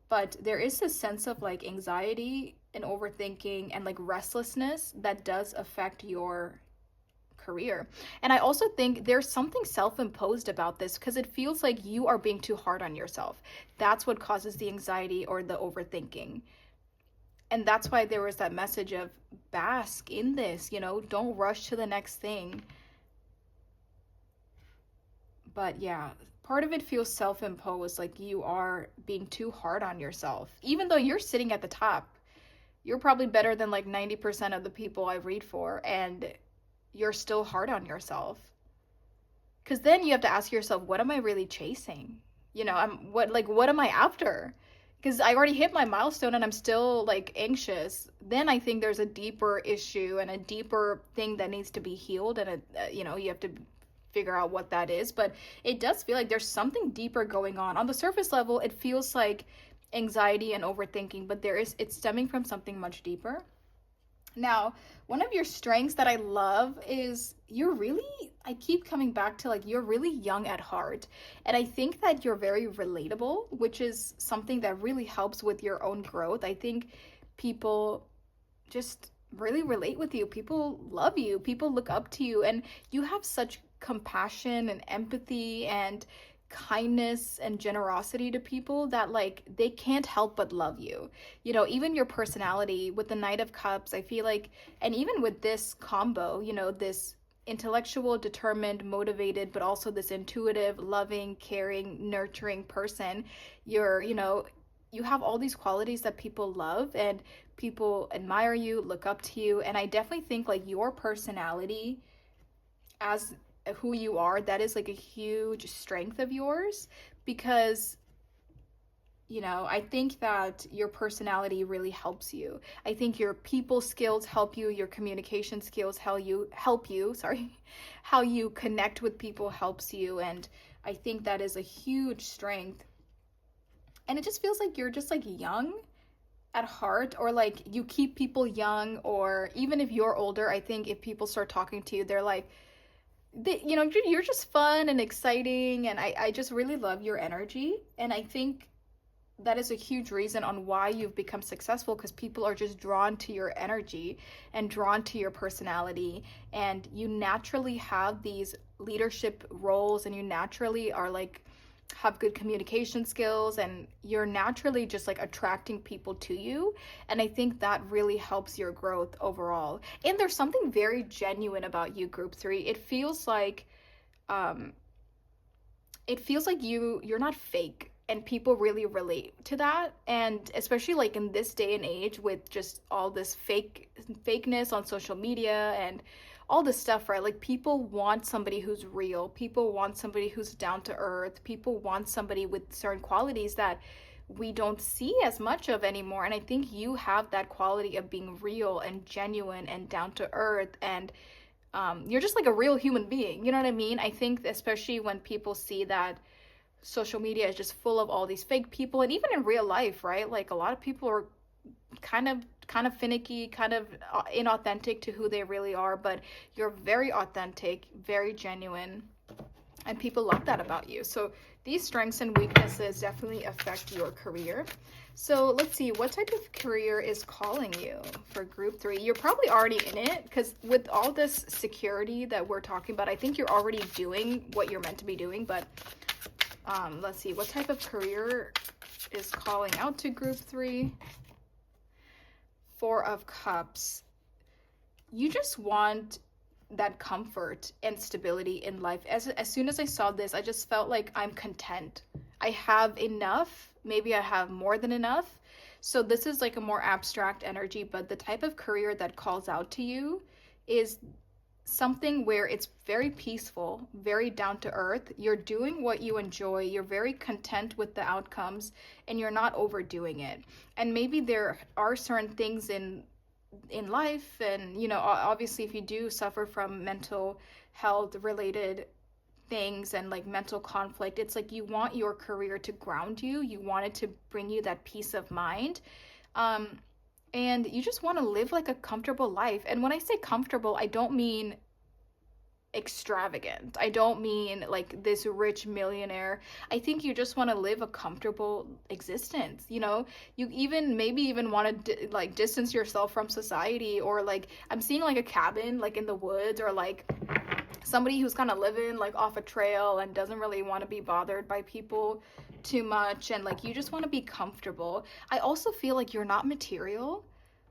S1: But there is this sense of like anxiety and overthinking and like restlessness that does affect your career. And I also think there's something self-imposed about this, because it feels like you are being too hard on yourself. That's what causes the anxiety or the overthinking. And that's why there was that message of bask in this, you know, don't rush to the next thing. But yeah, part of it feels self-imposed, like you are being too hard on yourself. Even though you're sitting at the top, you're probably better than like 90% of the people I read for, and you're still hard on yourself. Because then you have to ask yourself, what am I really chasing? You know, what am I after? because I already hit my milestone and I'm still like anxious, then I think there's a deeper issue and a deeper thing that needs to be healed. And, you have to figure out what that is. But it does feel like there's something deeper going on. On the surface level, it feels like anxiety and overthinking, but it's stemming from something much deeper. Now, one of your strengths that I love is I keep coming back to like, you're really young at heart. And I think that you're very relatable, which is something that really helps with your own growth. I think people just really relate with you. People love you. People look up to you. And you have such compassion and empathy and kindness and generosity to people that like they can't help but love you. Even your personality with the Knight of Cups, I feel like, and even with this combo, this intellectual, determined, motivated, but also this intuitive, loving, caring, nurturing person, you have all these qualities that people love and people admire you, look up to you. And I definitely think like your personality as who you are, that is like a huge strength of yours, because I think that your personality really helps you. I think your people skills help you, your communication skills help you, sorry, how you connect with people helps you, and I think that is a huge strength. And it just feels like you're just like young at heart, or like you keep people young, or even if you're older, I think if people start talking to you, they're like, you're just fun and exciting, and I just really love your energy. And I think that is a huge reason on why you've become successful, because people are just drawn to your energy and drawn to your personality, and you naturally have these leadership roles, and you naturally are like have good communication skills, and you're naturally just like attracting people to you. And I think that really helps your growth overall. And there's something very genuine about you, group 3. It feels like you're not fake, and people really relate to that. And especially like in this day and age with just all this fakeness on social media and all this stuff, right? Like people want somebody who's real. People want somebody who's down to earth. People want somebody with certain qualities that we don't see as much of anymore. And I think you have that quality of being real and genuine and down to earth, and you're just like a real human being. You know what I mean? I think especially when people see that social media is just full of all these fake people, and even in real life, right? Like a lot of people are kind of finicky, kind of inauthentic to who they really are, but you're very authentic, very genuine, and people love that about you. So these strengths and weaknesses definitely affect your career. So let's see, what type of career is calling you for group 3? You're probably already in it, because with all this security that we're talking about, I think you're already doing what you're meant to be doing. But let's see, what type of career is calling out to group 3? 4 of Cups. You just want that comfort and stability in life. As soon as I saw this, I just felt like I'm content. I have enough. Maybe I have more than enough. So this is like a more abstract energy, but the type of career that calls out to you is something where it's very peaceful, very down to earth. You're doing what you enjoy. You're very content with the outcomes, and you're not overdoing it. And maybe there are certain things in life, and obviously if you do suffer from mental health related things and like mental conflict, it's like you want your career to ground you. You want it to bring you that peace of mind. And you just want to live like a comfortable life. And when I say comfortable, I don't mean extravagant. I don't mean like this rich millionaire. I think you just want to live a comfortable existence. You maybe even want to like distance yourself from society, or like I'm seeing like a cabin like in the woods, or like somebody who's kind of living like off a trail and doesn't really want to be bothered by people too much, and like you just want to be comfortable. I also feel like you're not material,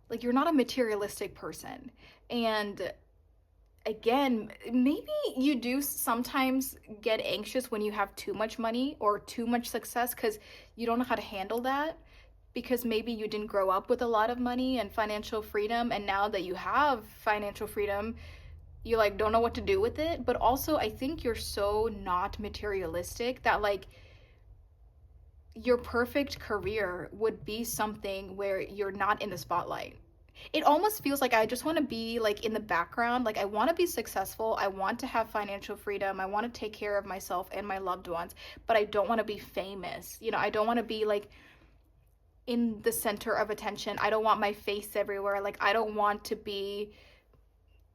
S1: like you're not a materialistic person. And again, maybe you do sometimes get anxious when you have too much money or too much success, because you don't know how to handle that, because maybe you didn't grow up with a lot of money and financial freedom, and now that you have financial freedom, you like don't know what to do with it. But also I think you're so not materialistic that like your perfect career would be something where you're not in the spotlight. It almost feels like I just want to be like in the background. Like I want to be successful. I want to have financial freedom. I want to take care of myself and my loved ones, but I don't want to be famous. You know, I don't want to be like in the center of attention. I don't want my face everywhere. Like I don't want to be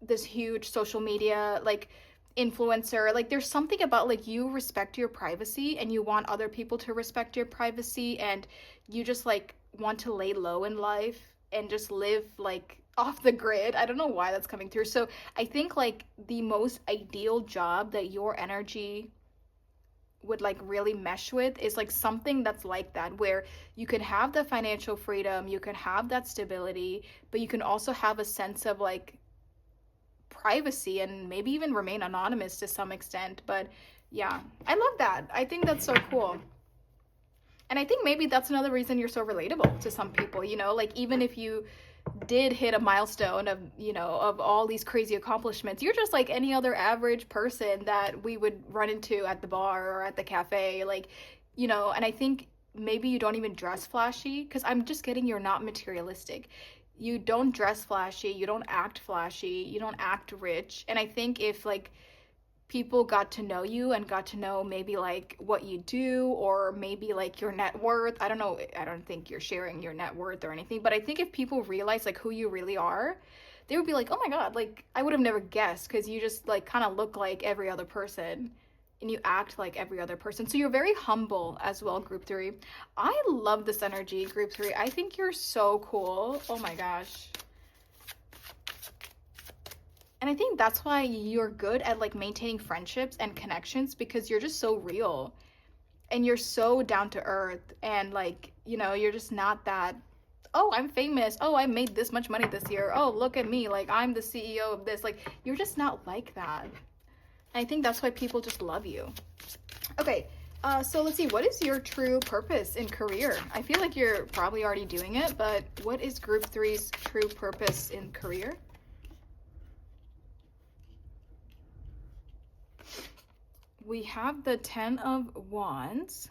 S1: this huge social media like influencer. Like there's something about like you respect your privacy and you want other people to respect your privacy, and you just like want to lay low in life and just live like off the grid. I don't know why that's coming through. So I think like the most ideal job that your energy would like really mesh with is like something that's like that, where you can have the financial freedom, you can have that stability, but you can also have a sense of like privacy and maybe even remain anonymous to some extent. But yeah, I love that. I think that's so cool. And I think maybe that's another reason you're so relatable to some people, you know, like even if you did hit a milestone of, you know, of all these crazy accomplishments, you're just like any other average person that we would run into at the bar or at the cafe, like, you know. And I think maybe you don't even dress flashy, because I'm just getting you're not materialistic. You don't dress flashy, you don't act flashy, you don't act rich. And I think if like people got to know you and got to know maybe like what you do, or maybe like your net worth. I don't know, I don't think you're sharing your net worth or anything, but I think if people realize like who you really are, they would be like, oh my God, like I would have never guessed, because you just like kind of look like every other person and you act like every other person. So you're very humble as well, group 3. I love this energy, group 3. I think you're so cool. Oh my gosh. And I think that's why you're good at like maintaining friendships and connections, because you're just so real and you're so down to earth, and like, you know, you're just not that, oh, I'm famous. Oh, I made this much money this year. Oh, look at me. Like I'm the CEO of this. Like you're just not like that. And I think that's why people just love you. Okay. So let's see, what is your true purpose in career? I feel like you're probably already doing it, but what is group 3's true purpose in career? We have the 10 of Wands.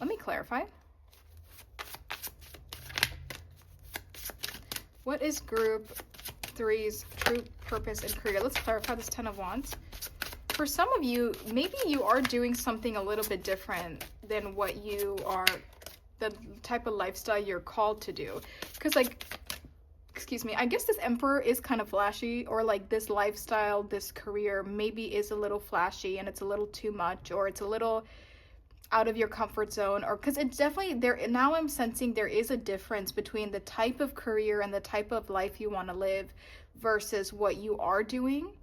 S1: Let me clarify. What is group 3's true purpose in career? Let's clarify this 10 of Wands. For some of you, maybe you are doing something a little bit different than what you are, the type of lifestyle you're called to do. Because like, excuse me, I guess this Emperor is kind of flashy, or like this lifestyle, this career maybe is a little flashy and it's a little too much, or it's a little out of your comfort zone, or because it's definitely there. Now I'm sensing there is a difference between the type of career and the type of life you want to live versus what you are doing.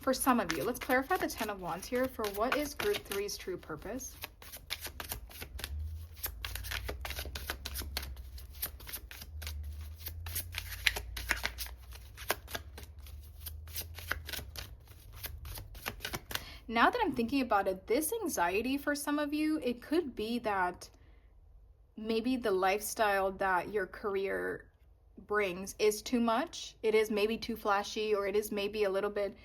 S1: For some of you, let's clarify the 10 of Wands here for what is group 3's true purpose. Now that I'm thinking about it, this anxiety for some of you, it could be that maybe the lifestyle that your career brings is too much. It is maybe too flashy, or it is maybe a little bit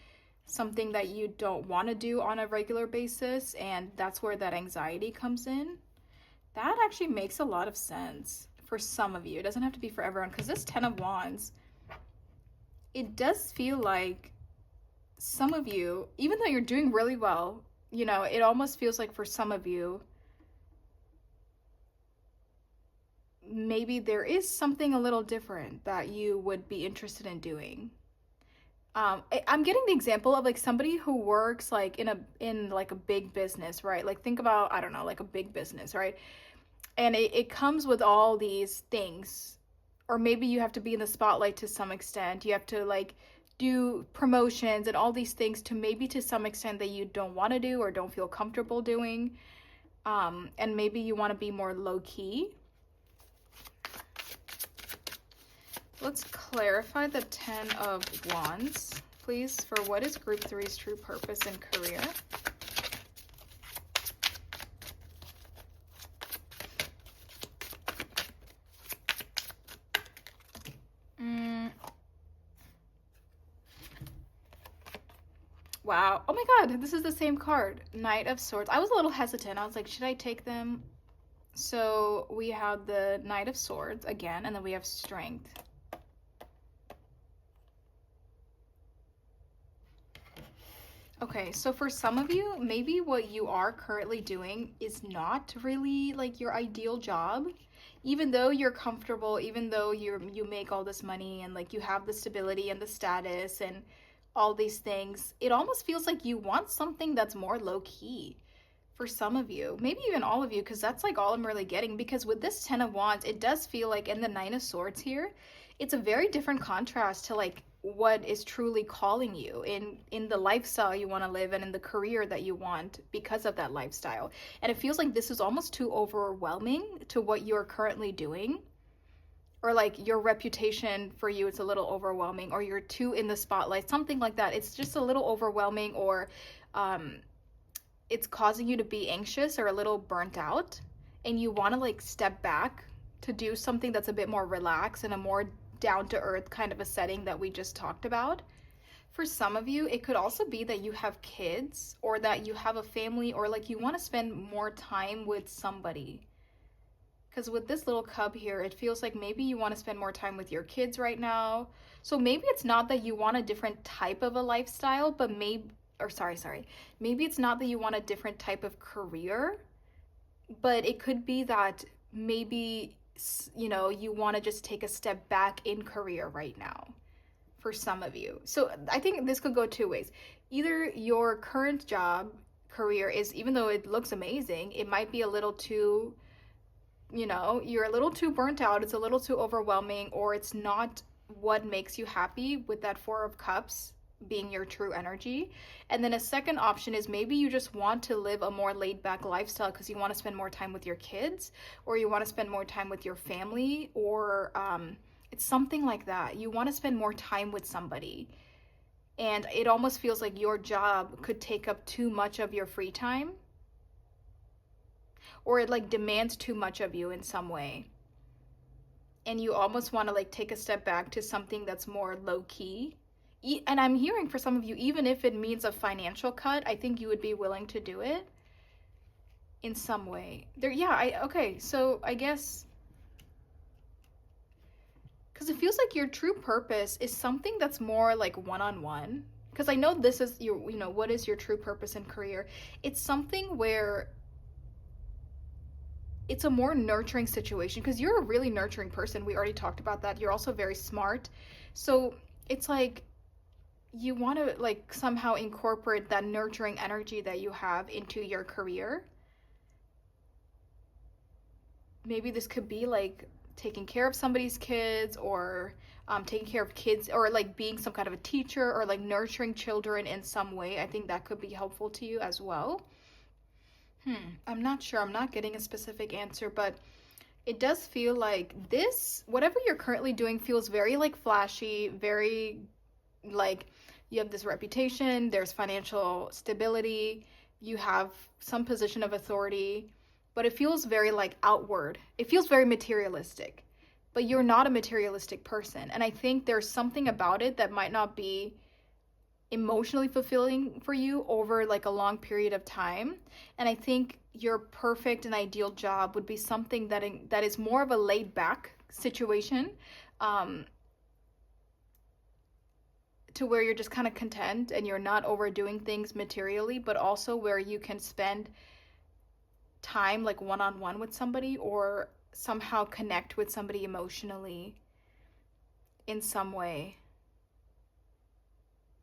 S1: something that you don't want to do on a regular basis, and that's where that anxiety comes in. That actually makes a lot of sense for some of you. It doesn't have to be for everyone, because this 10 of Wands, it does feel like some of you, even though you're doing really well, you know, it almost feels like for some of you, maybe there is something a little different that you would be interested in doing. I'm getting the example of like somebody who works like in like a big business, right? Like think about, I don't know, like a big business, right? And it comes with all these things. Or maybe you have to be in the spotlight to some extent. You have to like do promotions and all these things to maybe to some extent that you don't want to do or don't feel comfortable doing. And maybe you want to be more low-key. Let's clarify the 10 of Wands, please, for what is group 3's true purpose in career. Wow. Oh my God, this is the same card. Knight of Swords. I was a little hesitant. I was like, should I take them? So we have the Knight of Swords again, and then we have Strength. Okay, so for some of you, maybe what you are currently doing is not really like your ideal job. Even though you're comfortable, even though you make all this money and like you have the stability and the status and all these things, it almost feels like you want something that's more low key for some of you, maybe even all of you, because that's like all I'm really getting. Because with this Ten of Wands, it does feel like, in the Nine of Swords here, it's a very different contrast to like what is truly calling you in the lifestyle you want to live and in the career that you want because of that lifestyle. And it feels like this is almost too overwhelming to what you're currently doing, or like your reputation for you, it's a little overwhelming, or you're too in the spotlight, something like that. It's just a little overwhelming, or it's causing you to be anxious or a little burnt out, and you want to like step back to do something that's a bit more relaxed and a more down to earth kind of a setting that we just talked about. For some of you, it could also be that you have kids, or that you have a family, or like you want to spend more time with somebody. Because with this little cub here, it feels like maybe you want to spend more time with your kids right now. So maybe it's not that you want a different type of a lifestyle, but maybe it's not that you want a different type of career, but it could be that maybe, you know, you want to just take a step back in career right now for some of you. So I think this could go two ways. Either your current job career is, even though it looks amazing, it might be a little too, you know, you're a little too burnt out, it's a little too overwhelming, or it's not what makes you happy, with that Four of Cups being your true energy. And then a second option is maybe you just want to live a more laid back lifestyle because you want to spend more time with your kids, or you want to spend more time with your family, or it's something like that. You want to spend more time with somebody, and it almost feels like your job could take up too much of your free time, or it like demands too much of you in some way, and you almost want to like take a step back to something that's more low key. And I'm hearing for some of you, even if it means a financial cut, I think you would be willing to do it in some way. Okay, so I guess, because it feels like your true purpose is something that's more like one-on-one. Because I know this is your, you know, what is your true purpose in career? It's something where it's a more nurturing situation, because you're a really nurturing person. We already talked about that. You're also very smart. So it's like, you want to like somehow incorporate that nurturing energy that you have into your career. Maybe this could be like taking care of somebody's kids, or taking care of kids, or like being some kind of a teacher, or like nurturing children in some way. I think that could be helpful to you as well. I'm not sure. I'm not getting a specific answer, but it does feel like this, whatever you're currently doing, feels very like flashy, very like you have this reputation, there's financial stability, you have some position of authority, but it feels very like outward. It feels very materialistic, but you're not a materialistic person. And I think there's something about it that might not be emotionally fulfilling for you over like a long period of time. And I think your perfect and ideal job would be something that is more of a laid back situation, to where you're just kind of content and you're not overdoing things materially, but also where you can spend time like one-on-one with somebody, or somehow connect with somebody emotionally in some way.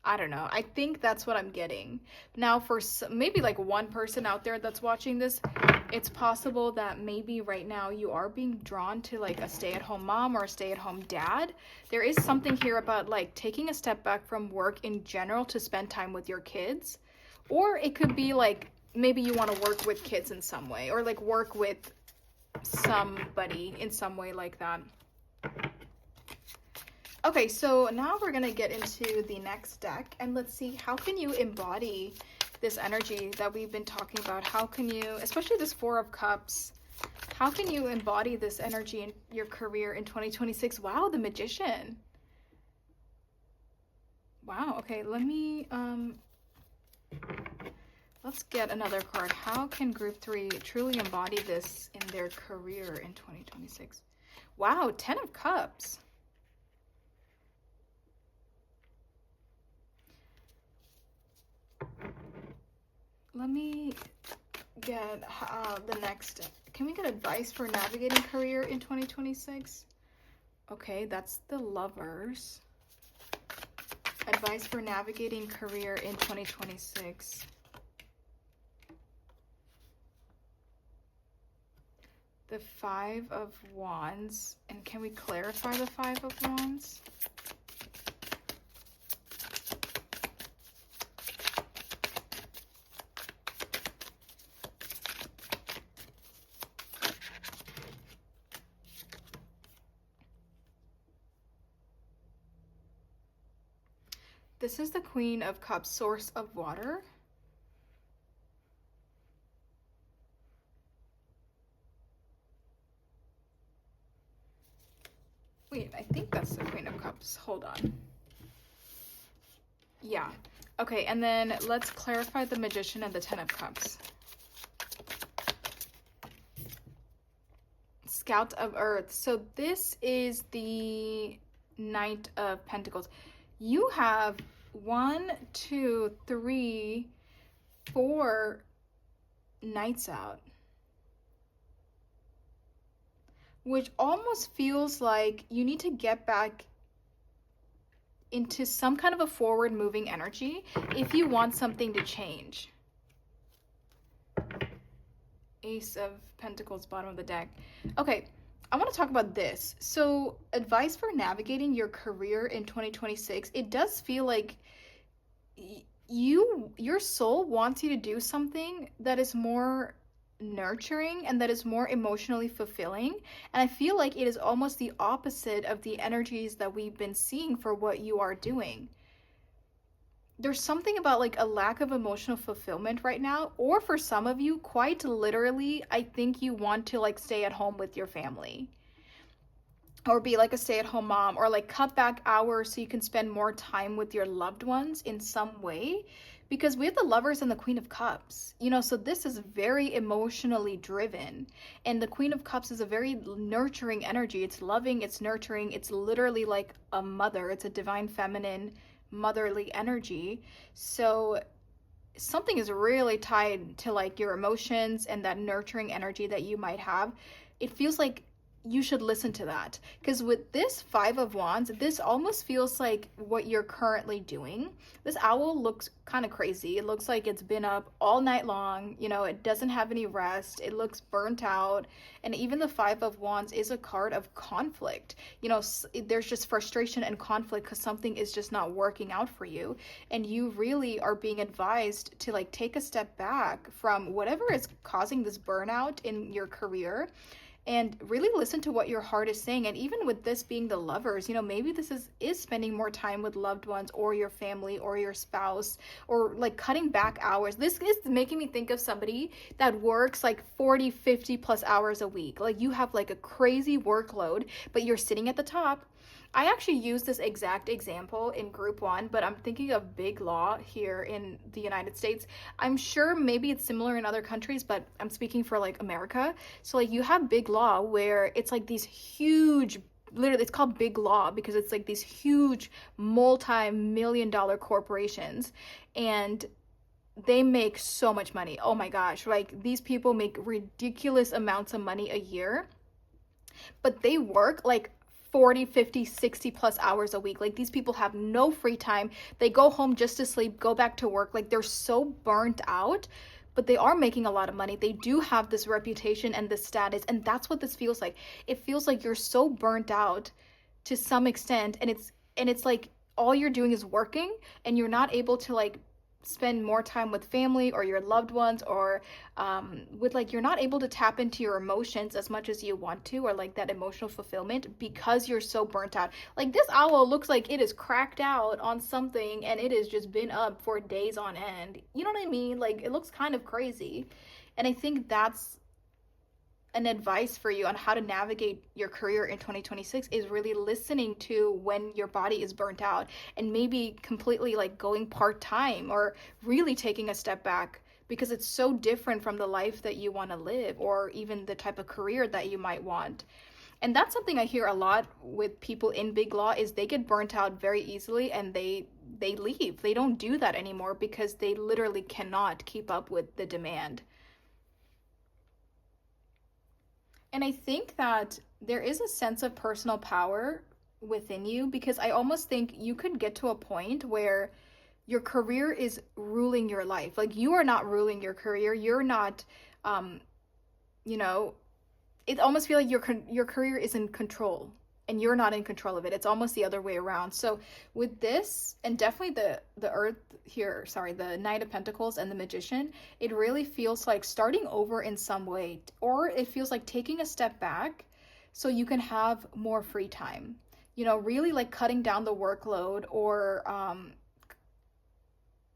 S1: I don't know. I think that's what I'm getting. Now, for maybe like one person out there that's watching this, it's possible that maybe right now you are being drawn to like a stay-at-home mom or a stay-at-home dad. There is something here about like taking a step back from work in general to spend time with your kids. Or it could be like maybe you want to work with kids in some way, or like work with somebody in some way like that. Okay, so now we're gonna get into the next deck, and let's see, how can you embody this energy that we've been talking about? How can you, especially this Four of Cups, how can you embody this energy in your career in 2026? Wow, the Magician. Wow, okay, let me Let's get another card. How can group 3 truly embody this in their career in 2026? Wow, 10 of Cups. Let me get the next. Can we get advice for navigating career in 2026? Okay, that's the Lovers. Advice for navigating career in 2026. The 5 of Wands. And can we clarify the 5 of Wands? This is the Queen of Cups, source of water. Wait, I think that's the Queen of Cups. Hold on. Yeah. Okay, and then let's clarify the Magician and the 10 of Cups. Scout of Earth. So this is the Knight of Pentacles. You have 1, 2, 3, 4 knights out, which almost feels like you need to get back into some kind of a forward moving energy if you want something to change. Ace of Pentacles, bottom of the deck. Okay, I want to talk about this. So, advice for navigating your career in 2026. It does feel like your soul wants you to do something that is more nurturing and that is more emotionally fulfilling, and I feel like it is almost the opposite of the energies that we've been seeing for what you are doing. There's something about like a lack of emotional fulfillment right now, or for some of you, quite literally, I think you want to like stay at home with your family or be like a stay-at-home mom, or like cut back hours so you can spend more time with your loved ones in some way, because we have the Lovers and the Queen of Cups, you know, so this is very emotionally driven, and the Queen of Cups is a very nurturing energy. It's loving, it's nurturing, it's literally like a mother. It's a divine feminine motherly energy. So something is really tied to like your emotions and that nurturing energy that you might have. It feels like you should listen to that, because with this 5 of Wands, this almost feels like what you're currently doing. This owl looks kind of crazy. It looks like it's been up all night long, you know, it doesn't have any rest, it looks burnt out. And even the 5 of Wands is a card of conflict. You know, there's just frustration and conflict because something is just not working out for you, and you really are being advised to like take a step back from whatever is causing this burnout in your career and really listen to what your heart is saying. And even with this being the Lovers, you know, maybe this is spending more time with loved ones or your family or your spouse, or like cutting back hours. This is making me think of somebody that works like 40, 50 plus hours a week. Like you have like a crazy workload, but you're sitting at the top. I actually used this exact example in group 1, but I'm thinking of Big Law here in the United States. I'm sure maybe it's similar in other countries, but I'm speaking for like America. So like you have Big Law where it's like these huge, literally it's called Big Law because it's like these huge multi-million-dollar corporations, and they make so much money. Oh my gosh, like these people make ridiculous amounts of money a year, but they work like 40, 50, 60 plus hours a week. Like these people have no free time. They go home just to sleep, go back to work. Like they're so burnt out, but they are making a lot of money. They do have this reputation and this status, and that's what this feels like. It feels like you're so burnt out to some extent, and it's like all you're doing is working, and you're not able to like spend more time with family or your loved ones, or with like you're not able to tap into your emotions as much as you want to, or like that emotional fulfillment, because you're so burnt out. Like this owl looks like it is cracked out on something and it has just been up for days on end. You know what I mean? Like it looks kind of crazy. And I think that's an advice for you on how to navigate your career in 2026 is really listening to when your body is burnt out, and maybe completely like going part-time or really taking a step back because it's so different from the life that you want to live, or even the type of career that you might want. And that's something I hear a lot with people in big law, is they get burnt out very easily and they leave. They don't do that anymore because they literally cannot keep up with the demand. And I think that there is a sense of personal power within you, because I almost think you could get to a point where your career is ruling your life. Like, you are not ruling your career. You're not, you know, it almost feels like your career is in control and you're not in control of it. It's almost the other way around. So with this, and definitely the Earth here, sorry, the Knight of Pentacles and the Magician, it really feels like starting over in some way, or it feels like taking a step back so you can have more free time. You know, really like cutting down the workload, or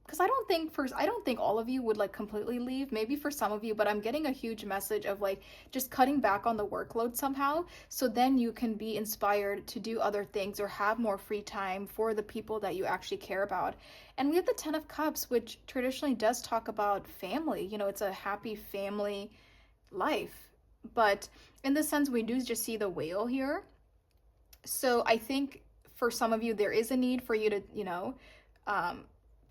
S1: because I don't think all of you would like completely leave, maybe for some of you, but I'm getting a huge message of like just cutting back on the workload somehow, so then you can be inspired to do other things or have more free time for the people that you actually care about. And we have the Ten of Cups, which traditionally does talk about family. You know, it's a happy family life, but in this sense we do just see the whale here. So I think for some of you there is a need for you to, you know,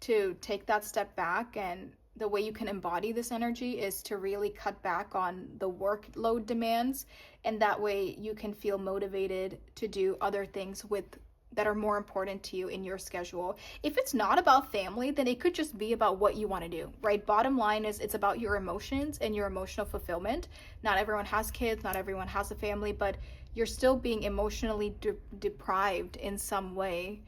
S1: to take that step back, and the way you can embody this energy is to really cut back on the workload demands, and that way you can feel motivated to do other things that are more important to you in your schedule. If it's not about family, then it could just be about what you want to do, right? Bottom line is it's about your emotions and your emotional fulfillment. Not everyone has kids, not everyone has a family, but you're still being emotionally deprived in some way.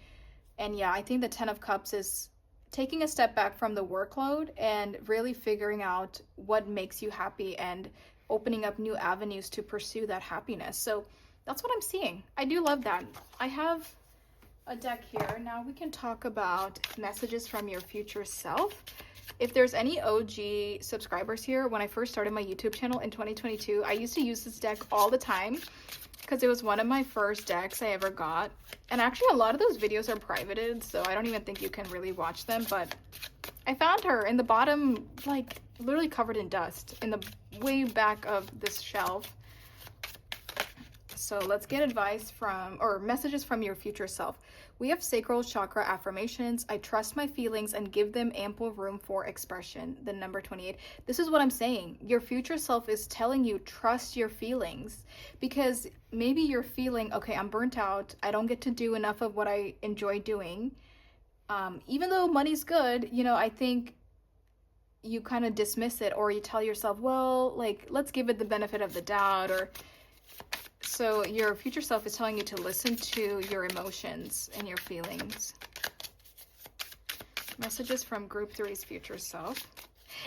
S1: And yeah, I think the Ten of Cups is taking a step back from the workload and really figuring out what makes you happy and opening up new avenues to pursue that happiness. So that's what I'm seeing. I do love that. I have a deck here. Now we can talk about messages from your future self. If there's any OG subscribers here, when I first started my YouTube channel in 2022, I used to use this deck all the time because it was one of my first decks I ever got. And actually a lot of those videos are privated, so I don't even think you can really watch them, but I found her in the bottom, like literally covered in dust, in the way back of this shelf. So let's get advice from, or messages from your future self. We have sacral chakra affirmations. I trust my feelings and give them ample room for expression. The number 28. This is what I'm saying. Your future self is telling you, trust your feelings, because maybe you're feeling, okay, I'm burnt out. I don't get to do enough of what I enjoy doing. Even though money's good, you know, I think you kind of dismiss it, or you tell yourself, well, like, let's give it the benefit of the doubt, or so your future self is telling you to listen to your emotions and your feelings. Messages from Group 3's future self.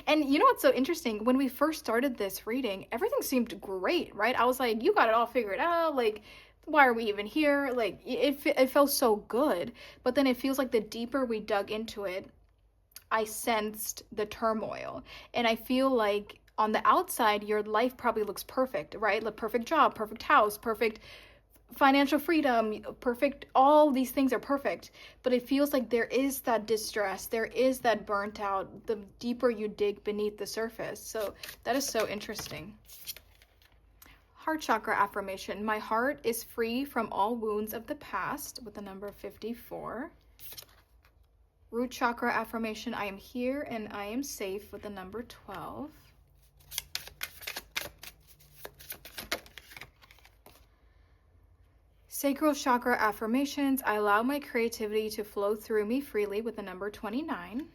S1: And you know what's so interesting? When we first started this reading, everything seemed great, right? I was like, you got it all figured out. Like, why are we even here? Like, it felt so good. But then it feels like the deeper we dug into it, I sensed the turmoil. And I feel like on the outside, your life probably looks perfect, right? Like perfect job, perfect house, perfect financial freedom, perfect, all these things are perfect. But it feels like there is that distress, there is that burnt out, the deeper you dig beneath the surface. So that is so interesting. Heart chakra affirmation. My heart is free from all wounds of the past, with the number 54. Root chakra affirmation. I am here and I am safe, with the number 12. Sacral chakra affirmations. I allow my creativity to flow through me freely, with the number 29.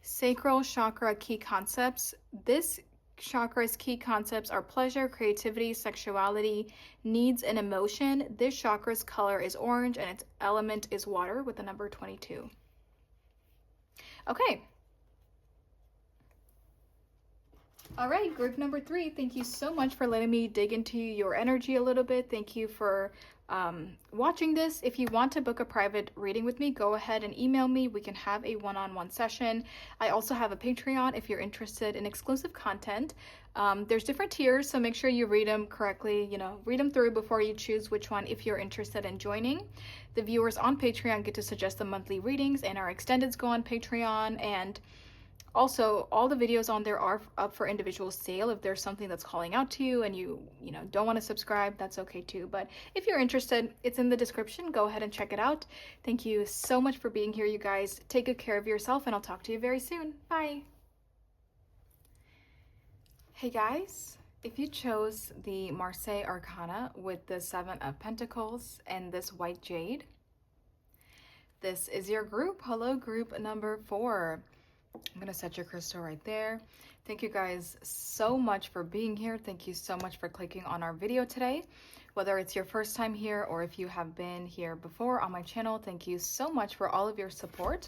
S1: Sacral chakra key concepts. This chakra's key concepts are pleasure, creativity, sexuality, needs, and emotion. This chakra's color is orange and its element is water, with the number 22. Okay. All right, group number 3, thank you so much for letting me dig into your energy a little bit. Thank you for watching this. If you want to book a private reading with me, go ahead and email me. We can have a one-on-one session. I also have a Patreon if you're interested in exclusive content. There's different tiers, so make sure you read them correctly, read them through before you choose which one if you're interested in joining. The viewers on Patreon get to suggest the monthly readings, and our extendeds go on Patreon. And also, all the videos on there are up for individual sale. If there's something that's calling out to you and you don't want to subscribe, that's okay too. But if you're interested, it's in the description. Go ahead and check it out. Thank you so much for being here, you guys. Take good care of yourself, and I'll talk to you very soon. Bye. Hey guys, if you chose the Marseille Arcana with the Seven of Pentacles and this white jade, this is your group. Hello, group number 4. I'm going to set your crystal right there. Thank you guys so much for being here. Thank you so much for clicking on our video today. Whether it's your first time here or if you have been here before on my channel, thank you so much for all of your support.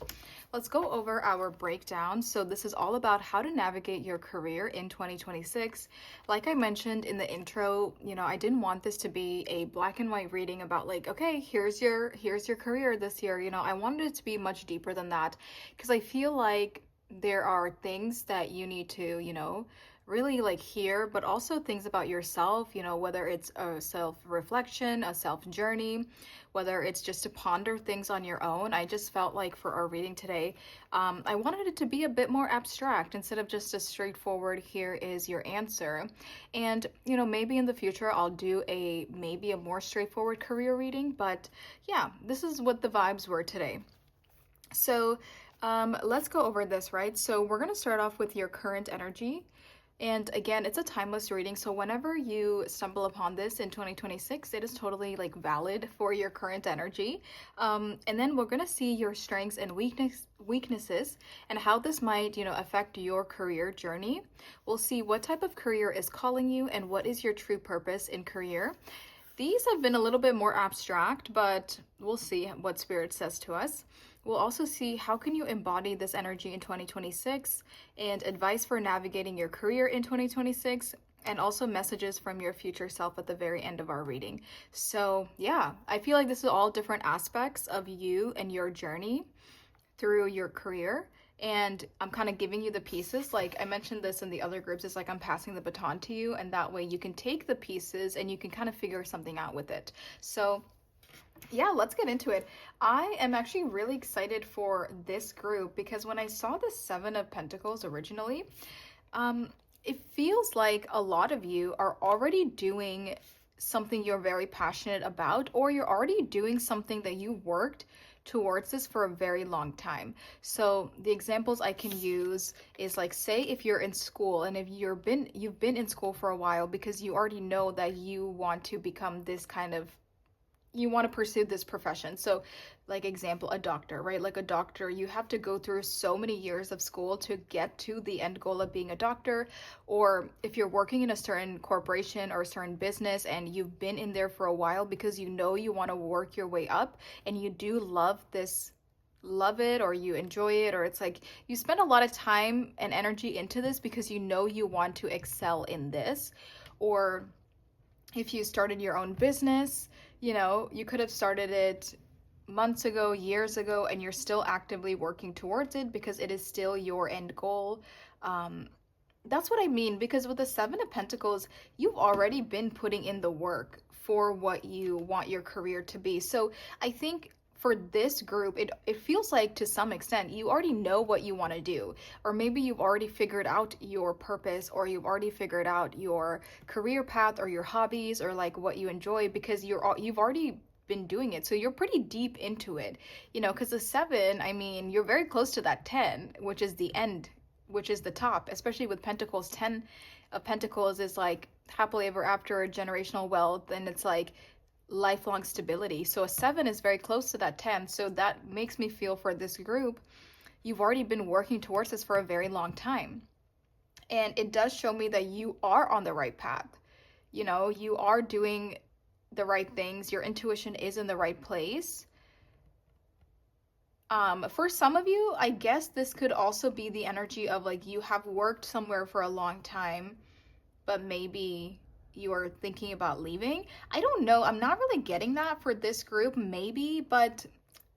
S1: Let's go over our breakdown. So this is all about how to navigate your career in 2026. Like I mentioned in the intro, I didn't want this to be a black and white reading about like, okay, here's your career this year. I wanted it to be much deeper than that, because I feel like there are things that you need to, really like hear, but also things about yourself, whether it's a self-reflection, a self-journey, whether it's just to ponder things on your own. I just felt like for our reading today, I wanted it to be a bit more abstract instead of just a straightforward, here is your answer. And, maybe in the future I'll do maybe a more straightforward career reading, but yeah, this is what the vibes were today. So let's go over this, right? So we're going to start off with your current energy. And again, it's a timeless reading. So whenever you stumble upon this in 2026, it is totally like valid for your current energy. And then we're going to see your strengths and weaknesses and how this might, affect your career journey. We'll see what type of career is calling you and what is your true purpose in career. These have been a little bit more abstract, but we'll see what Spirit says to us. We'll also see how can you embody this energy in 2026 and advice for navigating your career in 2026, and also messages from your future self at the very end of our reading. So yeah, I feel like this is all different aspects of you and your journey through your career. And I'm kind of giving you the pieces. Like I mentioned this in the other groups, it's like I'm passing the baton to you, and that way you can take the pieces and you can kind of figure something out with it. So yeah, let's get into it. I am actually really excited for this group because when I saw the Seven of Pentacles originally, it feels like a lot of you are already doing something you're very passionate about, or you're already doing something that you worked towards this for a very long time. So the examples I can use is like, say if you're in school and if you've been in school for a while because you already know that you want to become this kind of, you want to pursue this profession. So like example, a doctor, right? Like a doctor, you have to go through so many years of school to get to the end goal of being a doctor. Or if you're working in a certain corporation or a certain business and you've been in there for a while because you want to work your way up and you do love it, or you enjoy it, or it's like you spend a lot of time and energy into this because you want to excel in this. Or if you started your own business, you could have started it months ago, years ago, and you're still actively working towards it because it is still your end goal. That's what I mean, because with the Seven of Pentacles, you've already been putting in the work for what you want your career to be. So I think for this group, it feels like to some extent you already know what you want to do, or maybe you've already figured out your purpose, or you've already figured out your career path or your hobbies, or like what you enjoy, because you've already been doing it. So you're pretty deep into it, because the 7, I mean, you're very close to that 10, which is the end, which is the top, especially with Pentacles. 10 of Pentacles is like happily ever after, generational wealth, and it's like lifelong stability. So a 7 is very close to that 10. So that makes me feel for this group, you've already been working towards this for a very long time. And it does show me that you are on the right path. You are doing the right things. Your intuition is in the right place. For some of you, I guess this could also be the energy of like you have worked somewhere for a long time, but maybe you're thinking about leaving. I don't know. I'm not really getting that for this group, maybe, but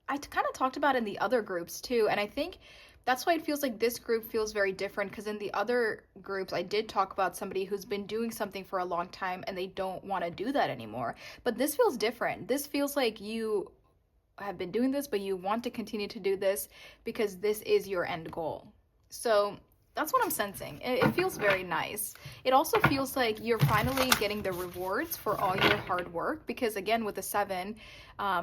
S1: I kind of talked about it in the other groups too. And I think that's why it feels like this group feels very different, because in the other groups, I did talk about somebody who's been doing something for a long time and they don't want to do that anymore. But this feels different. This feels like you have been doing this, but you want to continue to do this because this is your end goal. So that's what I'm sensing. It feels very nice. It also feels like you're finally getting the rewards for all your hard work, because again, with the 7,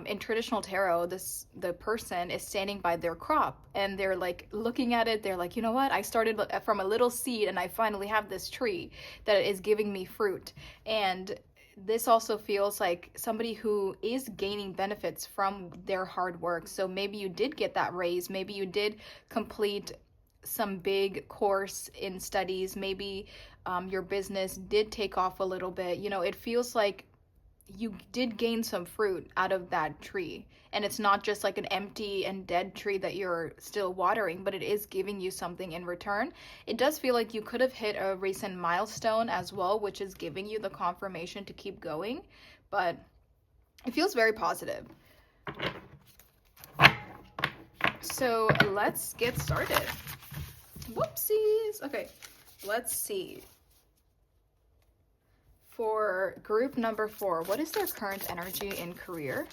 S1: in traditional tarot, the person is standing by their crop and they're like looking at it. They're like, you know what? I started from a little seed and I finally have this tree that is giving me fruit. And this also feels like somebody who is gaining benefits from their hard work. So maybe you did get that raise. Maybe you did complete some big course in studies. Maybe your business did take off a little bit. You know, it feels like you did gain some fruit out of that tree. And it's not just like an empty and dead tree that you're still watering, but it is giving you something in return. It does feel like you could have hit a recent milestone as well, which is giving you the confirmation to keep going. But it feels very positive. So let's get started. Whoopsies. Okay, let's see. For group number 4, what is their current energy in career?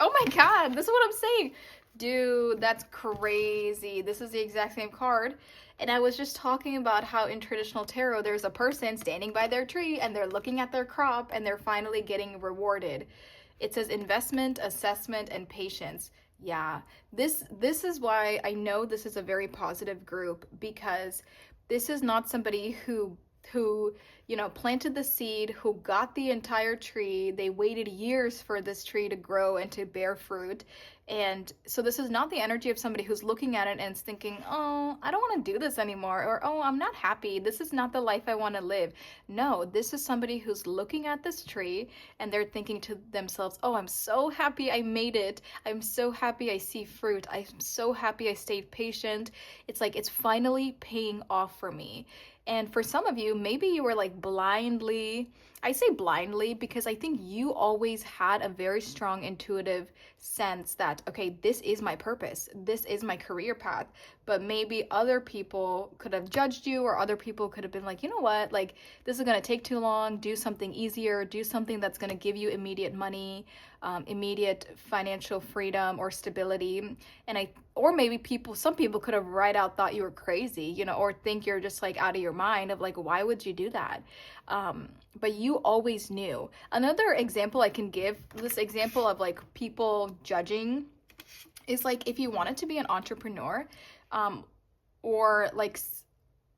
S1: Oh my god, this is what I'm saying. Dude, that's crazy. This is the exact same card. And I was just talking about how in traditional tarot, there's a person standing by their tree and they're looking at their crop and they're finally getting rewarded. It says investment, assessment, and patience. Yeah, this is why I know this is a very positive group, because this is not somebody who you know, planted the seed, who got the entire tree. They waited years for this tree to grow and to bear fruit. And so this is not the energy of somebody who's looking at it and is thinking, oh, I don't want to do this anymore, or oh, I'm not happy, this is not the life I want to live. No, this is somebody who's looking at this tree and they're thinking to themselves, oh, I'm so happy I made it. I'm so happy I see fruit. I'm so happy I stayed patient. It's like it's finally paying off for me. And for some of you, maybe you were like blindly, I say blindly because I think you always had a very strong intuitive sense that, okay, this is my purpose, this is my career path. But maybe other people could have judged you, or other people could have been like, you know what, like this is going to take too long, do something easier, do something that's going to give you immediate money, immediate financial freedom or stability. And or maybe some people could have right out thought you were crazy, you know, or think you're just like out of your mind of like, why would you do that? But you always knew. Another example I can give, this example of like people judging, is like if you wanted to be an entrepreneur, or like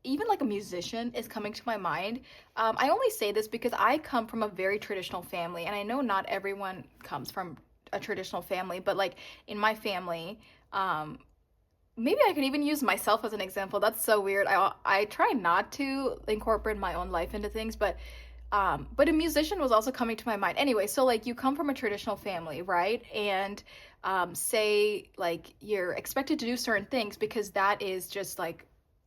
S1: even like a musician is coming to my mind. I only say this because I come from a very traditional family, and I know not everyone comes from a traditional family, but like in my family, maybe I could even use myself as an example. That's so weird. I try not to incorporate my own life into things, but a musician was also coming to my mind. Anyway, so like you come from a traditional family, right? And say like you're expected to do certain things because that is just like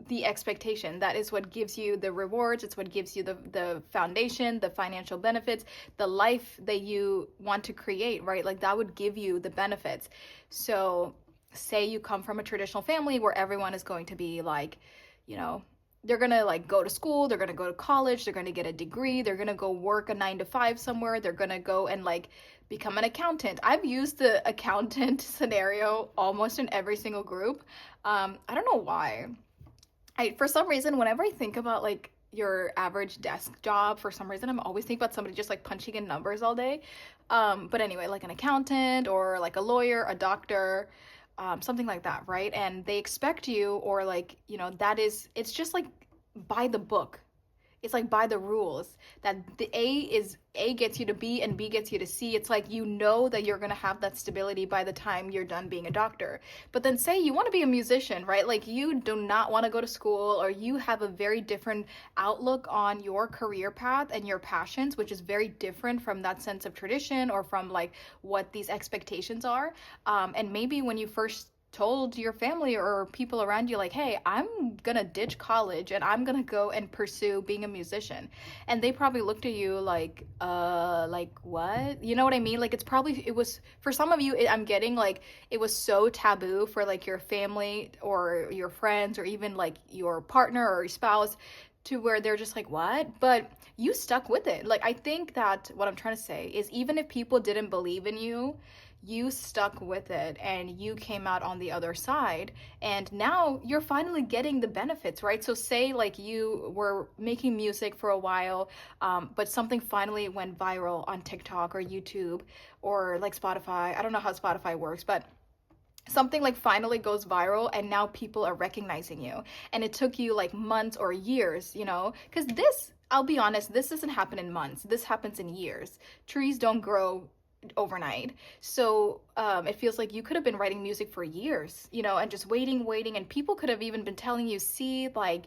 S1: the expectation. That is what gives you the rewards. It's what gives you the foundation, the financial benefits, the life that you want to create, right? Like that would give you the benefits. So say you come from a traditional family where everyone is going to be like, you know, they're going to like go to school, they're going to go to college, they're going to get a degree, they're going to go work a 9 to 5 somewhere, they're going to go and like become an accountant. I've used the accountant scenario almost in every single group. I don't know why. For some reason, whenever I think about like your average desk job, for some reason, I'm always thinking about somebody just like punching in numbers all day. But anyway, like an accountant or like a lawyer, a doctor, something like that, right? And they expect you, or like, you know, it's just like by the book. It's like by the rules that the A gets you to B and B gets you to C. It's like, you know that you're going to have that stability by the time you're done being a doctor. But then say you want to be a musician, right? Like you do not want to go to school, or you have a very different outlook on your career path and your passions, which is very different from that sense of tradition or from like what these expectations are. And maybe when you first told your family or people around you like, hey, I'm gonna ditch college and I'm gonna go and pursue being a musician, and they probably looked at you like what, you know what I mean? Like, it's probably, it was for some of you, I'm getting like it was so taboo for like your family or your friends or even like your partner or your spouse, to where they're just like, what? But you stuck with it. Like, I think that what I'm trying to say is, even if people didn't believe in you, you stuck with it and you came out on the other side, and now you're finally getting the benefits, right? So say like you were making music for a while, but something finally went viral on TikTok or YouTube or like Spotify. I don't know how Spotify works, but something like finally goes viral and now people are recognizing you, and it took you like months or years, you know, because this, I'll be honest, this doesn't happen in months, this happens in years. Trees don't grow overnight. So it feels like you could have been writing music for years, you know, and just waiting, and people could have even been telling you, see, like,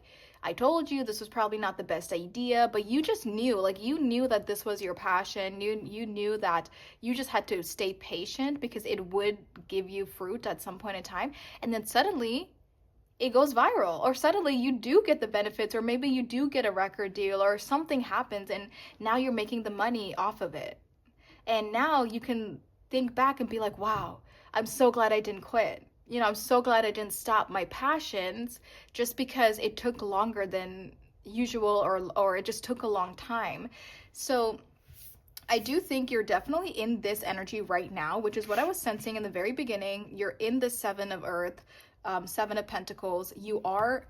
S1: I told you this was probably not the best idea, but you just knew, like, you knew that this was your passion. You knew that you just had to stay patient because it would give you fruit at some point in time. And then suddenly it goes viral, or suddenly you do get the benefits, or maybe you do get a record deal, or something happens, and now you're making the money off of it. And now you can think back and be like, wow, I'm so glad I didn't quit. You know, I'm so glad I didn't stop my passions just because it took longer than usual, or it just took a long time. So I do think you're definitely in this energy right now, which is what I was sensing in the very beginning. You're in the Seven of Earth, Seven of Pentacles. You are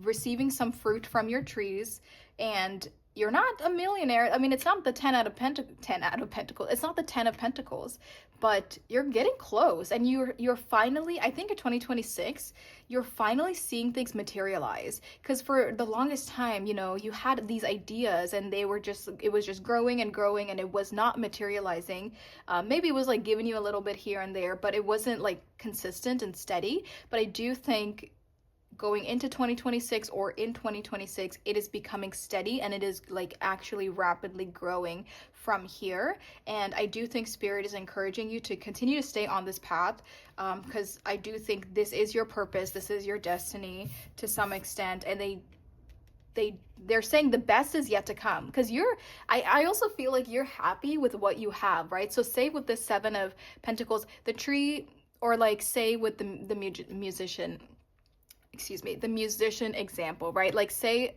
S1: receiving some fruit from your trees, and you're not a millionaire. I mean, it's not the 10 out of pentacles. It's not the 10 of pentacles, but you're getting close, and you're finally, I think in 2026, you're finally seeing things materialize. Because for the longest time, you know, you had these ideas and they were just, it was just growing and growing, and it was not materializing. Maybe it was like giving you a little bit here and there, but it wasn't like consistent and steady. But I do think going into 2026, or in 2026, it is becoming steady, and it is like actually rapidly growing from here. And I do think spirit is encouraging you to continue to stay on this path, because I do think this is your purpose, this is your destiny to some extent. And they're saying the best is yet to come, because I also feel like you're happy with what you have, right? So say with the Seven of Pentacles, the tree, or like say with the musician, excuse me, the musician example, right? Like say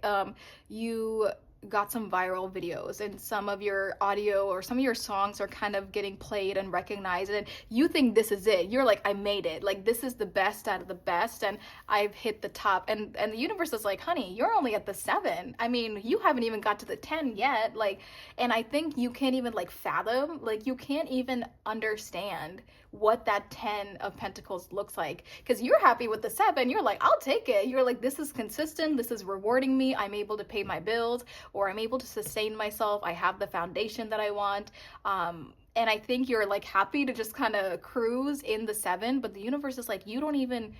S1: you got some viral videos, and some of your audio or some of your songs are kind of getting played and recognized, and you think this is it. You're like, I made it. Like, this is the best out of the best, and I've hit the top. And the universe is like, honey, you're only at the 7. I mean, you haven't even got to the 10 yet. Like, and I think you can't even like fathom, like you can't even understand what that 10 of Pentacles looks like, because you're happy with the 7. You're like, I'll take it. You're like, this is consistent, this is rewarding me, I'm able to pay my bills, or I'm able to sustain myself, I have the foundation that I want. And I think you're like happy to just kind of cruise in the 7, but the universe is like, you don't even,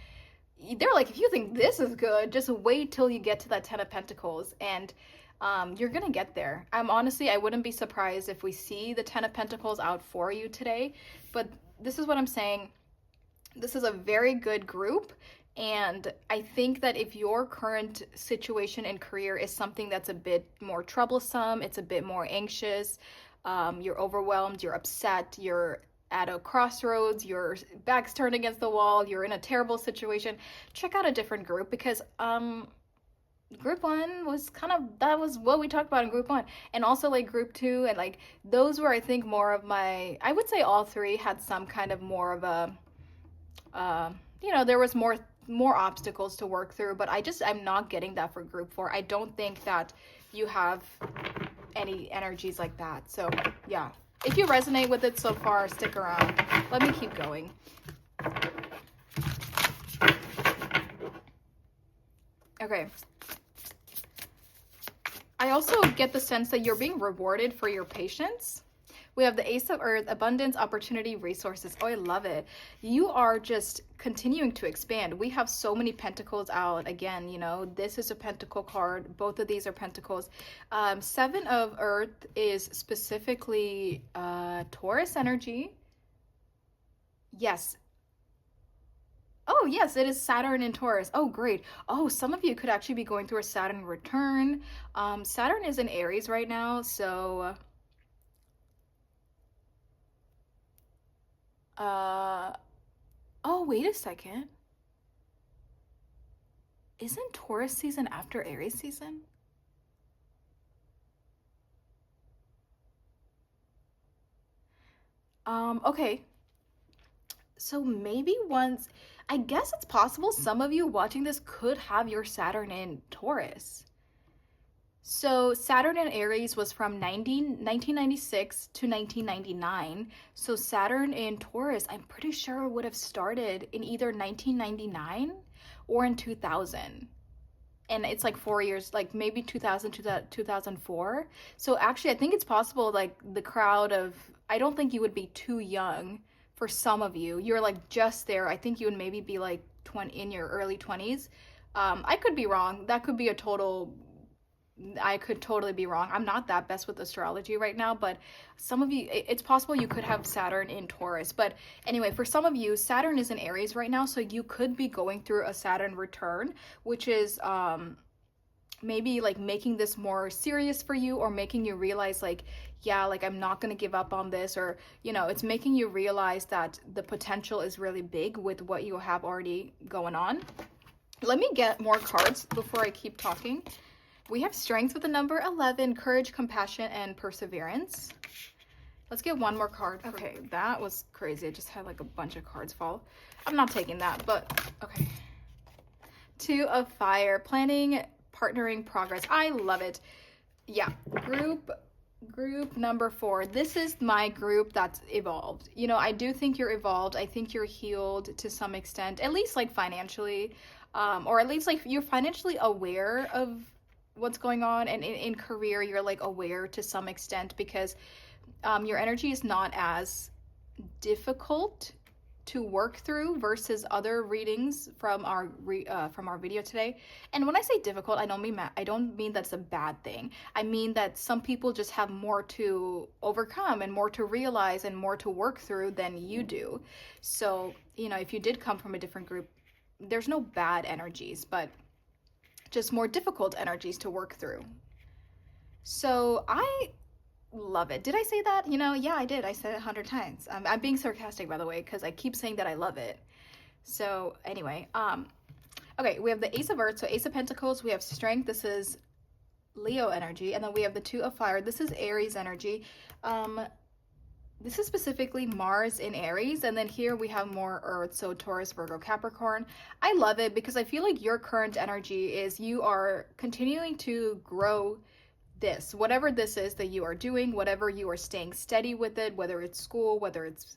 S1: they're like, if you think this is good, just wait till you get to that 10 of Pentacles, and you're gonna get there. I wouldn't be surprised if we see the 10 of Pentacles out for you today. But this is what I'm saying. This is a very good group. And I think that if your current situation and career is something that's a bit more troublesome, it's a bit more anxious, you're overwhelmed, you're upset, you're at a crossroads, your back's turned against the wall, you're in a terrible situation, check out a different group, because group 1 was kind of, that was what we talked about in group 1, and also like group 2, and like those were, I think, more of my, I would say all 3 had some kind of more of a you know, there was more obstacles to work through. But I'm not getting that for group 4. I don't think that you have any energies like that. So yeah, if you resonate with it so far, stick around, let me keep going. Okay, I also get the sense that you're being rewarded for your patience. We have the Ace of Earth, abundance, opportunity, resources. Oh, I love it. You are just continuing to expand. We have so many pentacles out. Again, you know, this is a pentacle card. Both of these are pentacles. 7 of Earth is specifically Taurus energy. Yes. Oh, yes, it is Saturn in Taurus. Oh, great. Oh, some of you could actually be going through a Saturn return. Saturn is in Aries right now, so uh oh, wait a second. Isn't Taurus season after Aries season? Okay. So maybe once, I guess it's possible some of you watching this could have your Saturn in Taurus. So Saturn in Aries was from 1996 to 1999. So Saturn in Taurus, I'm pretty sure would have started in either 1999 or in 2000. And it's like 4 years, like maybe 2000 to 2004. So actually, I think it's possible, like the crowd of, I don't think you would be too young for some of you. You're like just there. I think you would maybe be like 20 in your early 20s. I could be wrong. That could be a total, I could totally be wrong. I'm not that best with astrology right now, but some of you, it's possible you could have Saturn in Taurus. But anyway, for some of you, Saturn is in Aries right now, so you could be going through a Saturn return, which is maybe like making this more serious for you, or making you realize like, yeah, like I'm not going to give up on this, or it's making you realize that the potential is really big with what you have already going on. Let me get more cards before I keep talking. We have strength with the number 11, courage, compassion, and perseverance. Let's get one more card. Okay, that was crazy. I just had like a bunch of cards fall. I'm not taking that, but okay. Two of fire, planning, partnering, progress. I love it. Yeah, group number 4. This is my group that's evolved. I do think you're evolved. I think you're healed to some extent, at least like financially, or at least like you're financially aware of what's going on, and in career you're like aware to some extent, because your energy is not as difficult to work through versus other readings from our video today. And when I say difficult, I don't mean that's a bad thing. I mean that some people just have more to overcome and more to realize and more to work through than you do. So if you did come from a different group, there's no bad energies, but just more difficult energies to work through. So I love it. Did I say that? Yeah, I did. I said it 100 times. I'm being sarcastic, by the way, because I keep saying that I love it. So anyway, okay, we have the Ace of Earth, so Ace of Pentacles. We have strength. This is Leo energy, and then we have the Two of Fire. This is Aries energy. This is specifically Mars in Aries, and then here we have more Earth, so Taurus, Virgo, Capricorn. I love it because I feel like your current energy is you are continuing to grow this, whatever this is that you are doing, whatever you are staying steady with it, whether it's school, whether it's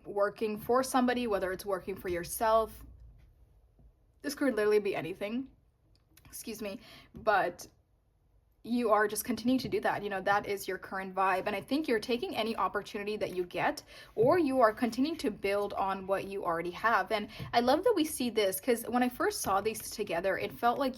S1: working for somebody, whether it's working for yourself. This could literally be anything, excuse me, but you are just continuing to do that. That is your current vibe. And I think you're taking any opportunity that you get, or you are continuing to build on what you already have. And I love that we see this, because when I first saw these together, it felt like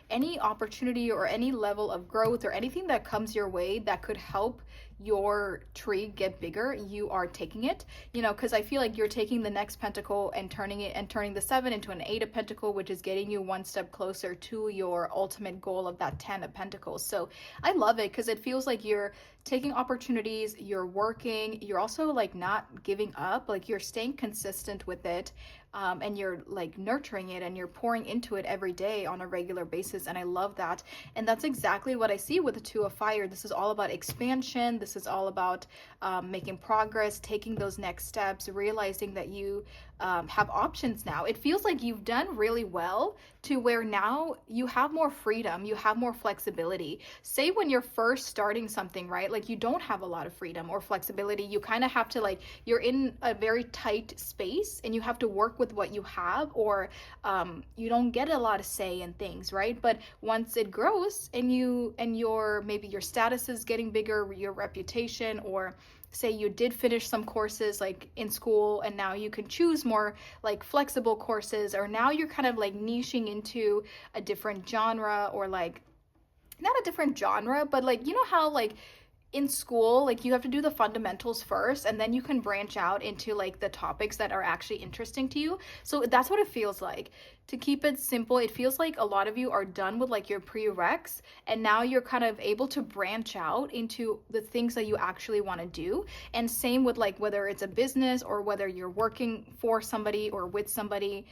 S1: any opportunity or any level of growth or anything that comes your way that could help your tree get bigger, you are taking it, because I feel like you're taking the next pentacle and turning the 7 into an 8 of pentacle, which is getting you one step closer to your ultimate goal of that 10 of pentacles. So I love it because it feels like you're taking opportunities, you're working, you're also like not giving up, like you're staying consistent with it, and you're like nurturing it and you're pouring into it every day on a regular basis. And I love that. And that's exactly what I see with the Two of Fire. This is all about expansion. This is all about making progress, taking those next steps, realizing that you have options now. It feels like you've done really well to where now you have more freedom, you have more flexibility. Say when you're first starting something, right? Like you don't have a lot of freedom or flexibility. You kind of have to you're in a very tight space and you have to work with what you have, or you don't get a lot of say in things, right? But once it grows and maybe your status is getting bigger, your reputation, or say you did finish some courses like in school and now you can choose more like flexible courses, or now you're kind of like niching into a different genre, or like not a different genre, but like how like in school, like you have to do the fundamentals first, and then you can branch out into like the topics that are actually interesting to you. So that's what it feels like. To keep it simple, it feels like a lot of you are done with like your prereqs, and now you're kind of able to branch out into the things that you actually want to do. And same with like whether it's a business or whether you're working for somebody or with somebody,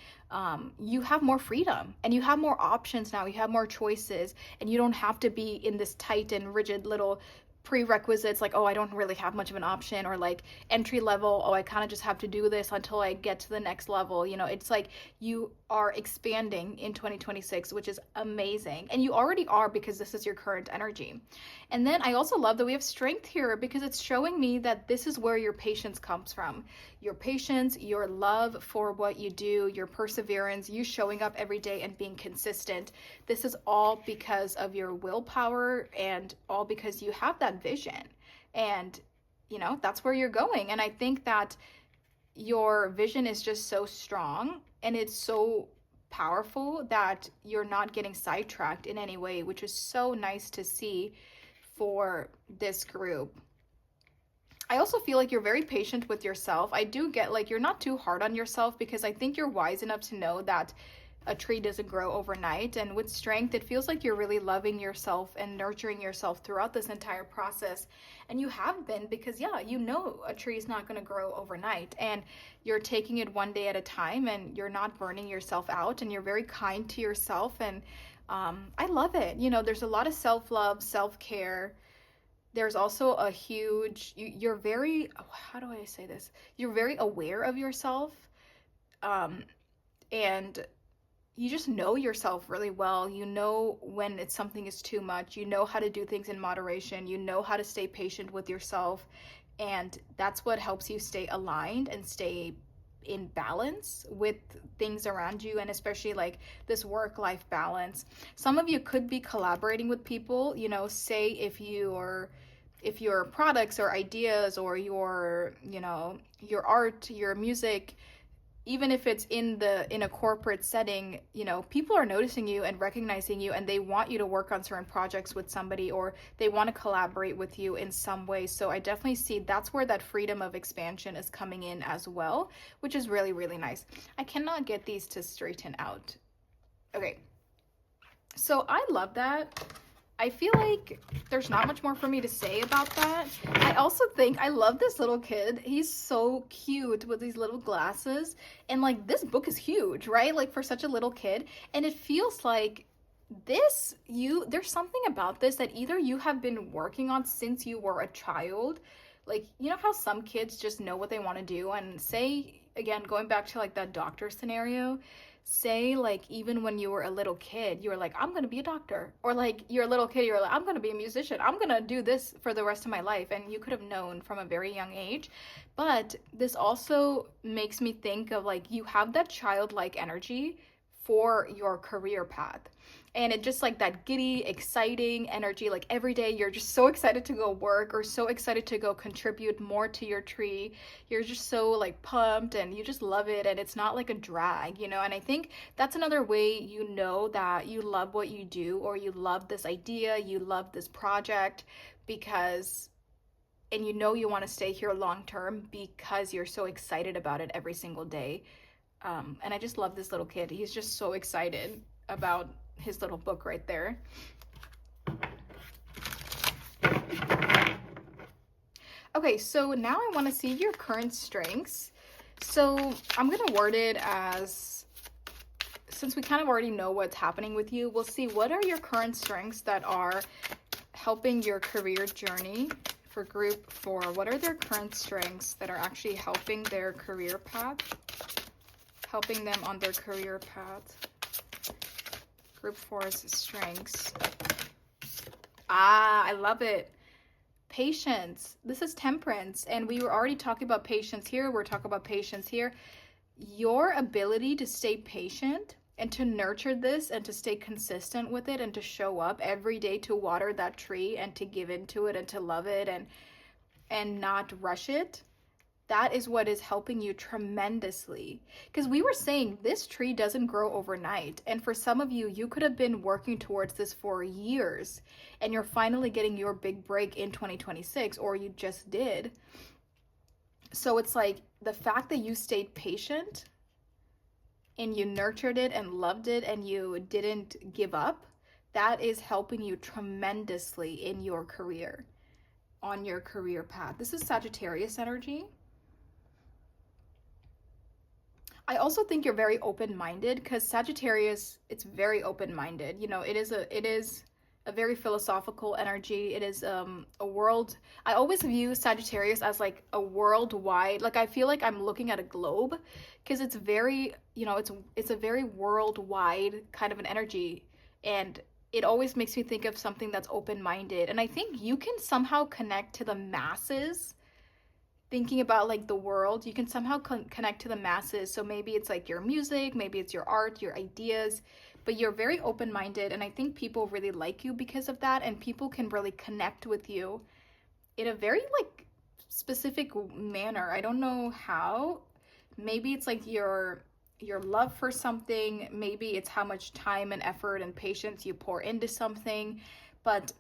S1: you have more freedom and you have more options now. You have more choices, and you don't have to be in this tight and rigid little prerequisites like, oh, I don't really have much of an option, or like entry level, oh, I kind of just have to do this until I get to the next level. It's like you are expanding in 2026, which is amazing. And you already are, because this is your current energy. And then I also love that we have strength here, because it's showing me that this is where your patience comes from. Your patience, your love for what you do, your perseverance, you showing up every day and being consistent. This is all because of your willpower, and all because you have that vision. And that's where you're going. And I think that your vision is just so strong, and it's so powerful that you're not getting sidetracked in any way, which is so nice to see for this group. I also feel like you're very patient with yourself. I do get like you're not too hard on yourself, because I think you're wise enough to know that a tree doesn't grow overnight. And with strength, it feels like you're really loving yourself and nurturing yourself throughout this entire process. And you have been, because yeah, a tree is not going to grow overnight, and you're taking it one day at a time, and you're not burning yourself out, and you're very kind to yourself. And I love it. There's a lot of self-love, self-care. There's also a huge, you're very, how do I say this? You're very aware of yourself. And you just know yourself really well. You know when something is too much. You know how to do things in moderation. You know how to stay patient with yourself. And that's what helps you stay aligned and stay in balance with things around you, and especially like this work-life balance. Some of you could be collaborating with people, say if your products or ideas, or your art, your music, even if it's in a corporate setting, people are noticing you and recognizing you, and they want you to work on certain projects with somebody, or they want to collaborate with you in some way. So I definitely see that's where that freedom of expansion is coming in as well, which is really, really nice. I cannot get these to straighten out. Okay. So I love that. I feel like there's not much more for me to say about that. I also think I love this little kid. He's so cute with these little glasses. And like this book is huge, right? Like for such a little kid. And it feels like there's something about this that either you have been working on since you were a child. Like, how some kids just know what they want to do, and say, again, going back to like that doctor scenario, say like even when you were a little kid, you were like, I'm gonna be a doctor. Or like you're a little kid, you're like, I'm gonna be a musician, I'm gonna do this for the rest of my life. And you could have known from a very young age. But this also makes me think of like, you have that childlike energy for your career path. And it just like that giddy, exciting energy, like every day you're just so excited to go work, or so excited to go contribute more to your tree. You're just so like pumped, and you just love it, and it's not like a drag, And I think that's another way that you love what you do, or you love this idea, you love this project, and you want to stay here long term because you're so excited about it every single day. And I just love this little kid. He's just so excited about his little book right there. Okay, so now I want to see your current strengths. So I'm going to word it as, since we kind of already know what's happening with you, we'll see what are your current strengths that are helping your career journey. For group 4, what are their current strengths that are actually helping their career path? Helping them on their career path. Group 4's strengths. I love it. Patience. This is temperance. And we were already talking about patience here. We're talking about patience here. Your ability to stay patient and to nurture this and to stay consistent with it and to show up every day to water that tree and to give into it and to love it and not rush it. That is what is helping you tremendously. Because we were saying this tree doesn't grow overnight. And for some of you, you could have been working towards this for years and you're finally getting your big break in 2026, or you just did. So it's like the fact that you stayed patient and you nurtured it and loved it and you didn't give up, that is helping you tremendously in your career, on your career path. This is Sagittarius energy. I also think you're very open-minded, because Sagittarius, it's very open-minded. You know, it is a very philosophical energy. It is a world. I always view Sagittarius as like a worldwide, like I feel like I'm looking at a globe, because it's very, you know, it's a very worldwide kind of an energy, and it always makes me think of something that's open-minded. And I think you can somehow connect to the masses. Thinking about like the world, you can somehow connect to the masses. So maybe it's like your music, maybe it's your art, your ideas, but you're very open-minded, and I think people really like you because of that, and people can really connect with you in a very like specific manner. I don't know how. Maybe it's like your love for something, maybe it's how much time and effort and patience you pour into something. But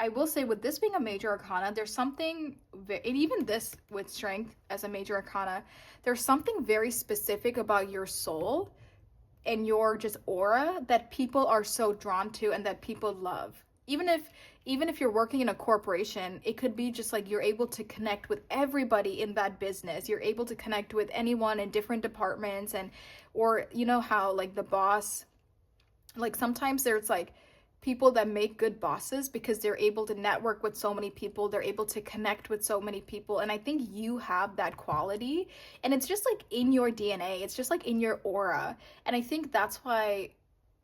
S1: I will say, with this being a major arcana, there's something, and even this with strength as a major arcana, there's something very specific about your soul and your just aura that people are so drawn to and that people love. Even if you're working in a corporation, it could be just like you're able to connect with everybody in that business. You're able to connect with anyone in different departments, and or you know how like the boss, like sometimes there's like people that make good bosses because they're able to network with so many people, they're able to connect with so many people, and I think you have that quality, and it's just like in your DNA, it's just like in your aura, and I think that's why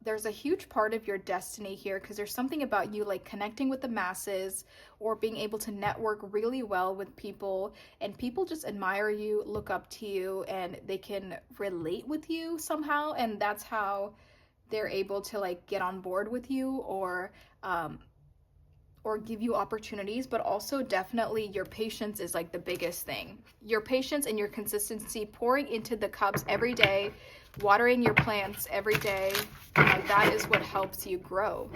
S1: there's a huge part of your destiny here, because there's something about you like connecting with the masses or being able to network really well with people, and people just admire you, look up to you, and they can relate with you somehow, and that's how they're able to like get on board with you, or give you opportunities. But also definitely your patience is like the biggest thing. Your patience and your consistency, pouring into the cups every day, watering your plants every day, that is what helps you grow.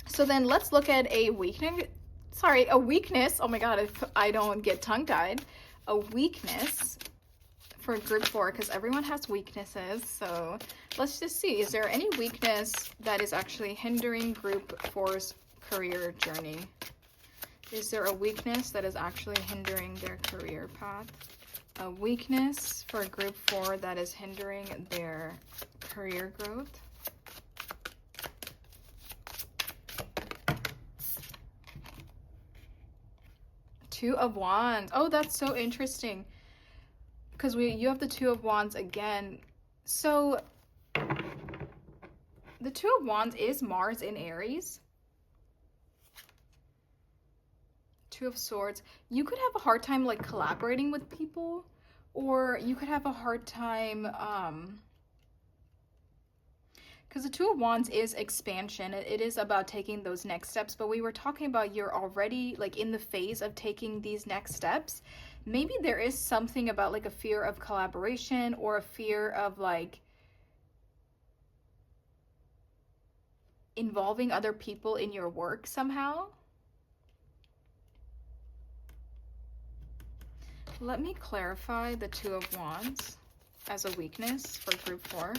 S1: So then let's look at a weakness. Oh my god, if I don't get tongue-tied. A weakness for group 4, because everyone has weaknesses. So let's just see, is there any weakness that is actually hindering group 4's career journey? Is there a weakness that is actually hindering their career path? A weakness for group 4 that is hindering their career growth. Two of Wands. Oh, that's so interesting, because you have the Two of Wands again. So the Two of Wands is Mars in Aries. Two of Swords. You could have a hard time like collaborating with people, or you could have a hard time because the Two of Wands is expansion. It is about taking those next steps, but we were talking about you're already like in the phase of taking these next steps. Maybe there is something about like a fear of collaboration, or a fear of like involving other people in your work somehow. Let me clarify the Two of Wands as a weakness for group 4.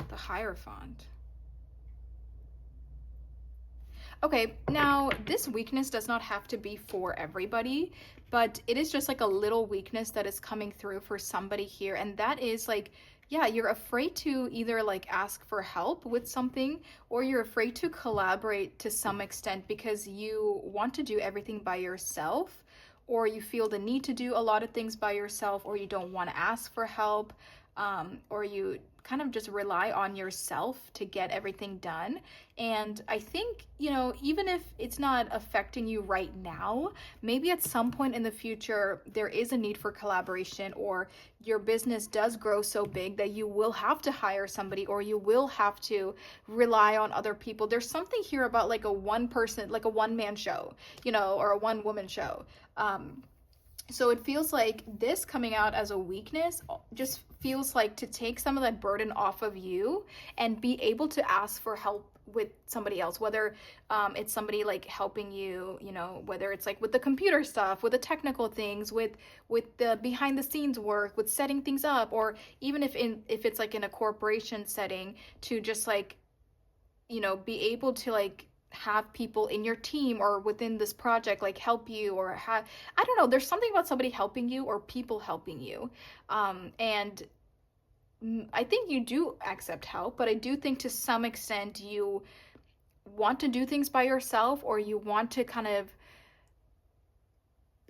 S1: The Hierophant. Okay, now this weakness does not have to be for everybody, but it is just like a little weakness that is coming through for somebody here, and that is like, yeah, you're afraid to either like ask for help with something, or you're afraid to collaborate to some extent because you want to do everything by yourself, or you feel the need to do a lot of things by yourself, or you don't want to ask for help. or you kind of just rely on yourself to get everything done. And I think, even if it's not affecting you right now, maybe at some point in the future, there is a need for collaboration, or your business does grow so big that you will have to hire somebody, or you will have to rely on other people. There's something here about like a one person, like a one man show, or a one woman show. So it feels like this coming out as a weakness just feels like to take some of that burden off of you and be able to ask for help with somebody else, whether it's somebody like helping you, whether it's like with the computer stuff, with the technical things, with the behind the scenes work, with setting things up, or even if it's like in a corporation setting, to just like, be able to like have people in your team or within this project like help you, or have, I don't know, there's something about somebody helping you or people helping you. And I think you do accept help, but I do think to some extent you want to do things by yourself, or you want to kind of,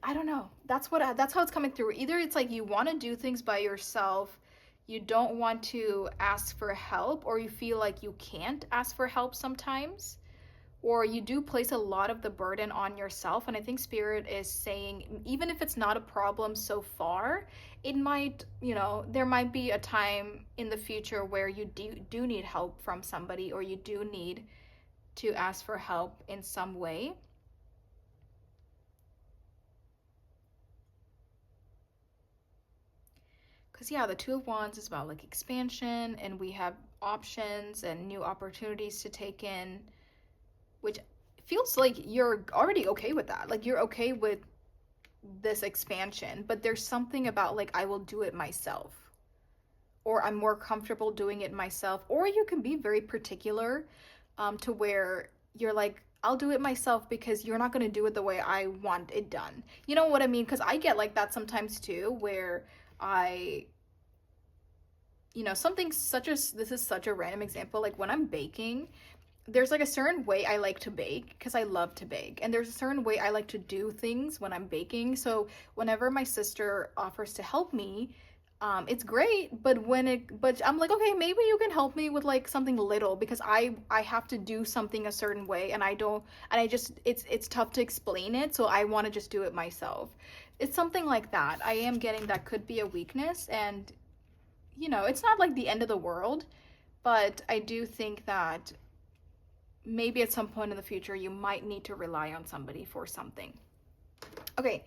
S1: I don't know, that's how it's coming through. Either it's like you want to do things by yourself, you don't want to ask for help, or you feel like you can't ask for help sometimes, or you do place a lot of the burden on yourself. And I think Spirit is saying, even if it's not a problem so far, it might, there might be a time in the future where you do need help from somebody, or you do need to ask for help in some way. Because yeah, the Two of Wands is about like expansion, and we have options and new opportunities to take in, which feels like you're already okay with that. Like you're okay with this expansion, but there's something about like, I will do it myself, or I'm more comfortable doing it myself. Or you can be very particular to where you're like, I'll do it myself because you're not going to do it the way I want it done. You know what I mean? Because I get like that sometimes too, where something this is such a random example. Like when I'm baking, there's like a certain way I like to bake because I love to bake. And there's a certain way I like to do things when I'm baking. So whenever my sister offers to help me, it's great. But I'm like, okay, maybe you can help me with like something little, because I have to do something a certain way, and it's tough to explain it. So I want to just do it myself. It's something like that. I am getting that could be a weakness, and it's not like the end of the world, but I do think that maybe at some point in the future you might need to rely on somebody for something. Okay,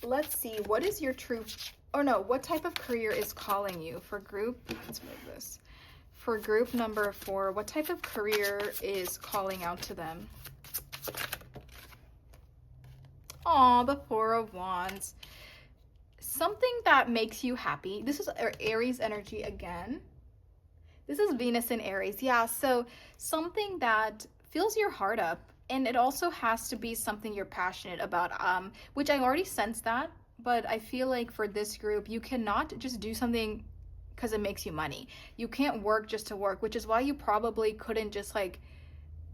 S1: let's see. What is your true, what type of career is calling you for group? Let's move this. For group number 4, what type of career is calling out to them? Aw, the Four of Wands. Something that makes you happy. This is Aries energy again. This is Venus in Aries. Yeah, so something that fills your heart up, and it also has to be something you're passionate about, which I already sense that, but I feel like for this group, you cannot just do something because it makes you money. You can't work just to work, which is why you probably couldn't just like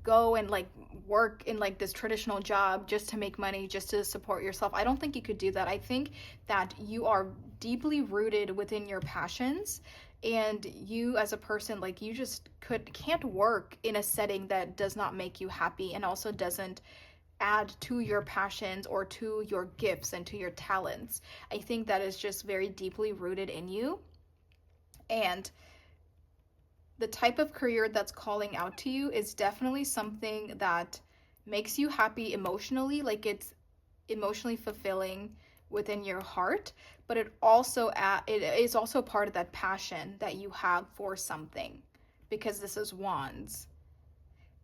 S1: go and like work in like this traditional job just to make money, just to support yourself. I don't think you could do that. I think that you are deeply rooted within your passions, and you as a person, like you just can't work in a setting that does not make you happy and also doesn't add to your passions or to your gifts and to your talents. I think that is just very deeply rooted in you. And the type of career that's calling out to you is definitely something that makes you happy emotionally, like it's emotionally fulfilling within your heart, but it is also part of that passion that you have for something, because this is Wands.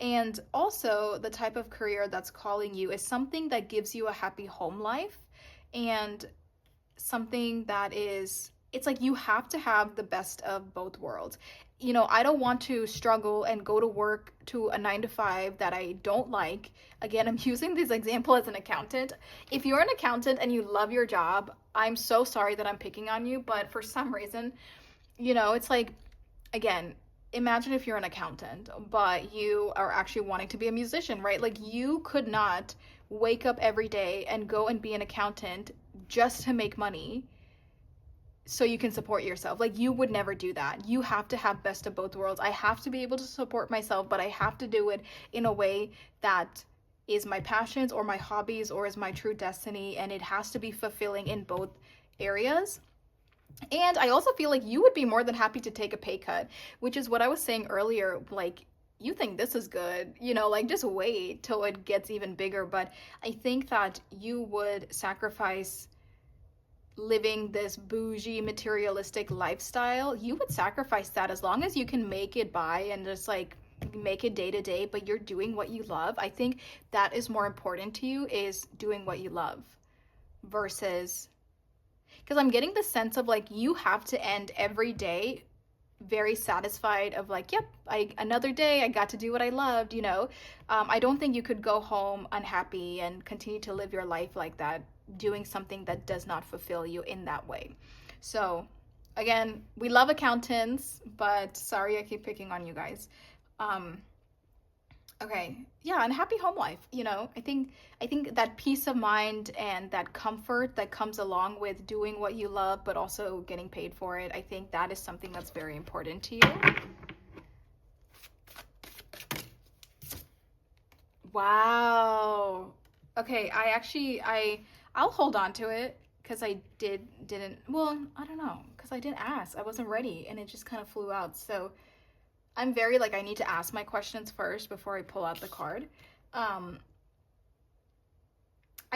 S1: And also the type of career that's calling you is something that gives you a happy home life, and something that it's like you have to have the best of both worlds. I don't want to struggle and go to work to a 9 to 5 that I don't like. Again, I'm using this example as an accountant. If you're an accountant and you love your job, I'm so sorry that I'm picking on you, but for some reason, it's like, again, imagine if you're an accountant, but you are actually wanting to be a musician, right? Like you could not wake up every day and go and be an accountant just to make money. so you can support yourself. Like, you would never do that. You have to have best of both worlds. I have to be able to support myself, but I have to do it in a way that is my passions or my hobbies or is my true destiny, and it has to be fulfilling in both areas. And I also feel like you would be more than happy to take a pay cut, which is what I was saying earlier. Like, you think this is good, like, just wait till it gets even bigger. But I think that you would sacrifice living this bougie materialistic lifestyle. You would sacrifice that as long as you can make it by and just like make it day to day, but you're doing what you love. I think that is more important to you, is doing what you love, versus, because I'm getting the sense of like you have to end every day very satisfied of like, yep, another day I got to do what I loved. I don't think you could go home unhappy and continue to live your life like that, doing something that does not fulfill you in that way. So again, we love accountants, but sorry I keep picking on you guys. Okay, yeah, and happy home life. I think that peace of mind and that comfort that comes along with doing what you love but also getting paid for it, I think that is something that's very important to you. Wow. Okay, I'll hold on to it because I didn't, well, I don't know, because I didn't ask. I wasn't ready and it just kind of flew out. So I'm very like, I need to ask my questions first before I pull out the card. I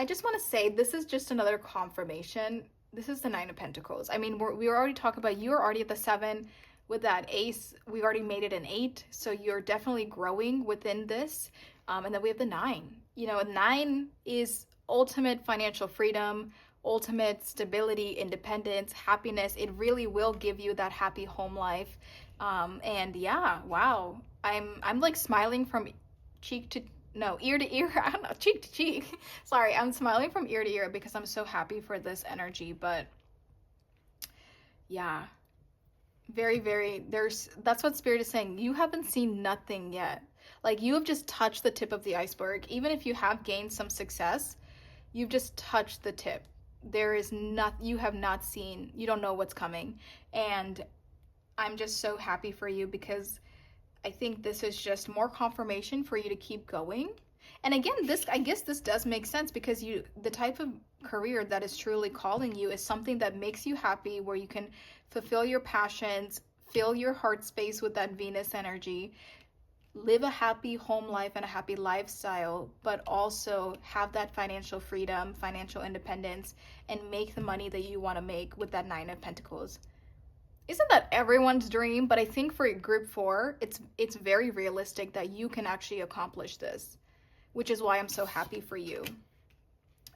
S1: just want to say this is just another confirmation. This is the Nine of Pentacles. I mean, we were already talking about, you're already at the 7 with that ace. We already made it an 8. So you're definitely growing within this. And then we have the 9. 9 is ultimate financial freedom, ultimate stability, independence, happiness. It really will give you that happy home life. And yeah, wow. I'm like smiling from cheek to, no, ear to ear. I don't know, cheek to cheek. Sorry, I'm smiling from ear to ear because I'm so happy for this energy. But yeah, very, very, that's what Spirit is saying. You haven't seen nothing yet. Like, you have just touched the tip of the iceberg. Even if you have gained some success, you've just touched the tip. There is you have not seen, you don't know what's coming. And I'm just so happy for you because I think this is just more confirmation for you to keep going. And again, I guess this does make sense because the type of career that is truly calling you is something that makes you happy, where you can fulfill your passions, fill your heart space with that Venus energy, live a happy home life and a happy lifestyle, but also have that financial freedom, financial independence, and make the money that you want to make with that 9 of Pentacles. Isn't that everyone's dream? But I think for group 4, it's very realistic that you can actually accomplish this, which is why I'm so happy for you.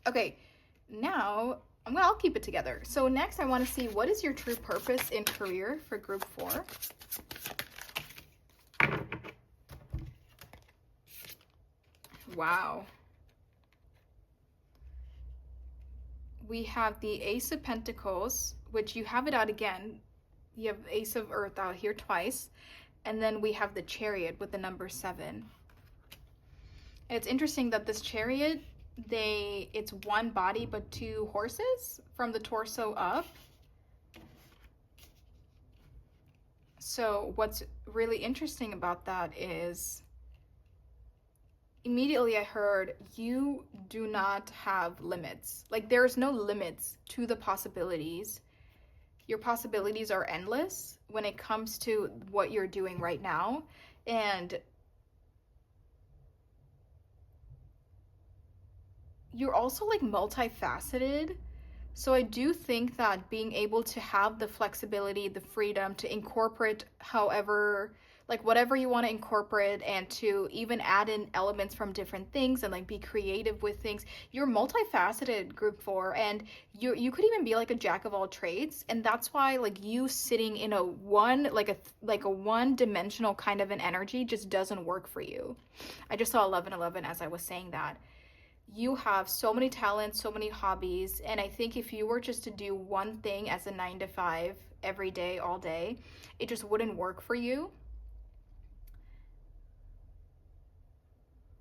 S1: Okay, now I'll keep it together. So next I want to see, what is your true purpose in career for group 4? Wow. We have the Ace of Pentacles, which you have it out again. You have Ace of Earth out here twice. And then we have the Chariot with the number 7. And it's interesting that this Chariot, it's one body but 2 horses from the torso up. So what's really interesting about that is, immediately I heard, you do not have limits. Like, there's no limits to the possibilities. Your possibilities are endless when it comes to what you're doing right now. And you're also like multifaceted. So I do think that being able to have the flexibility, the freedom to incorporate however, like whatever you want to incorporate, and to even add in elements from different things and like be creative with things. You're multifaceted, group 4, and you could even be like a jack of all trades. And that's why like you sitting in a one-dimensional kind of an energy just doesn't work for you. I just saw 1111 as I was saying that. You have so many talents, so many hobbies, and I think if you were just to do one thing as a 9 to 5 every day, all day, it just wouldn't work for you.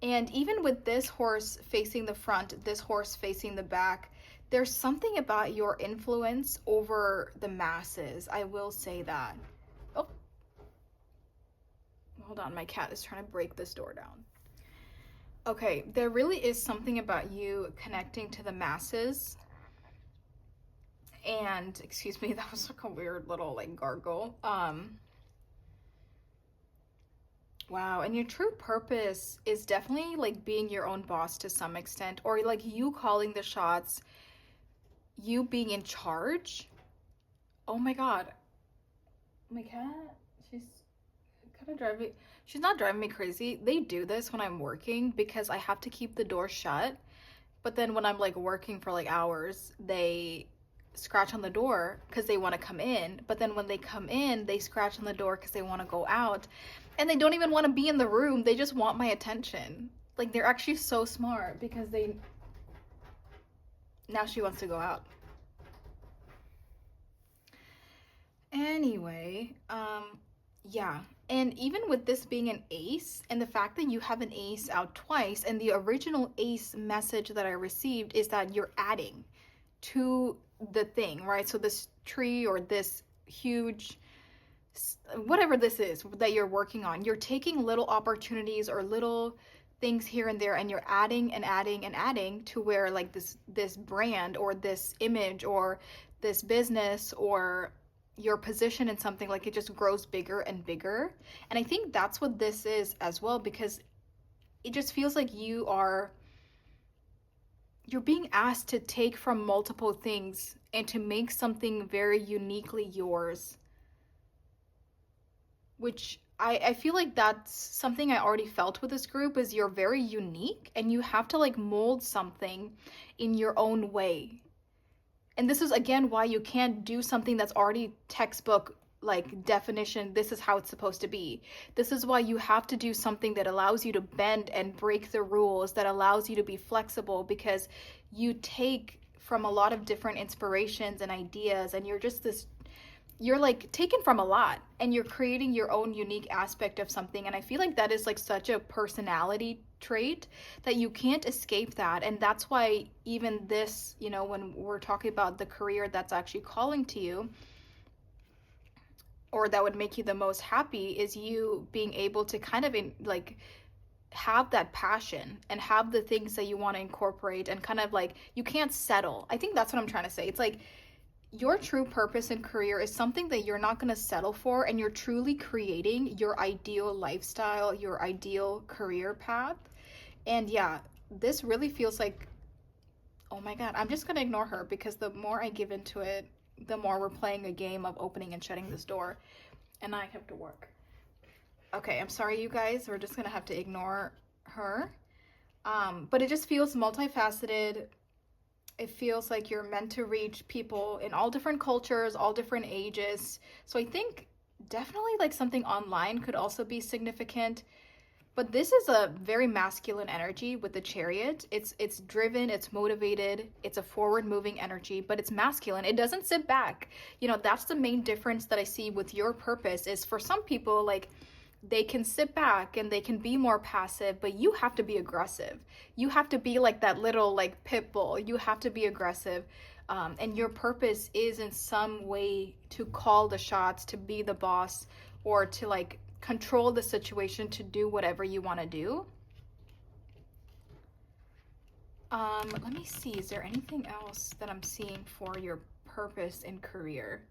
S1: And even with this horse facing the front, this horse facing the back, there's something about your influence over the masses. I will say that. Oh, hold on. My cat is trying to break this door down. Okay, there really is something about you connecting to the masses. And, excuse me, that was like a weird little like gargle. Wow, and your true purpose is definitely like being your own boss to some extent, or like you calling the shots, you being in charge. Oh my God. My cat, she's kind of driving, she's not driving me crazy. They do this when I'm working because I have to keep the door shut. But then when I'm like working for like hours, they scratch on the door because they want to come in. But then when they come in, they scratch on the door because they want to go out. And they don't even want to be in the room. They just want my attention. Like, they're actually so smart because they... Now she wants to go out. Anyway, yeah. And even with this being an ace, and the fact that you have an ace out twice, and the original ace message that I received is that you're adding to the thing, right? So this tree or this huge, whatever this is that you're working on, you're taking little opportunities or little things here and there, and you're adding and adding and adding to where like this brand or this image or this business or your position in something, like it just grows bigger and bigger. And I think that's what this is as well, because it just feels like you're being asked to take from multiple things and to make something very uniquely yours, which I feel like that's something I already felt with this group, is you're very unique and you have to like mold something in your own way. And this is again why you can't do something that's already textbook like definition, this is how it's supposed to be. This is why you have to do something that allows you to bend and break the rules, that allows you to be flexible, because you take from a lot of different inspirations and ideas, and you're like taken from a lot, and you're creating your own unique aspect of something. And I feel like that is like such a personality trait that you can't escape that. And that's why even this, you know, when we're talking about the career that's actually calling to you, or that would make you the most happy, is you being able to kind of like have that passion and have the things that you want to incorporate, and kind of like you can't settle. I think that's what I'm trying to say. It's like your true purpose and career is something that you're not going to settle for, and you're truly creating your ideal lifestyle, your ideal career path. And yeah, this really feels like, oh my God, I'm just going to ignore her, because the more I give into it, the more we're playing a game of opening and shutting this door, and I have to work. Okay, I'm sorry, you guys. We're just gonna have to ignore her. But it just feels multifaceted. It feels like you're meant to reach people in all different cultures, all different ages. So I think definitely like something online could also be significant. But this is a very masculine energy with the Chariot. It's driven, it's motivated, it's a forward-moving energy, but it's masculine. It doesn't sit back. You know, that's the main difference that I see with your purpose, is for some people, like, they can sit back and they can be more passive, but you have to be aggressive. You have to be like that little like pit bull. You have to be aggressive. And your purpose is in some way to call the shots, to be the boss, or to like control the situation, to do whatever you want to do. Let me see, is there anything else that I'm seeing for your purpose and career?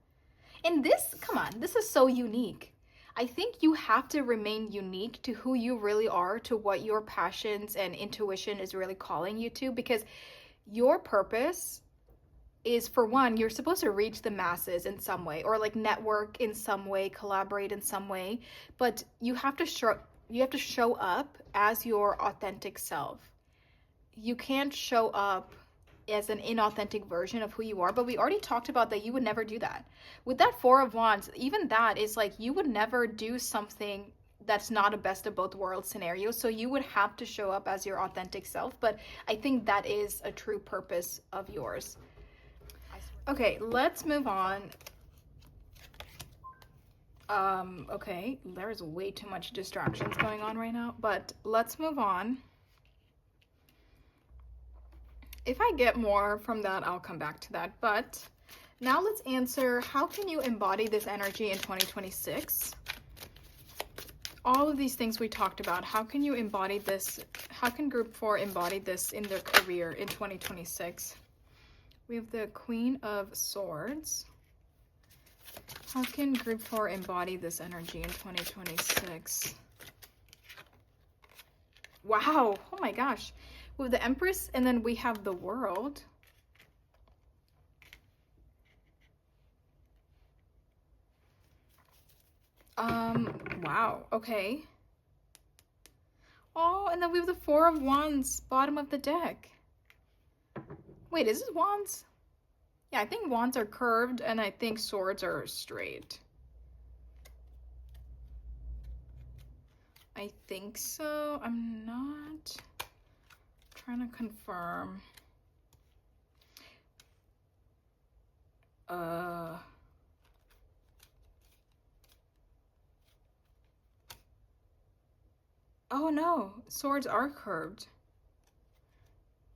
S1: And this, come on, this is so unique. I think you have to remain unique to who you really are, to what your passions and intuition is really calling you to, because your purpose is, for one, you're supposed to reach the masses in some way, or like network in some way, collaborate in some way, but you have to show up as your authentic self. You can't show up as an inauthentic version of who you are. But we already talked about that you would never do that. With that Four of Wands, even that is like, you would never do something that's not a best of both worlds scenario. So you would have to show up as your authentic self. But I think that is a true purpose of yours. Okay, let's move on. Okay, there's way too much distractions going on right now, but let's move on. If I get more from that, I'll come back to that. But now let's answer, how can you embody this energy in 2026? All of these things we talked about, how can you embody this? How can group 4 embody this in their career in 2026? We have the Queen of Swords. How can group 4 embody this energy in 2026? Wow, oh my gosh. We have the Empress, and then we have the World. Wow, okay. Oh, and then we have the Four of Wands, bottom of the deck. Wait, is this Wands? Yeah, I think Wands are curved, and I think Swords are straight. I think so. I'm not trying to confirm. Oh no, Swords are curved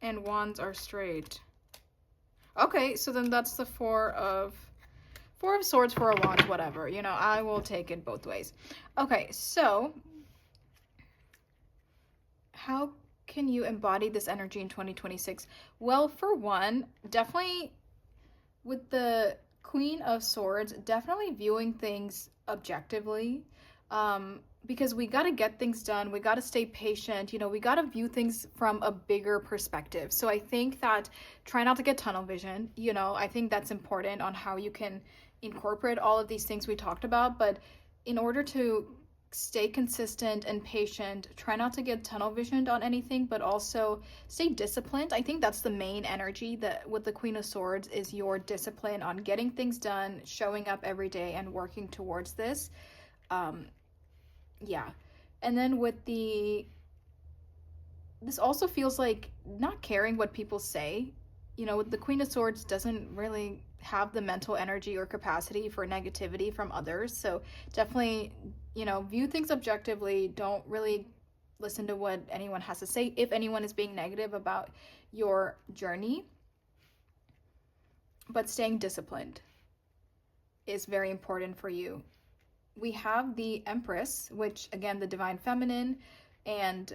S1: and Wands are straight. Okay, so then that's the Four of Swords, Four of Wands, whatever. You know, I will take it both ways. Okay, so how can you embody this energy in 2026? Well, for one, definitely with the Queen of Swords, definitely viewing things objectively. Because we got to get things done. We got to stay patient. You know, we got to view things from a bigger perspective. So I think that try not to get tunnel vision. You know, I think that's important on how you can incorporate all of these things we talked about. But in order to stay consistent and patient, try not to get tunnel visioned on anything, but also stay disciplined. I think that's the main energy that with the Queen of Swords is your discipline on getting things done, showing up every day and working towards this. Yeah. And then with this also feels like not caring what people say. You know, with the Queen of Swords doesn't really have the mental energy or capacity for negativity from others. So definitely, you know, view things objectively. Don't really listen to what anyone has to say if anyone is being negative about your journey. But staying disciplined is very important for you. We have the Empress, which again, the divine feminine, and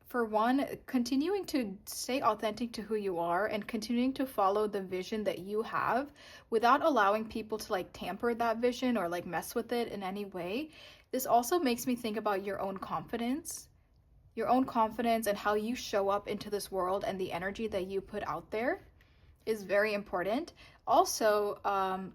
S1: for one, continuing to stay authentic to who you are and continuing to follow the vision that you have without allowing people to like tamper that vision or like mess with it in any way. This also makes me think about your own confidence and how you show up into this world, and the energy that you put out there is very important. Also,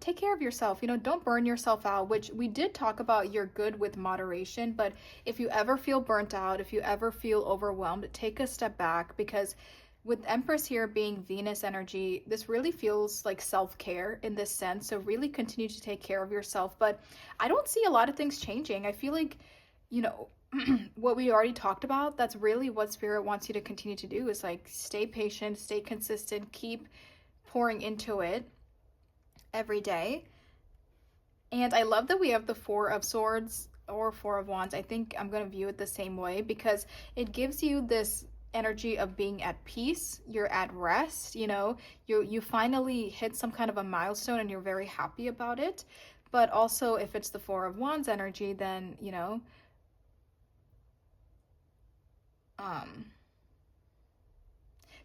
S1: take care of yourself. You know, don't burn yourself out, which we did talk about. You're good with moderation, but if you ever feel burnt out, if you ever feel overwhelmed, take a step back, because with Empress here being Venus energy, this really feels like self-care in this sense. So really continue to take care of yourself. But I don't see a lot of things changing. I feel like, you know, what we already talked about, that's really what Spirit wants you to continue to do, is like stay patient, stay consistent, keep pouring into it every day. And I love that we have the Four of Swords or Four of Wands. I think I'm going to view it the same way, because it gives you this energy of being at peace. You're at rest, you know, you finally hit some kind of a milestone and you're very happy about it. But also if it's the Four of Wands energy, then, you know,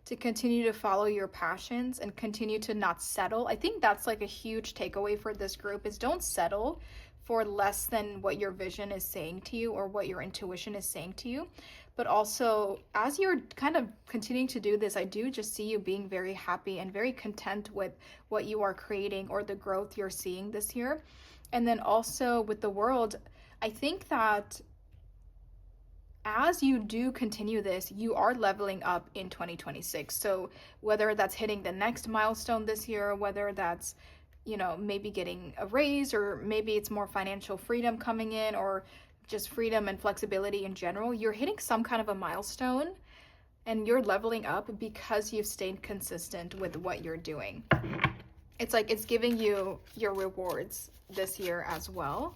S1: to continue to follow your passions and continue to not settle. I think that's like a huge takeaway for this group, is don't settle for less than what your vision is saying to you or what your intuition is saying to you. But also, as you're kind of continuing to do this, I do just see you being very happy and very content with what you are creating or the growth you're seeing this year. And then also with the World, I think that as you do continue this, you are leveling up in 2026. So whether that's hitting the next milestone this year, whether that's, you know, maybe getting a raise, or maybe it's more financial freedom coming in, or just freedom and flexibility in general, you're hitting some kind of a milestone and you're leveling up because you've stayed consistent with what you're doing. It's like it's giving you your rewards this year as well.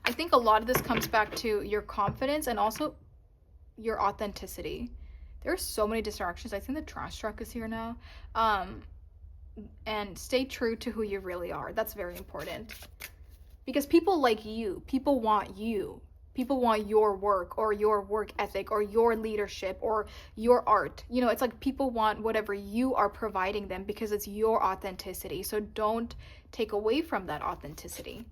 S1: I think a lot of this comes back to your confidence, and also your authenticity. There are so many distractions. I think the trash truck is here now. And stay true to who you really are. That's very important. Because people like you. People want you. People want your work or your work ethic or your leadership or your art. You know, it's like people want whatever you are providing them because it's your authenticity. So don't take away from that authenticity.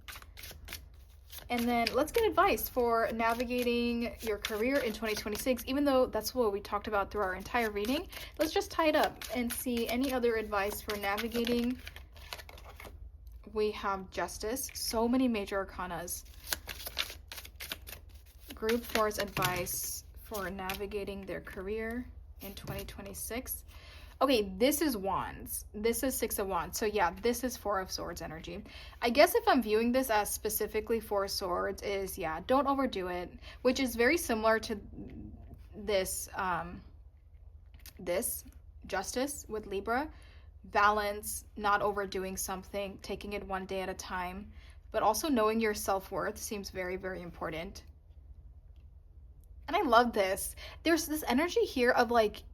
S1: And then let's get advice for navigating your career in 2026. Even though that's what we talked about through our entire reading, let's just tie it up and see any other advice for navigating. We have Justice, so many major arcanas. Group 4's advice for navigating their career in 2026. Okay, this is Wands. This is Six of Wands. So yeah, this is Four of Swords energy. I guess if I'm viewing this as specifically Four of Swords is, yeah, don't overdo it, which is very similar to this, this Justice with Libra. Balance, not overdoing something, taking it one day at a time, but also knowing your self-worth seems very, very important. And I love this. There's this energy here of like,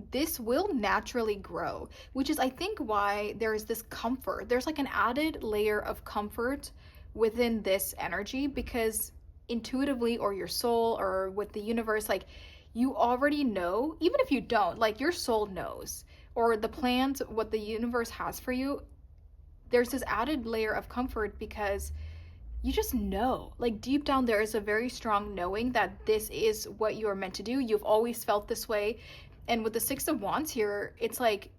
S1: this will naturally grow, which is, I think, why there's this comfort. There's like an added layer of comfort within this energy because intuitively, or your soul or with the universe, like you already know, even if you don't, like your soul knows, or the plans, what the universe has for you. There's this added layer of comfort because you just know, like deep down there is a very strong knowing that this is what you are meant to do. You've always felt this way. And with the Six of Wands here, it's like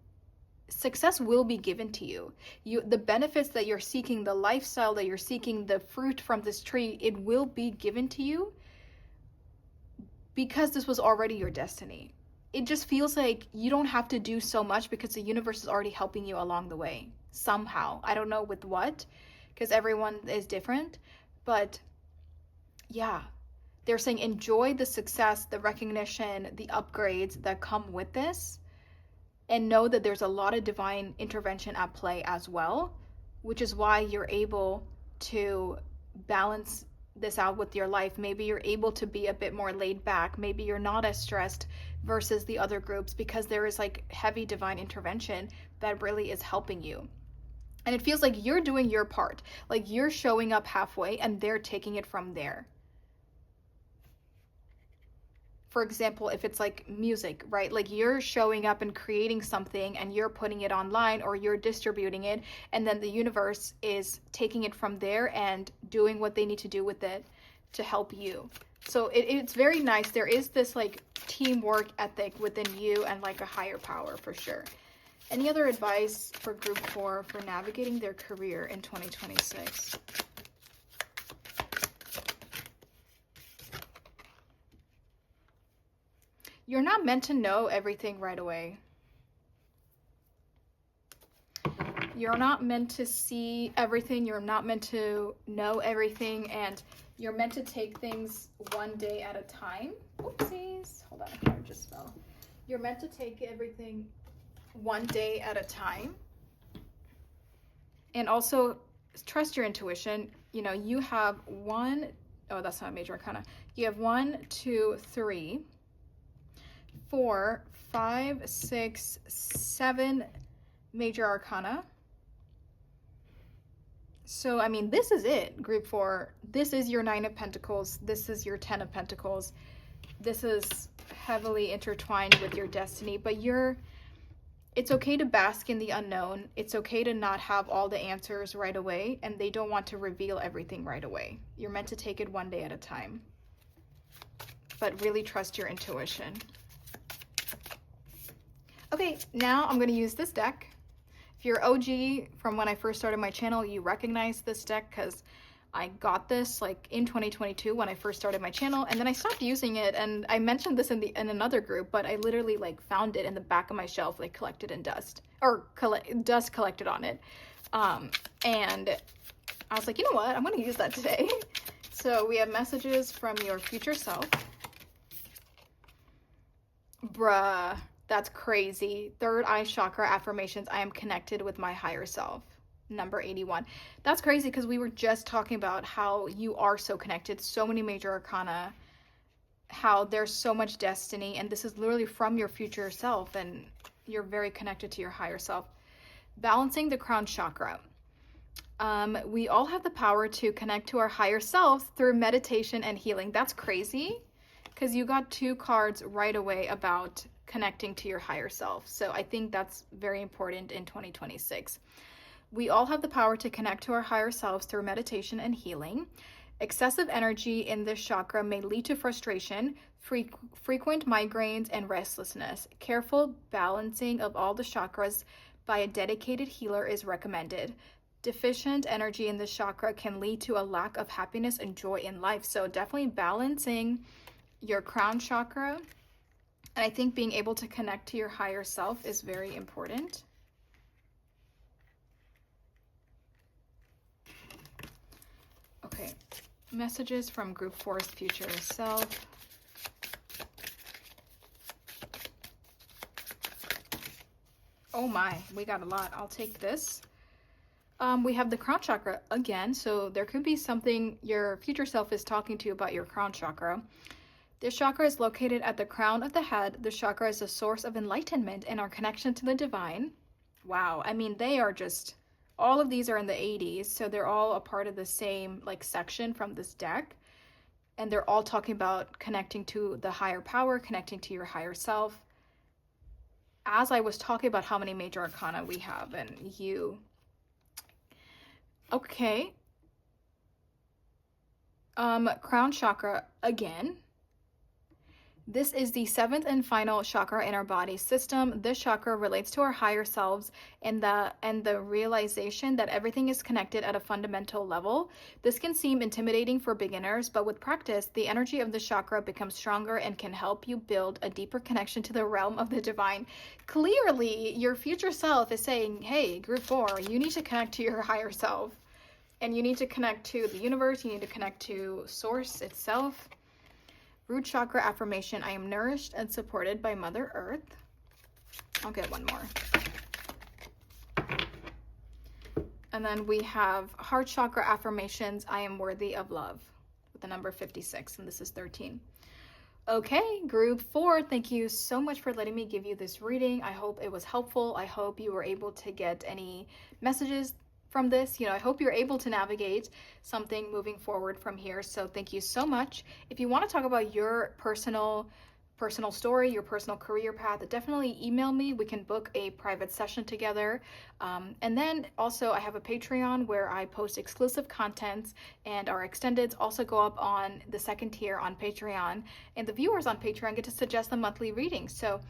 S1: success will be given to you. The benefits that you're seeking, the lifestyle that you're seeking, the fruit from this tree, it will be given to you because this was already your destiny. It just feels like you don't have to do so much because the universe is already helping you along the way somehow. I don't know with what, because everyone is different, but yeah, they're saying enjoy the success, the recognition, the upgrades that come with this, and know that there's a lot of divine intervention at play as well, which is why you're able to balance this out with your life. Maybe you're able to be a bit more laid back. Maybe you're not as stressed versus the other groups because there is like heavy divine intervention that really is helping you. And it feels like you're doing your part, like you're showing up halfway and they're taking it from there. For example, if it's like music, right? Like you're showing up and creating something and you're putting it online or you're distributing it, and then the universe is taking it from there and doing what they need to do with it to help you. So it's very nice. There is this like teamwork ethic within you and like a higher power for sure. Any other advice for group 4 for navigating their career in 2026? You're not meant to know everything right away. You're not meant to see everything. You're not meant to know everything. And you're meant to take things one day at a time. Oopsies. Hold on, a card just fell. You're meant to take everything one day at a time. And also trust your intuition. You know, you have one, oh, that's not a major arcana. You have 1, 2, 3, 4, 5, 6, 7 major arcana. So, I mean, this is it, group 4. This is your 9 of Pentacles. This is your 10 of Pentacles. This is heavily intertwined with your destiny, but it's okay to bask in the unknown. It's okay to not have all the answers right away, and they don't want to reveal everything right away. You're meant to take it one day at a time, but really trust your intuition. Okay, now I'm going to use this deck. If you're OG from when I first started my channel, you recognize this deck because I got this like in 2022 when I first started my channel, and then I stopped using it. And I mentioned this in another group, but I literally like found it in the back of my shelf, like collected in dust, or dust collected on it. And I was like, you know what? I'm going to use that today. So we have messages from your future self. Bruh. That's crazy. Third eye chakra affirmations. I am connected with my higher self. Number 81. That's crazy because we were just talking about how you are so connected. So many major arcana how there's so much destiny, and this is literally from your future self, and you're very connected to your higher self. Balancing the crown chakra. We all have the power to connect to our higher selves through meditation and healing. That's crazy, because you got 2 cards right away about connecting to your higher self. So I think that's very important in 2026. We all have the power to connect to our higher selves through meditation and healing. Excessive energy in this chakra may lead to frustration, frequent migraines, and restlessness. Careful balancing of all the chakras by a dedicated healer is recommended. Deficient energy in this chakra can lead to a lack of happiness and joy in life. So definitely balancing your crown chakra. And I think being able to connect to your higher self is very important. Okay, messages from Group 4's future self. Oh my, we got a lot. I'll take this. We have the crown chakra again, so there could be something your future self is talking to you about your crown chakra. This chakra is located at the crown of the head. This chakra is a source of enlightenment and our connection to the divine. Wow, I mean, they are just, all of these are in the 80s, so they're all a part of the same like section from this deck. And they're all talking about connecting to the higher power, connecting to your higher self. As I was talking about how many major arcana we have, and you... Okay. Crown chakra again. This is the 7th and final chakra in our body system. This chakra relates to our higher selves and the realization that everything is connected at a fundamental level. This can seem intimidating for beginners, but with practice, the energy of the chakra becomes stronger and can help you build a deeper connection to the realm of the divine. Clearly, your future self is saying, hey, Group 4, you need to connect to your higher self. And you need to connect to the universe. You need to connect to Source itself. Root chakra affirmation. I am nourished and supported by Mother Earth. I'll get one more. And then we have heart chakra affirmations. I am worthy of love with the number 56, and this is 13. Okay, Group 4, thank you so much for letting me give you this reading. I hope it was helpful. I hope you were able to get any messages from this. I hope you're able to navigate something moving forward from here. So thank you so much. If you want to talk about your personal story, your personal career path, definitely email me. We can book a private session together. And then also I have a Patreon where I post exclusive contents, and our extendeds also go up on the 2nd tier on Patreon. And the viewers on Patreon get to suggest the monthly readings. So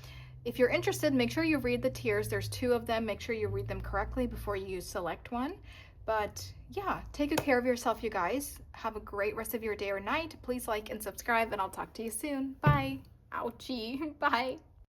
S1: if you're interested, make sure you read the tiers. There's 2 of them. Make sure you read them correctly before you select one. But yeah, take good care of yourself, you guys. Have a great rest of your day or night. Please like and subscribe, and I'll talk to you soon. Bye. Ouchie. Bye.